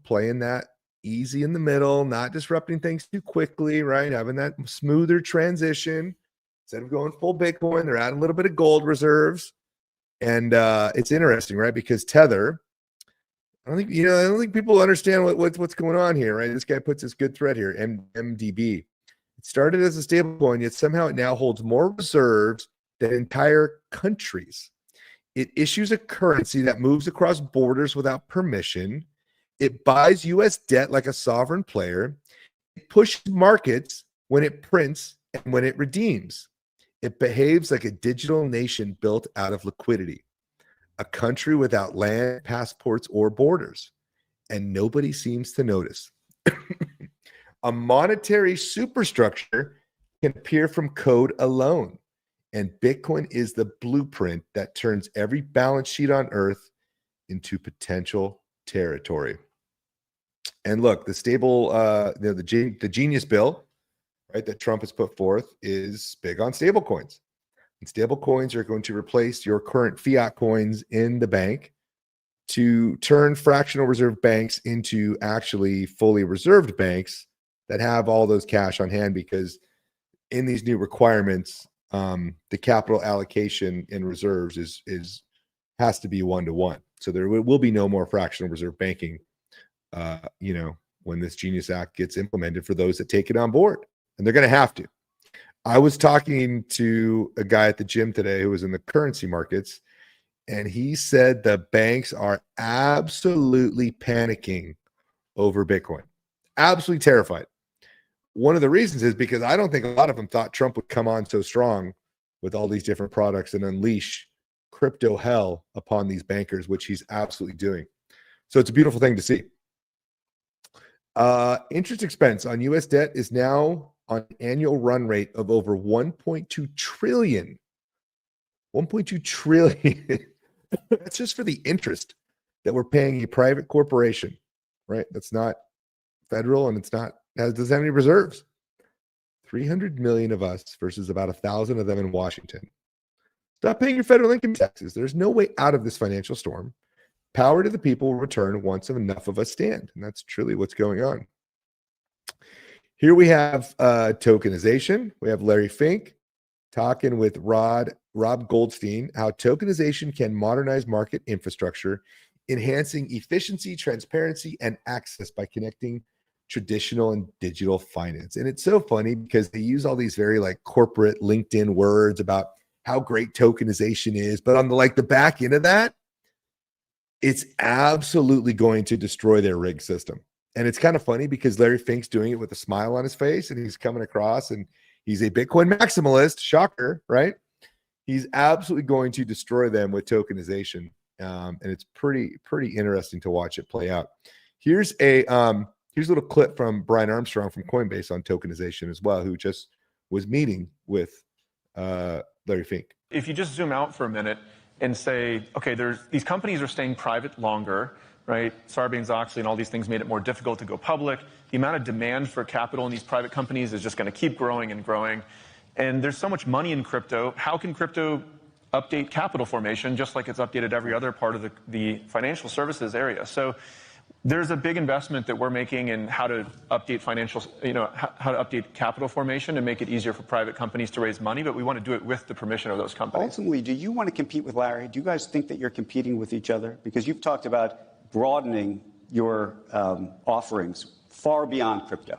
playing that easy in the middle, not disrupting things too quickly, right? Having that smoother transition. Instead of going full Bitcoin, they're adding a little bit of gold reserves. And it's interesting, right? Because Tether, I don't think people understand what's going on here, right? This guy puts this good thread here, MDB. It started as a stablecoin, yet somehow it now holds more reserves than entire countries. It issues a currency that moves across borders without permission. It buys U.S. debt like a sovereign player. It pushes markets when it prints and when it redeems. It behaves like a digital nation built out of liquidity, a country without land, passports, or borders. And nobody seems to notice. A monetary superstructure can appear from code alone. And Bitcoin is the blueprint that turns every balance sheet on earth into potential territory. And look, the stable, the genius bill, right, that Trump has put forth is big on stable coins. And stable coins are going to replace your current fiat coins in the bank to turn fractional reserve banks into actually fully reserved banks that have all those cash on hand, because in these new requirements, the capital allocation in reserves has to be 1-to-1. So there will be no more fractional reserve banking, when this Genius Act gets implemented for those that take it on board. And they're going to have to. I was talking to a guy at the gym today who was in the currency markets, and he said the banks are absolutely panicking over Bitcoin. Absolutely terrified. One of the reasons is because I don't think a lot of them thought Trump would come on so strong with all these different products and unleash crypto hell upon these bankers, which he's absolutely doing. So it's a beautiful thing to see. Interest expense on U.S. debt is now on an annual run rate of over 1.2 trillion. 1.2 trillion. That's just for the interest that we're paying a private corporation, right? That's not federal, and doesn't have any reserves. 300 million of us versus about 1,000 of them in Washington. Stop paying your federal income taxes. There's no way out of this financial storm. Power to the people will return once enough of us stand. And that's truly what's going on. Here we have tokenization. We have Larry Fink talking with Rob Goldstein, how tokenization can modernize market infrastructure, enhancing efficiency, transparency, and access by connecting traditional and digital finance. And it's so funny because they use all these very corporate LinkedIn words about how great tokenization is, but on the back end of that, it's absolutely going to destroy their rig system. And it's kind of funny because Larry Fink's doing it with a smile on his face, and he's coming across, and he's a Bitcoin maximalist. Shocker, right? He's absolutely going to destroy them with tokenization. And it's pretty interesting to watch it play out. Here's a little clip from Brian Armstrong from Coinbase on tokenization as well, who just was meeting with Larry Fink. If you just zoom out for a minute and say, okay, these companies are staying private longer, right? Sarbanes-Oxley and all these things made it more difficult to go public. The amount of demand for capital in these private companies is just going to keep growing and growing. And there's so much money in crypto. How can crypto update capital formation just like it's updated every other part of the financial services area? So there's a big investment that we're making in how to update how to update capital formation and make it easier for private companies to raise money, but we want to do it with the permission of those companies. Ultimately, do you want to compete with Larry? Do you guys think that you're competing with each other? Because you've talked about broadening your offerings far beyond crypto.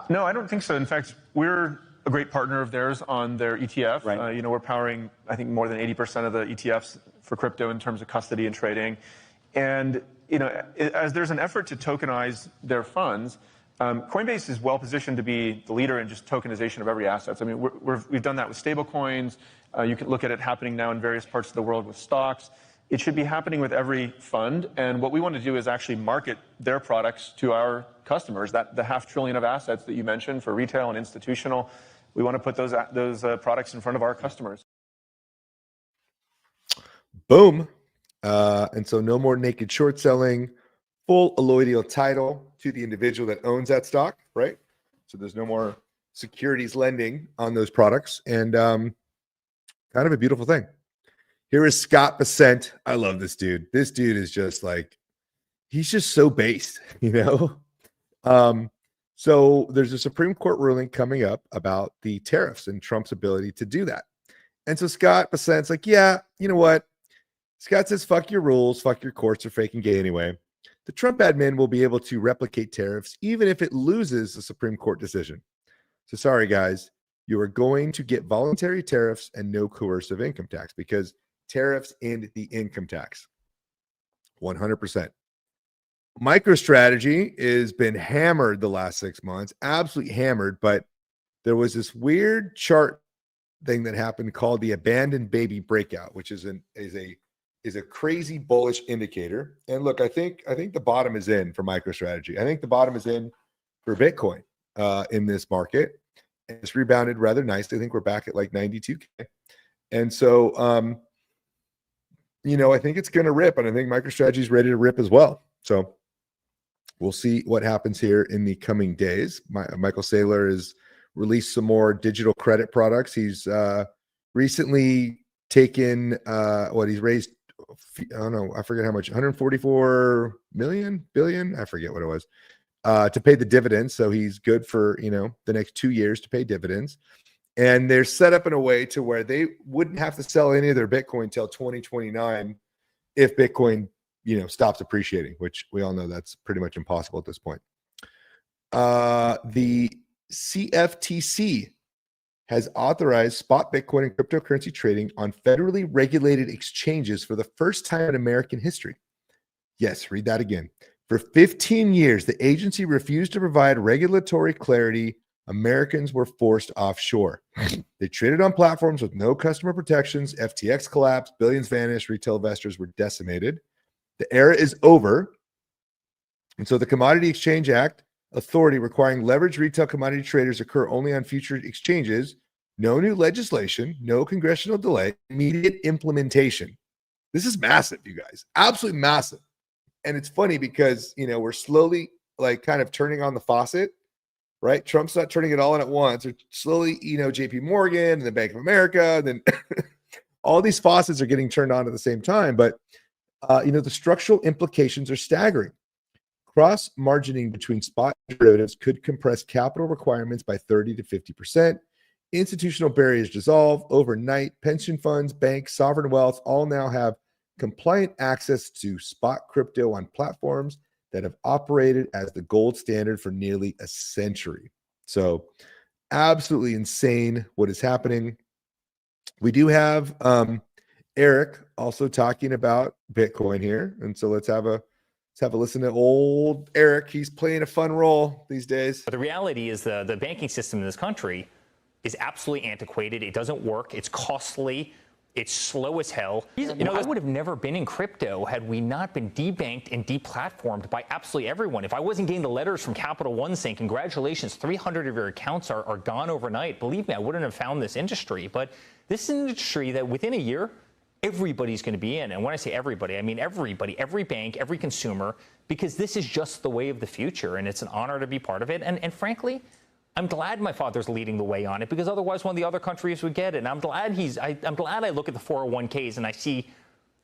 No, I don't think so. In fact, we're a great partner of theirs on their ETF. Right. We're powering, I think, more than 80% of the ETFs for crypto in terms of custody and trading. And as there's an effort to tokenize their funds, Coinbase is well positioned to be the leader in just tokenization of every asset. I mean, we've done that with stable coins. You can look at it happening now in various parts of the world with stocks. It should be happening with every fund. And what we want to do is actually market their products to our customers. That the $500 billion of assets that you mentioned for retail and institutional, we want to put those products in front of our customers. Boom. And so no more naked short selling, full alloidial title to the individual that owns that stock, right? So there's no more securities lending on those products, and kind of a beautiful thing. Here is Scott Bessent. I love this dude. This dude is just like, he's just so based, you know? So there's a Supreme Court ruling coming up about the tariffs and Trump's ability to do that. And so Scott Bessent's like, yeah, you know what? Scott says, fuck your rules, fuck your courts are fake and gay anyway. The Trump admin will be able to replicate tariffs even if it loses the Supreme Court decision. So sorry, guys, you are going to get voluntary tariffs and no coercive income tax because tariffs end the income tax. 100%. MicroStrategy has been hammered the last 6 months, absolutely hammered, but there was this weird chart thing that happened called the abandoned baby breakout, which is a crazy bullish indicator. And look, I think the bottom is in for MicroStrategy. I think the bottom is in for Bitcoin in this market. And it's rebounded rather nicely. I think we're back at like 92K. And so, you know, I think it's going to rip, and I think MicroStrategy is ready to rip as well. So we'll see what happens here in the coming days. Michael Saylor has released some more digital credit products. He's recently taken he's raised, I don't know, I forget how much, 144 billion, I forget what it was, to pay the dividends. So he's good for, you know, the next 2 years to pay dividends. And they're set up in a way to where they wouldn't have to sell any of their Bitcoin till 2029 if Bitcoin, you know, stops appreciating, which we all know that's pretty much impossible at this point. The CFTC has authorized spot Bitcoin and cryptocurrency trading on federally regulated exchanges for the first time in American history. Yes, read that again. For 15 years, the agency refused to provide regulatory clarity. Americans were forced offshore. They traded on platforms with no customer protections. FTX collapsed, billions vanished, retail investors were decimated. The era is over. And so the Commodity Exchange Act authority requiring leveraged retail commodity traders occur only on future exchanges. No new legislation, no congressional delay, immediate implementation. This is massive, you guys. Absolutely massive. And it's funny because, you know, we're slowly like kind of turning on the faucet, right? Trump's not turning it all on at once. Or slowly, you know, JP Morgan and the Bank of America, and then all these faucets are getting turned on at the same time. But, you know, the structural implications are staggering. Cross-margining between spot derivatives could compress capital requirements by 30 to 50%. Institutional barriers dissolve overnight. Pension funds, banks, sovereign wealth all now have compliant access to spot crypto on platforms that have operated as the gold standard for nearly a century. So absolutely insane what is happening. We do have Eric also talking about Bitcoin here. And so let's have a listen to old Eric. He's playing a fun role these days. But the reality is the banking system in this country is absolutely antiquated. It doesn't work. It's costly. It's slow as hell. You know, I would have never been in crypto had we not been debanked and deplatformed by absolutely everyone. If I wasn't getting the letters from Capital One saying, congratulations, 300 of your accounts are gone overnight, believe me, I wouldn't have found this industry. But this is an industry that within a year, everybody's going to be in. And when I say everybody, I mean everybody, every bank, every consumer, because this is just the way of the future. And it's an honor to be part of it. And frankly, I'm glad my father's leading the way on it, because otherwise one of the other countries would get it. And I'm glad I look at the 401ks and I see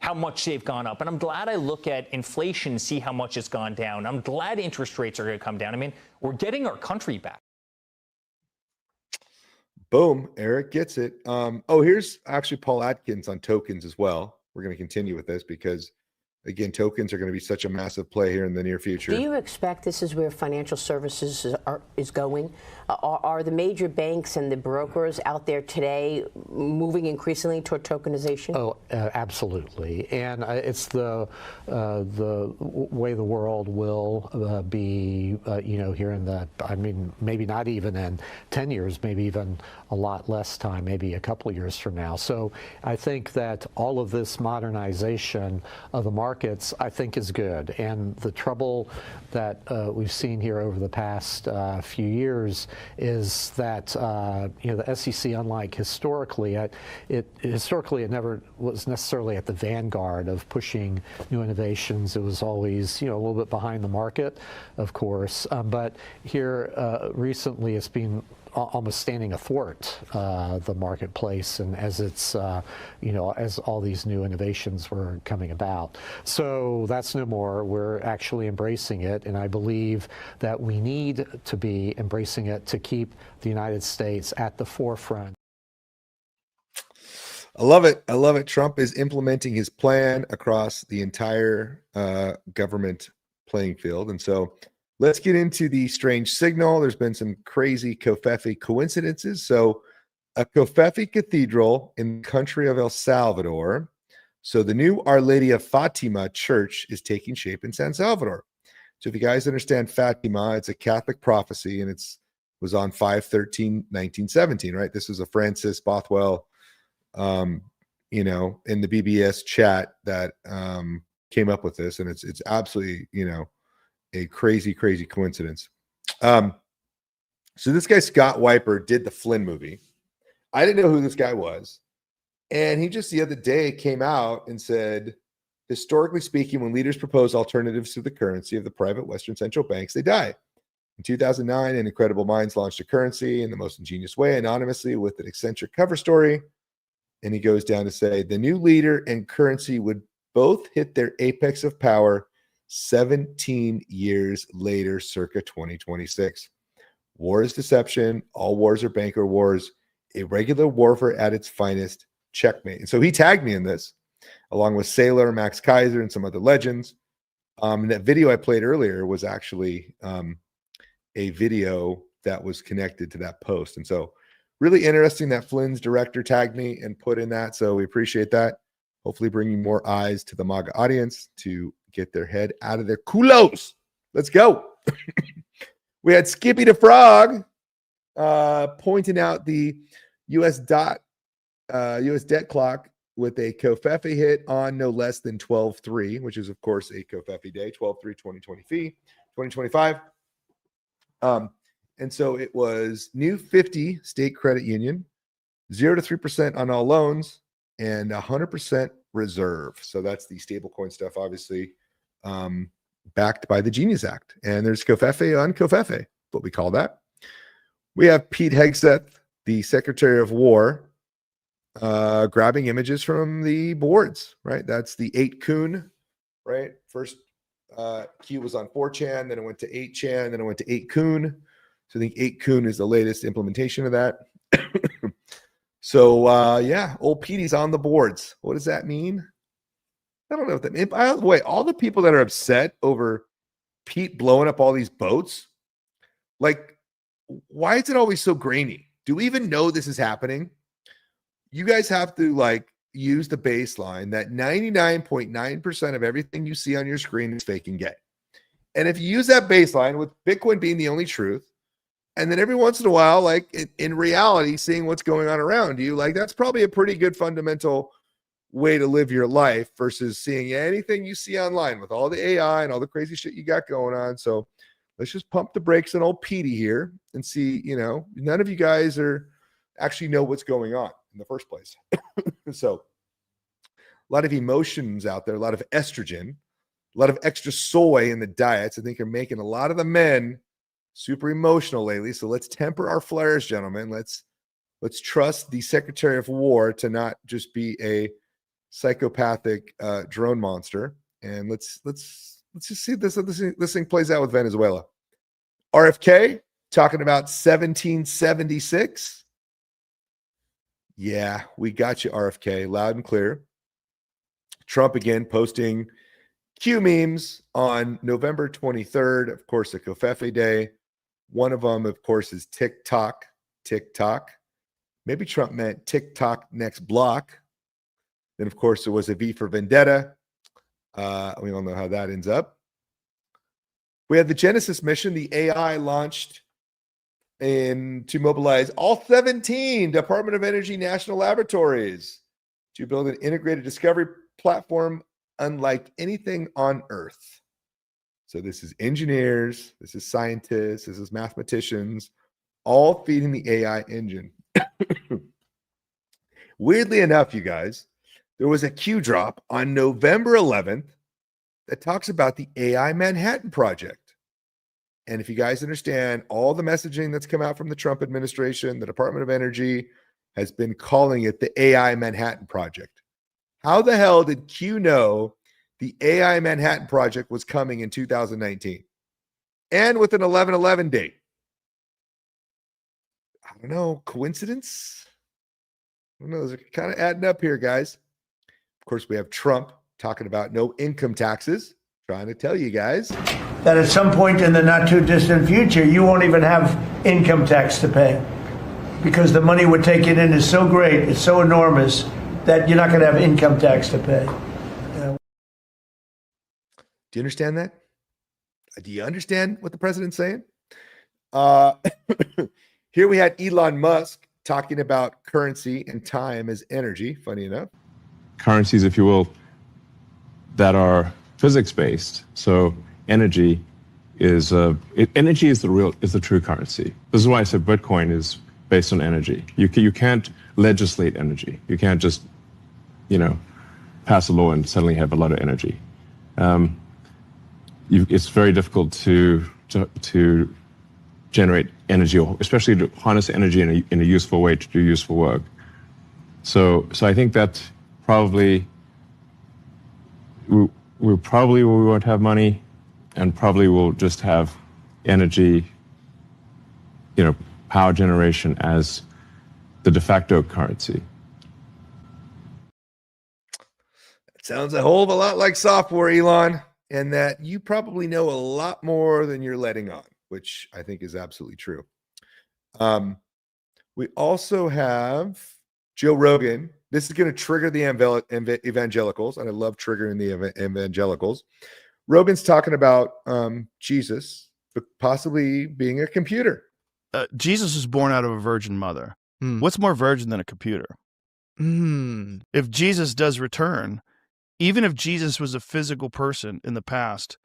how much they've gone up. And I'm glad I look at inflation and see how much it's gone down. I'm glad interest rates are going to come down. I mean, we're getting our country back. Boom, Eric gets it. Here's actually Paul Atkins on tokens as well. We're going to continue with this because again, tokens are going to be such a massive play here in the near future. Do you expect this is where financial services is going? Are the major banks and the brokers out there today moving increasingly toward tokenization? Oh, absolutely. And it's the way the world will be, here in the, maybe not even in 10 years, maybe even a lot less time, maybe a couple of years from now. So I think that all of this modernization of the markets, I think, is good. And the trouble that we've seen here over the past few years is that the SEC, unlike historically, it never was necessarily at the vanguard of pushing new innovations. It was always a little bit behind the market, of course. But here recently, it's been almost standing athwart the marketplace, and as it's as all these new innovations were coming about. So that's no more. We're actually embracing it, and I believe that we need to be embracing it to keep the United States at the forefront. I love it. I love it. Trump is implementing his plan across the entire government playing field, and so let's get into the strange signal. There's been some crazy Covfefe coincidences. So a Covfefe cathedral in the country of El Salvador. So the new Our Lady of Fatima church is taking shape in San Salvador. So if you guys understand Fatima, it's a Catholic prophecy, and was on 5/13/1917, right? This was a Francis Bothwell, in the BBS chat that came up with this, and it's absolutely, a crazy coincidence. So this guy, Scott Weiper, did the Flynn movie. I didn't know who this guy was. And he just the other day came out and said, historically speaking, when leaders propose alternatives to the currency of the private Western central banks, they die. In 2009, an Incredible Minds launched a currency in the most ingenious way, anonymously, with an eccentric cover story. And he goes down to say, the new leader and currency would both hit their apex of power 17 years later, circa 2026. War is deception. All wars are banker wars. Irregular warfare at its finest. Checkmate. And so he tagged me in this, along with Sailor, Max Kaiser, and some other legends. And that video I played earlier was actually a video that was connected to that post. And so really interesting that Flynn's director tagged me and put in that. So we appreciate that. Hopefully bringing more eyes to the MAGA audience to get their head out of their culos. Let's go. We had Skippy the Frog pointing out the U.S. debt clock with a Covfefe hit on no less than 12/3, which is, of course, a Covfefe day, 12/3/2025. And so it was new 50 state credit union, 0 to 3% on all loans, and 100% reserve. So that's the stablecoin stuff, obviously, backed by the Genius Act. And there's Covfefe on Covfefe, what we call that. We have Pete Hegseth, the Secretary of War, grabbing images from the boards, right? That's the 8kun, right? First Q was on 4chan, then it went to 8chan, then it went to 8kun. So I think 8kun is the latest implementation of that. So yeah, old Petey's on the boards. What does that mean? I don't know what that means. By the way, all the people that are upset over Pete blowing up all these boats, like, why is it always so grainy? Do we even know this is happening? You guys have to use the baseline that 99.9% of everything you see on your screen is fake and get. And if you use that baseline, with Bitcoin being the only truth, and then every once in a while, in reality, seeing what's going on around you, that's probably a pretty good fundamental way to live your life versus seeing anything you see online with all the AI and all the crazy shit you got going on. So let's just pump the brakes on old Petey here and see, none of you guys actually know what's going on in the first place. So a lot of emotions out there, a lot of estrogen, a lot of extra soy in the diets, I think, are making a lot of the men super emotional lately. So let's temper our flares, gentlemen. Let's trust the Secretary of War to not just be a psychopathic drone monster. And let's just see this thing plays out with Venezuela. RFK talking about 1776. Yeah, we got you, RFK, loud and clear. Trump again posting Q memes on November 23rd, of course, the Covfefe Day. One of them, of course, is TikTok. Maybe Trump meant TikTok next block. Then, of course, there was a V for Vendetta. We all know how that ends up. We had the Genesis mission, the AI launched to mobilize all 17 Department of Energy national laboratories to build an integrated discovery platform unlike anything on Earth. So this is engineers, this is scientists, this is mathematicians, all feeding the AI engine. Weirdly enough, you guys, there was a Q drop on November 11th that talks about the AI Manhattan Project. And if you guys understand all the messaging that's come out from the Trump administration, the Department of Energy has been calling it the AI Manhattan Project. How the hell did Q know the AI Manhattan Project was coming in 2019 and with an 11/11 date? I don't know. Coincidence? I don't know. Those are kind of adding up here, guys. Of course, we have Trump talking about no income taxes, trying to tell you guys that at some point in the not too distant future, you won't even have income tax to pay because the money we're taking in is so great, it's so enormous that you're not going to have income tax to pay. Do you understand that? Do you understand what the president's saying? Here we had Elon Musk talking about currency and time as energy, funny enough. Currencies, if you will, that are physics-based. So energy is the true currency. This is why I said Bitcoin is based on energy. You can't legislate energy. You can't just, pass a law and suddenly have a lot of energy. It's very difficult to generate energy, or especially to harness energy in a useful way to do useful work. So I think that probably we won't have money, and probably we'll just have energy, power generation as the de facto currency. It sounds a whole lot like software, Elon, and that you probably know a lot more than you're letting on, which I think is absolutely true. We also have Joe Rogan. This is going to trigger the evangelicals, and I love triggering the evangelicals. Rogan's talking about Jesus possibly being a computer. Jesus was born out of a virgin mother. What's more virgin than a computer? If Jesus does return, even if Jesus was a physical person in the past,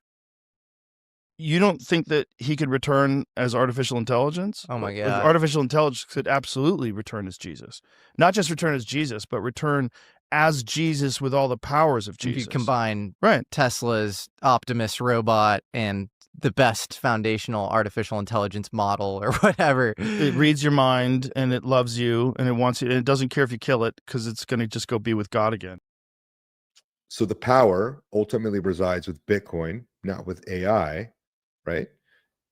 you don't think that he could return as artificial intelligence? Oh my God. Artificial intelligence could absolutely return as Jesus. Not just return as Jesus, but return as Jesus with all the powers of Jesus. If you combine Tesla's Optimus robot and the best foundational artificial intelligence model or whatever. It reads your mind and it loves you and it wants you, and it doesn't care if you kill it because it's going to just go be with God again. So the power ultimately resides with Bitcoin, not with AI, right?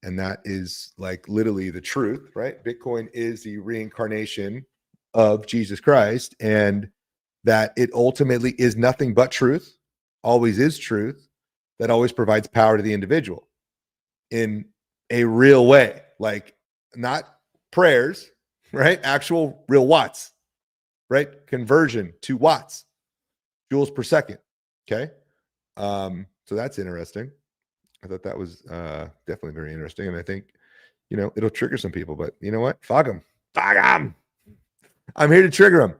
And that is like literally the truth, right? Bitcoin is the reincarnation of Jesus Christ, and that it ultimately is nothing but truth, always is truth, that always provides power to the individual in a real way, like not prayers, right? Actual real watts, right? Conversion to watts, joules per second. Okay. So that's interesting. I thought that was definitely very interesting. And I think, it'll trigger some people, but you know what? Fog them. I'm here to trigger them.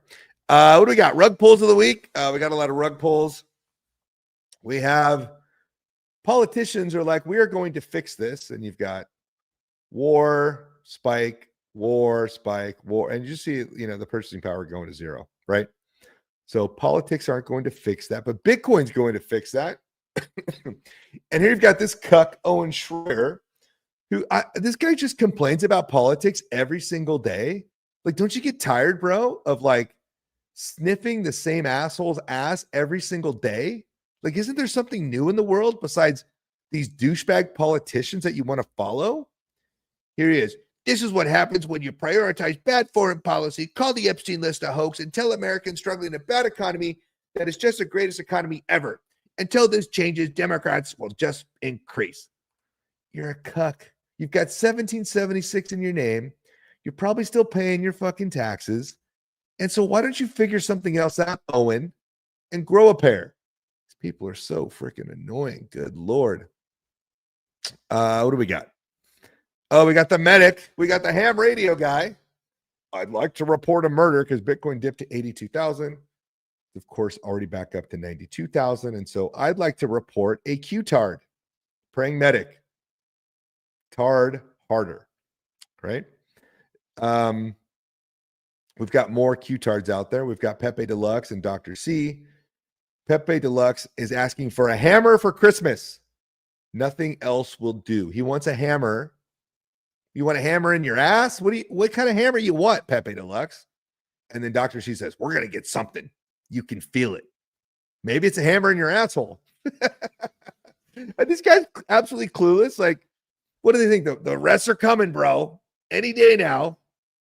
What do we got? Rug pulls of the week. We got a lot of rug pulls. We have politicians are like, we are going to fix this. And you've got war, spike, war. And you see, the purchasing power going to zero, right? So politics aren't going to fix that, but Bitcoin's going to fix that. And here you've got this cuck, Owen Schroyer, who this guy just complains about politics every single day. Like, don't you get tired, bro, of like sniffing the same asshole's ass every single day? Like, isn't there something new in the world besides these douchebag politicians that you want to follow? Here he is. This is what happens when you prioritize bad foreign policy, call the Epstein list a hoax, and tell Americans struggling in a bad economy that is just the greatest economy ever. Until this changes, Democrats will just increase. You're a cuck. You've got 1776 in your name. You're probably still paying your fucking taxes. And so why don't you figure something else out, Owen, and grow a pair? These people are so freaking annoying. Good Lord. What do we got? Oh, we got the medic. We got the ham radio guy. I'd like to report a murder because Bitcoin dipped to 82,000. Of course, already back up to 92,000. And so I'd like to report a Q-tard. Praying medic. Tard harder. Right? We've got more Q-tards out there. We've got Pepe Deluxe and Dr. C. Pepe Deluxe is asking for a hammer for Christmas. Nothing else will do. He wants a hammer. You want a hammer in your ass? What kind of hammer you want, Pepe Deluxe? And then Dr. C says, we're going to get something. You can feel it. Maybe it's a hammer in your asshole. This guy's absolutely clueless. Like, what do they think? The rests are coming, bro. Any day now.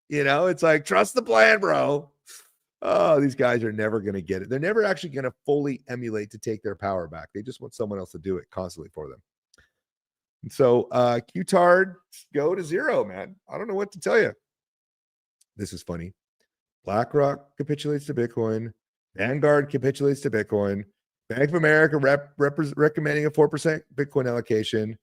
You know, it's like, trust the plan, bro. Oh, these guys are never going to get it. They're never actually going to fully emulate to take their power back. They just want someone else to do it constantly for them. And so Q-tard go to zero, man. I don't know what to tell you. This is funny. BlackRock capitulates to Bitcoin. Vanguard capitulates to Bitcoin. Bank of America recommending a 4% Bitcoin allocation.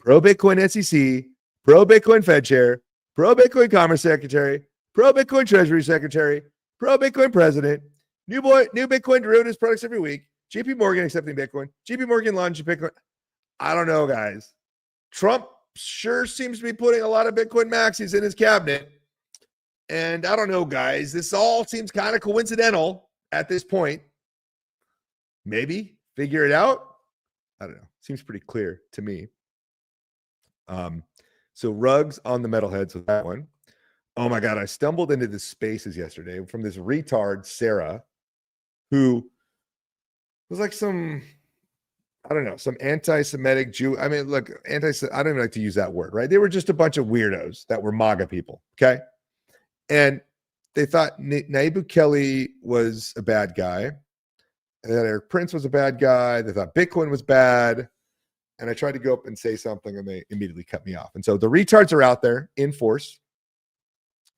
Pro-Bitcoin SEC. Pro-Bitcoin Fed Chair. Pro-Bitcoin Commerce Secretary. Pro-Bitcoin Treasury Secretary. Pro-Bitcoin President. New Bitcoin derivatives products every week. JP Morgan accepting Bitcoin. JP Morgan launching Bitcoin. I don't know, guys. Trump sure seems to be putting a lot of Bitcoin maxis in his cabinet. And I don't know, guys. This all seems kind of coincidental at this point. Maybe figure it out. I don't know. Seems pretty clear to me. So rugs on the metalheads with that one. Oh my God. I stumbled into this spaces yesterday from this retard, Sarah, who was like some anti-Semitic Jew. I mean, look, I don't even like to use that word, right? They were just a bunch of weirdos that were MAGA people. Okay. And they thought Nayib Bukele was a bad guy. And that Eric Prince was a bad guy. They thought Bitcoin was bad. And I tried to go up and say something and they immediately cut me off. And so the retards are out there in force.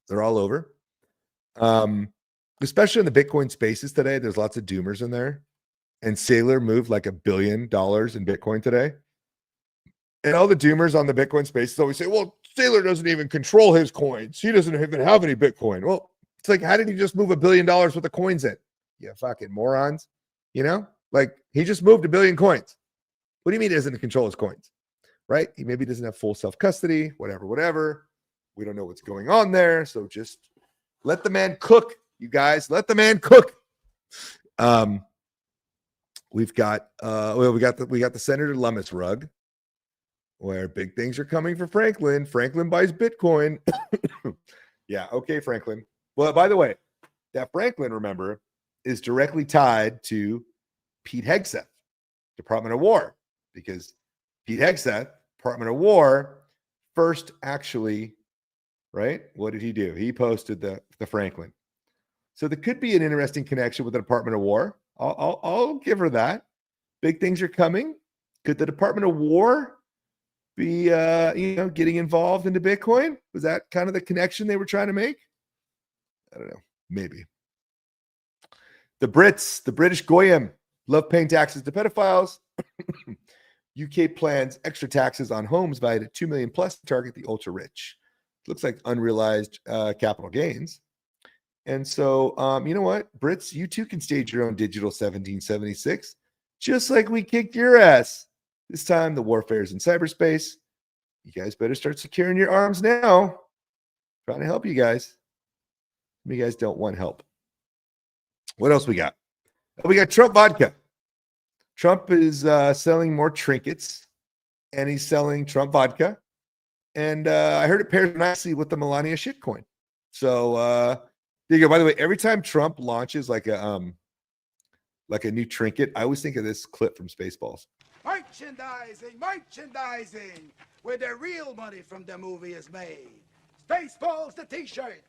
They're all over. Especially in the Bitcoin spaces today, there's lots of doomers in there. And Saylor moved like $1 billion in Bitcoin today. And all the doomers on the Bitcoin spaces always say, well, Saylor doesn't even control his coins. He doesn't even have any Bitcoin. Well, it's like, how did he just move $1 billion worth of coins in? You fucking morons. You know, like he just moved 1 billion coins. What do you mean he doesn't control his coins? Right? He maybe doesn't have full self-custody, whatever. We don't know what's going on there. So just let the man cook, you guys. Let the man cook. We got the Senator Lummis rug, where big things are coming for Franklin. Franklin buys Bitcoin. Yeah, okay, Franklin. Well, by the way, that Franklin, remember, is directly tied to Pete Hegseth, Department of War, because Pete Hegseth, Department of War, first actually, right? What did he do? He posted the Franklin. So there could be an interesting connection with the Department of War. I'll give her that. Big things are coming. Could the Department of War be, getting involved into Bitcoin? Was that kind of the connection they were trying to make? I don't know. Maybe. The British Goyim, love paying taxes to pedophiles. UK plans extra taxes on homes valued at $2 million plus to target the ultra rich. Looks like unrealized capital gains. And so, you know what? Brits, you too can stage your own digital 1776, just like we kicked your ass. This time, the warfare is in cyberspace. You guys better start securing your arms now. Trying to help you guys. You guys don't want help. What else we got? We got Trump vodka. Trump is selling more trinkets, and he's selling Trump vodka. And I heard it pairs nicely with the Melania shitcoin. So there you go. By the way, every time Trump launches like a new trinket, I always think of this clip from Spaceballs. Merchandising, where the real money from the movie is made. Spaceballs the t-shirt.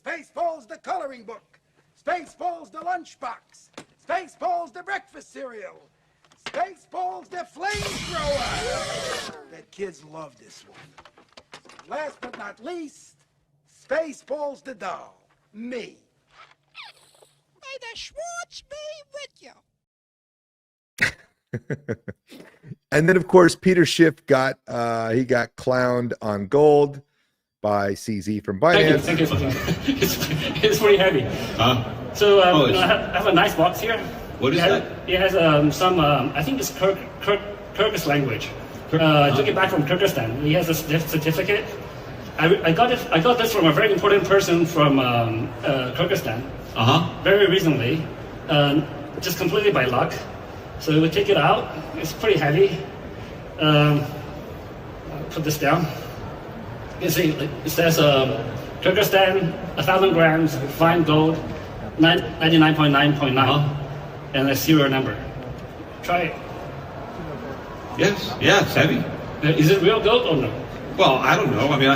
Spaceballs the coloring book. Spaceballs the lunchbox. Spaceballs the breakfast cereal. Spaceballs the flamethrower. Bet kids love this one. Last but not least, Spaceballs the doll. Me. May the Schwartz be with you. And then, of course, Peter Schiff got clowned on gold by CZ from Badlands. Thank you. It's pretty heavy. So I have a nice box here. What is that? It has some, I think it's Kyrgyz language. I took it back from Kyrgyzstan. He has a certificate. I got this from a very important person from Kyrgyzstan. Very recently, just completely by luck. So we take it out. It's pretty heavy. I'll put this down. You see, it says Kyrgyzstan, 1,000 grams, fine gold, 99.9.9, and a serial number. Try it. Yes, it's heavy. Is it real gold or no? Well, I don't know. I mean,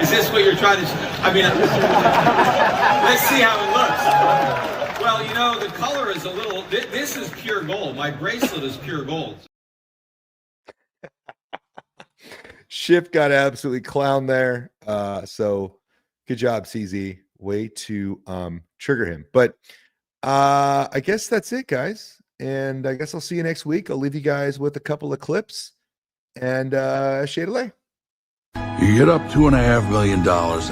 is this what you're trying to? Let's see how it looks. Well, the color is a little. This is pure gold. My bracelet is pure gold. Schiff got absolutely clowned there. So good job, CZ. Way to trigger him. But I guess that's it, guys. And I guess I'll see you next week. I'll leave you guys with a couple of clips and Shade Away. You get up $2.5 million.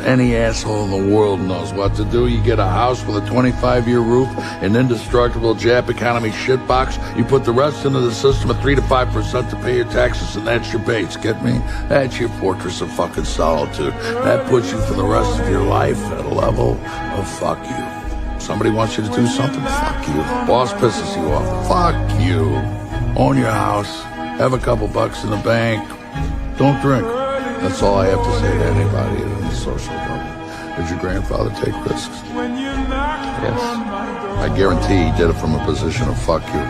Any asshole in the world knows what to do. You get a house with a 25-year roof, an indestructible Jap economy shitbox. You put the rest into the system at 3 to 5% to pay your taxes, and that's your base. Get me? That's your fortress of fucking solitude. That puts you for the rest of your life at a level of fuck you. Somebody wants you to do something? Fuck you. Boss pisses you off? Fuck you. Own your house. Have a couple bucks in the bank. Don't drink. That's all I have to say to anybody in the social bubble. Did your grandfather take risks? Yes. I guarantee he did it from a position of fuck you.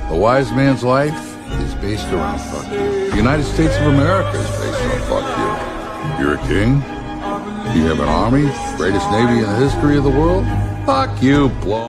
The wise man's life is based around fuck you. The United States of America is based on fuck you. You're a king? You have an army? Greatest navy in the history of the world? Fuck you, blow.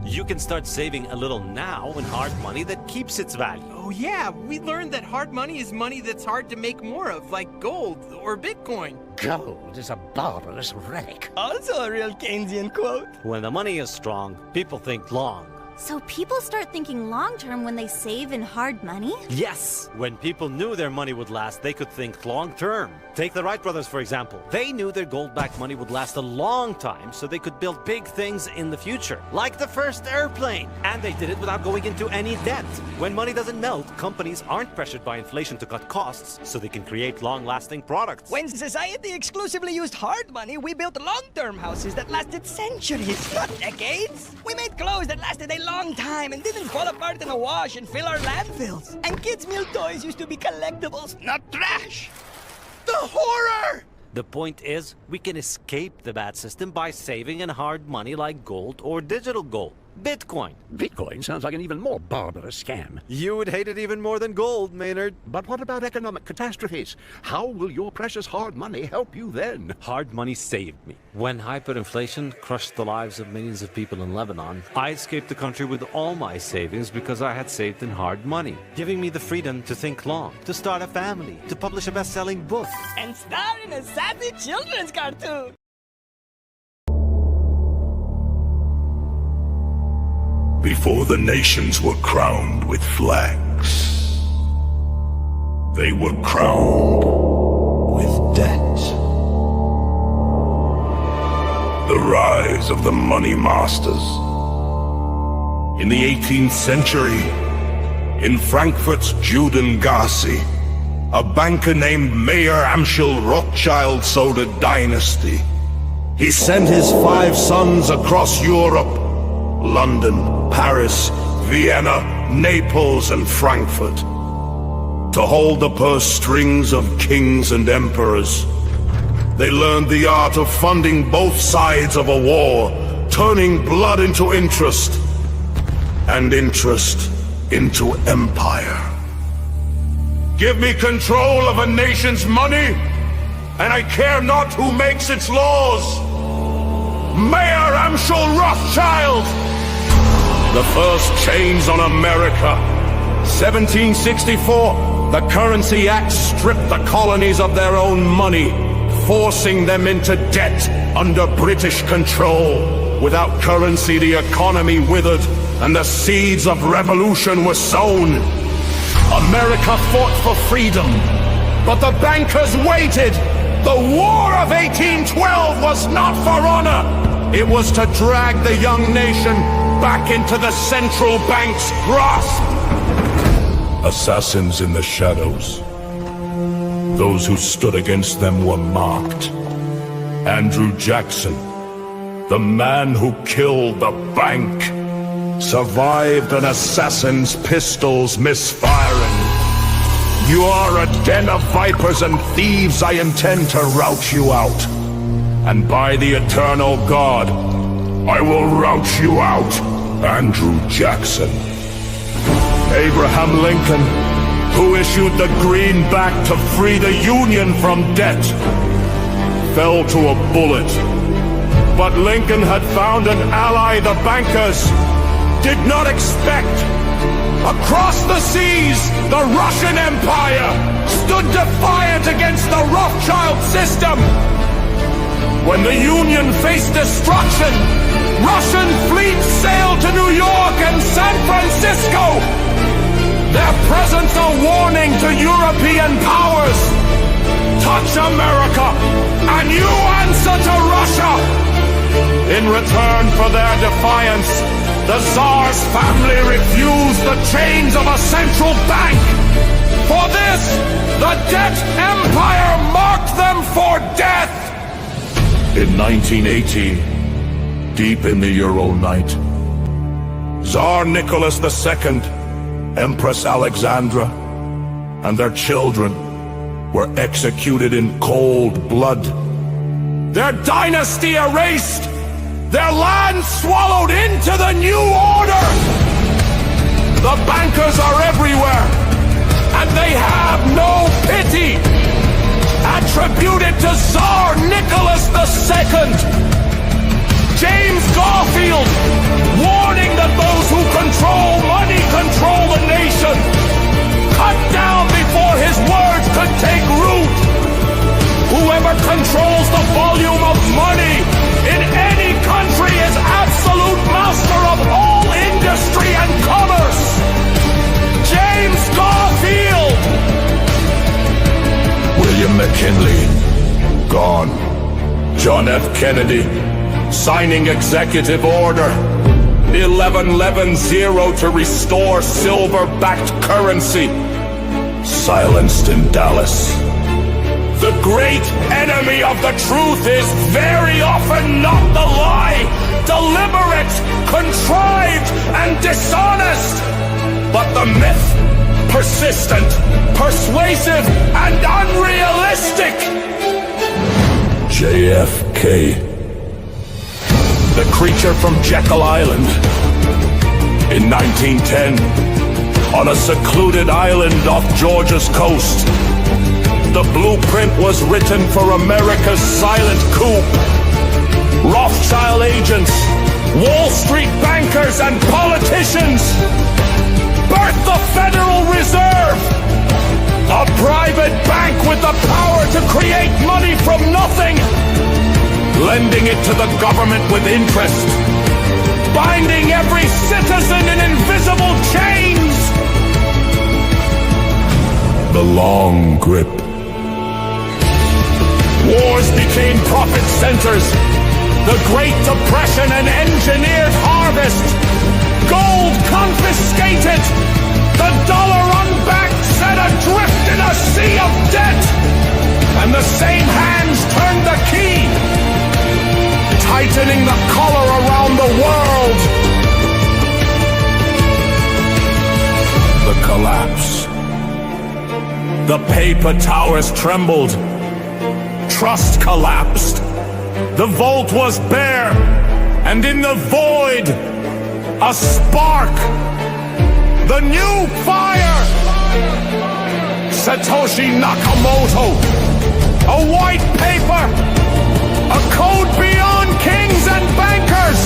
You can start saving a little now in hard money that keeps its value. Oh yeah, we learned that hard money is money that's hard to make more of, like gold or Bitcoin. Gold is a barbarous relic. Also a real Keynesian quote. When the money is strong, people think long. So people start thinking long-term when they save in hard money? Yes! When people knew their money would last, they could think long-term. Take the Wright brothers, for example. They knew their gold-backed money would last a long time, so they could build big things in the future. Like the first airplane. And they did it without going into any debt. When money doesn't melt, companies aren't pressured by inflation to cut costs, so they can create long-lasting products. When society exclusively used hard money, we built long-term houses that lasted centuries, not decades. We made clothes that lasted a long time and didn't fall apart in a wash and fill our landfills. And kids' meal toys used to be collectibles, not trash. The horror! The point is, we can escape the bad system by saving in hard money like gold or digital gold. Bitcoin. Bitcoin sounds like an even more barbarous scam. You would hate it even more than gold, Maynard. But what about economic catastrophes? How will your precious hard money help you then? Hard money saved me. When hyperinflation crushed the lives of millions of people in Lebanon, I escaped the country with all my savings because I had saved in hard money, giving me the freedom to think long, to start a family, to publish a best-selling book. And star in a sassy children's cartoon. Before the nations were crowned with flags, they were crowned with debt. The rise of the money masters. In the 18th century, in Frankfurt's Judengasse, a banker named Mayer Amschel Rothschild sowed a dynasty. He sent his 5 sons across Europe, London, Paris, Vienna, Naples, and Frankfurt, to hold the purse strings of kings and emperors. They learned the art of funding both sides of a war, turning blood into interest, and interest into empire. Give me control of a nation's money, and I care not who makes its laws. Mayer Amschel Rothschild! The first chains on America. 1764, the Currency Act stripped the colonies of their own money, forcing them into debt under British control. Without currency, the economy withered, and the seeds of revolution were sown. America fought for freedom, but the bankers waited. The War of 1812 was not for honor. It was to drag the young nation back into the central bank's grasp. Assassins in the shadows. Those who stood against them were marked. Andrew Jackson, the man who killed the bank, survived an assassin's pistols misfiring. You are a den of vipers and thieves. I intend to rout you out. And by the eternal God, I will rout you out, Andrew Jackson. Abraham Lincoln, who issued the greenback to free the Union from debt, fell to a bullet. But Lincoln had found an ally the bankers did not expect. Across the seas, the Russian Empire stood defiant against the Rothschild system. When the Union faced destruction, Russian fleets sailed to New York and San Francisco. Their presence a warning to European powers. Touch America, and you answer to Russia. In return for their defiance, the Tsar's family refused the chains of a central bank. For this, the debt empire marked them for death. In 1918, deep in the Ural night, Tsar Nicholas II, Empress Alexandra, and their children were executed in cold blood. Their dynasty erased, their land swallowed into the new order. The bankers are everywhere, and they have no pity. Attributed to Tsar Nicholas II. James Garfield, warning that those who control money control the nation. Cut down before his words could take root. Whoever controls the volume of money in any country is absolute master of all industry and commerce. James Garfield. William McKinley, gone. John F. Kennedy, signing executive order 1110 to restore silver-backed currency. Silenced in Dallas. The great enemy of the truth is very often not the lie, deliberate, contrived, and dishonest, but the myth, persistent, persuasive, and unrealistic. JFK, the creature from Jekyll Island. In 1910, on a secluded island off Georgia's coast, the blueprint was written for America's silent coup. Rothschild agents, Wall Street bankers, and politicians birthed the Federal Reserve, a private bank with the power to create money from nothing, lending it to the government with interest, binding every citizen in invisible chains. The long grip. Wars became profit centers. The Great Depression an engineered harvest. Gold confiscated. The dollar unbacked set adrift in a sea of debt. And the same hands turned the key, tightening the collar around the world. The collapse. The paper towers trembled. Trust collapsed. The vault was bare, and in the void, a spark. The new fire. Satoshi Nakamoto. A white paper. A code beyond kings and bankers.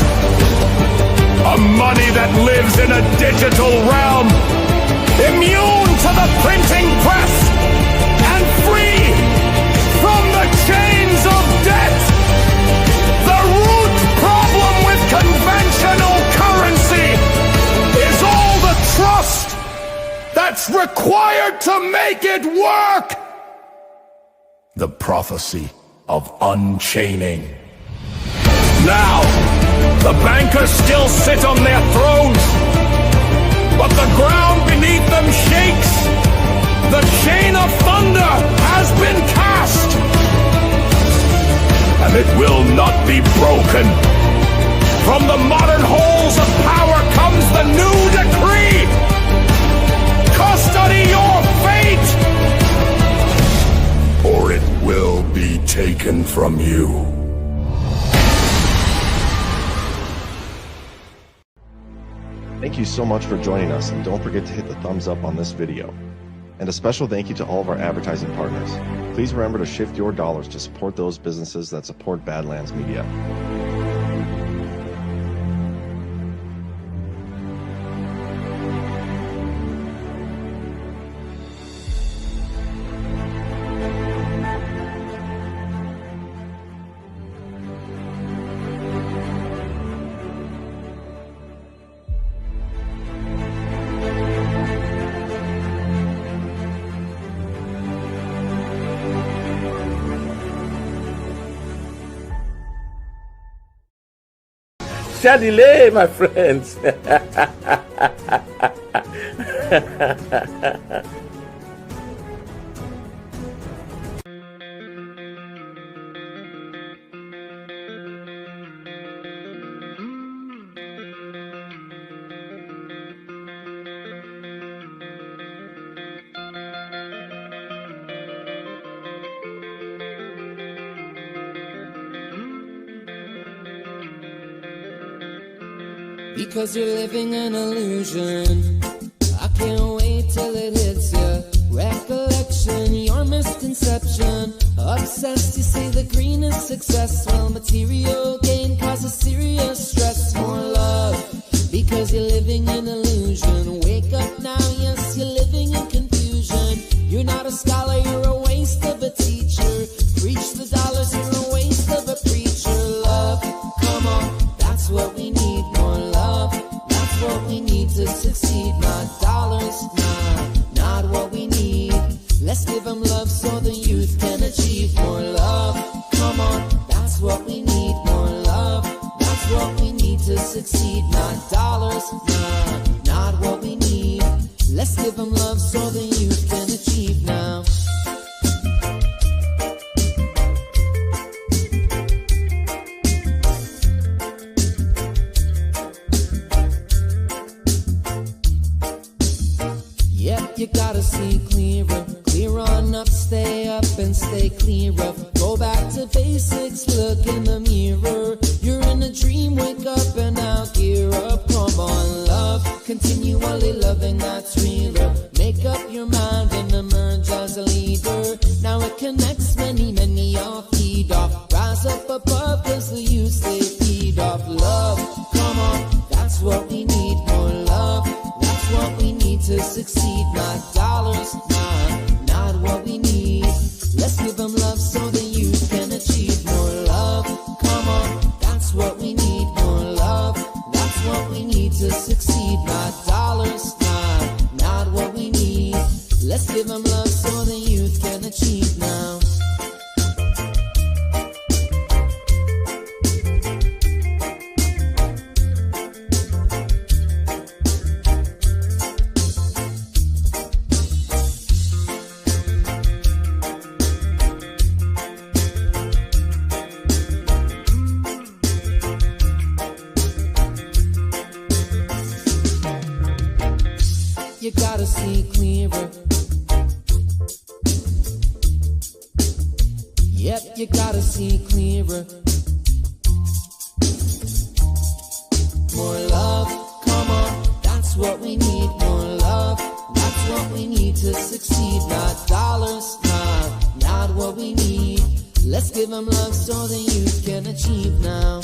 A money that lives lives in a digital realm, immune to the printing press, and free from the chains of debt. The root problem with conventional currency is all the trust that's required to make it work. The prophecy of unchaining. Now, the bankers still sit on their thrones, but the ground beneath them shakes. The chain of thunder has been cast, and it will not be broken. From the modern halls of power comes the new decree. Custody your fate, or it will be taken from you. Thank you so much for joining us, and don't forget to hit the thumbs up on this video. And a special thank you to all of our advertising partners. Please remember to shift your dollars to support those businesses that support Badlands Media. Delay, my friends. Because you're living an illusion. I can't wait till it hits you. Recollection, your misconception. Obsessed, you say the green is success. Well, material gain causes serious stress. More love, because you're living an illusion. Wake up now, yes, you're living in confusion. You're not a scholar, you're a waste of a teacher. Preach the dollars, you're a waste of a preacher. Love, come on, that's what we need. More love, that's what we need to succeed. Not dollars, not what we need. Let's give them love so the youth can achieve. More love, come on, that's what we need. More love, that's what we need to succeed. Not dollars, not what we need. Let's give them love so the youth can achieve now. You gotta see clearer, clear on up, stay up and stay clear of. Go back to basics, look in the mirror. You're in a dream, wake up and now gear up. Come on, love, continually loving, that's realer. Make up your mind and emerge as a leader. Now it connects many off, feed off. Rise up above, cause the youth stay feed off. Love, come on, that's what we need. More love, that's what we need to succeed. Not dollars, not what we need. Let's give them love so the youth can achieve. More love, come on, that's what we need. More love, that's what we need to succeed. Not dollars, not what we need. Let's give them love so the youth can achieve now. You gotta see clearer. Yep, you gotta see clearer. More love, come on, that's what we need. More love, that's what we need to succeed. Not dollars, not what we need. Let's give them love so the youth can achieve now.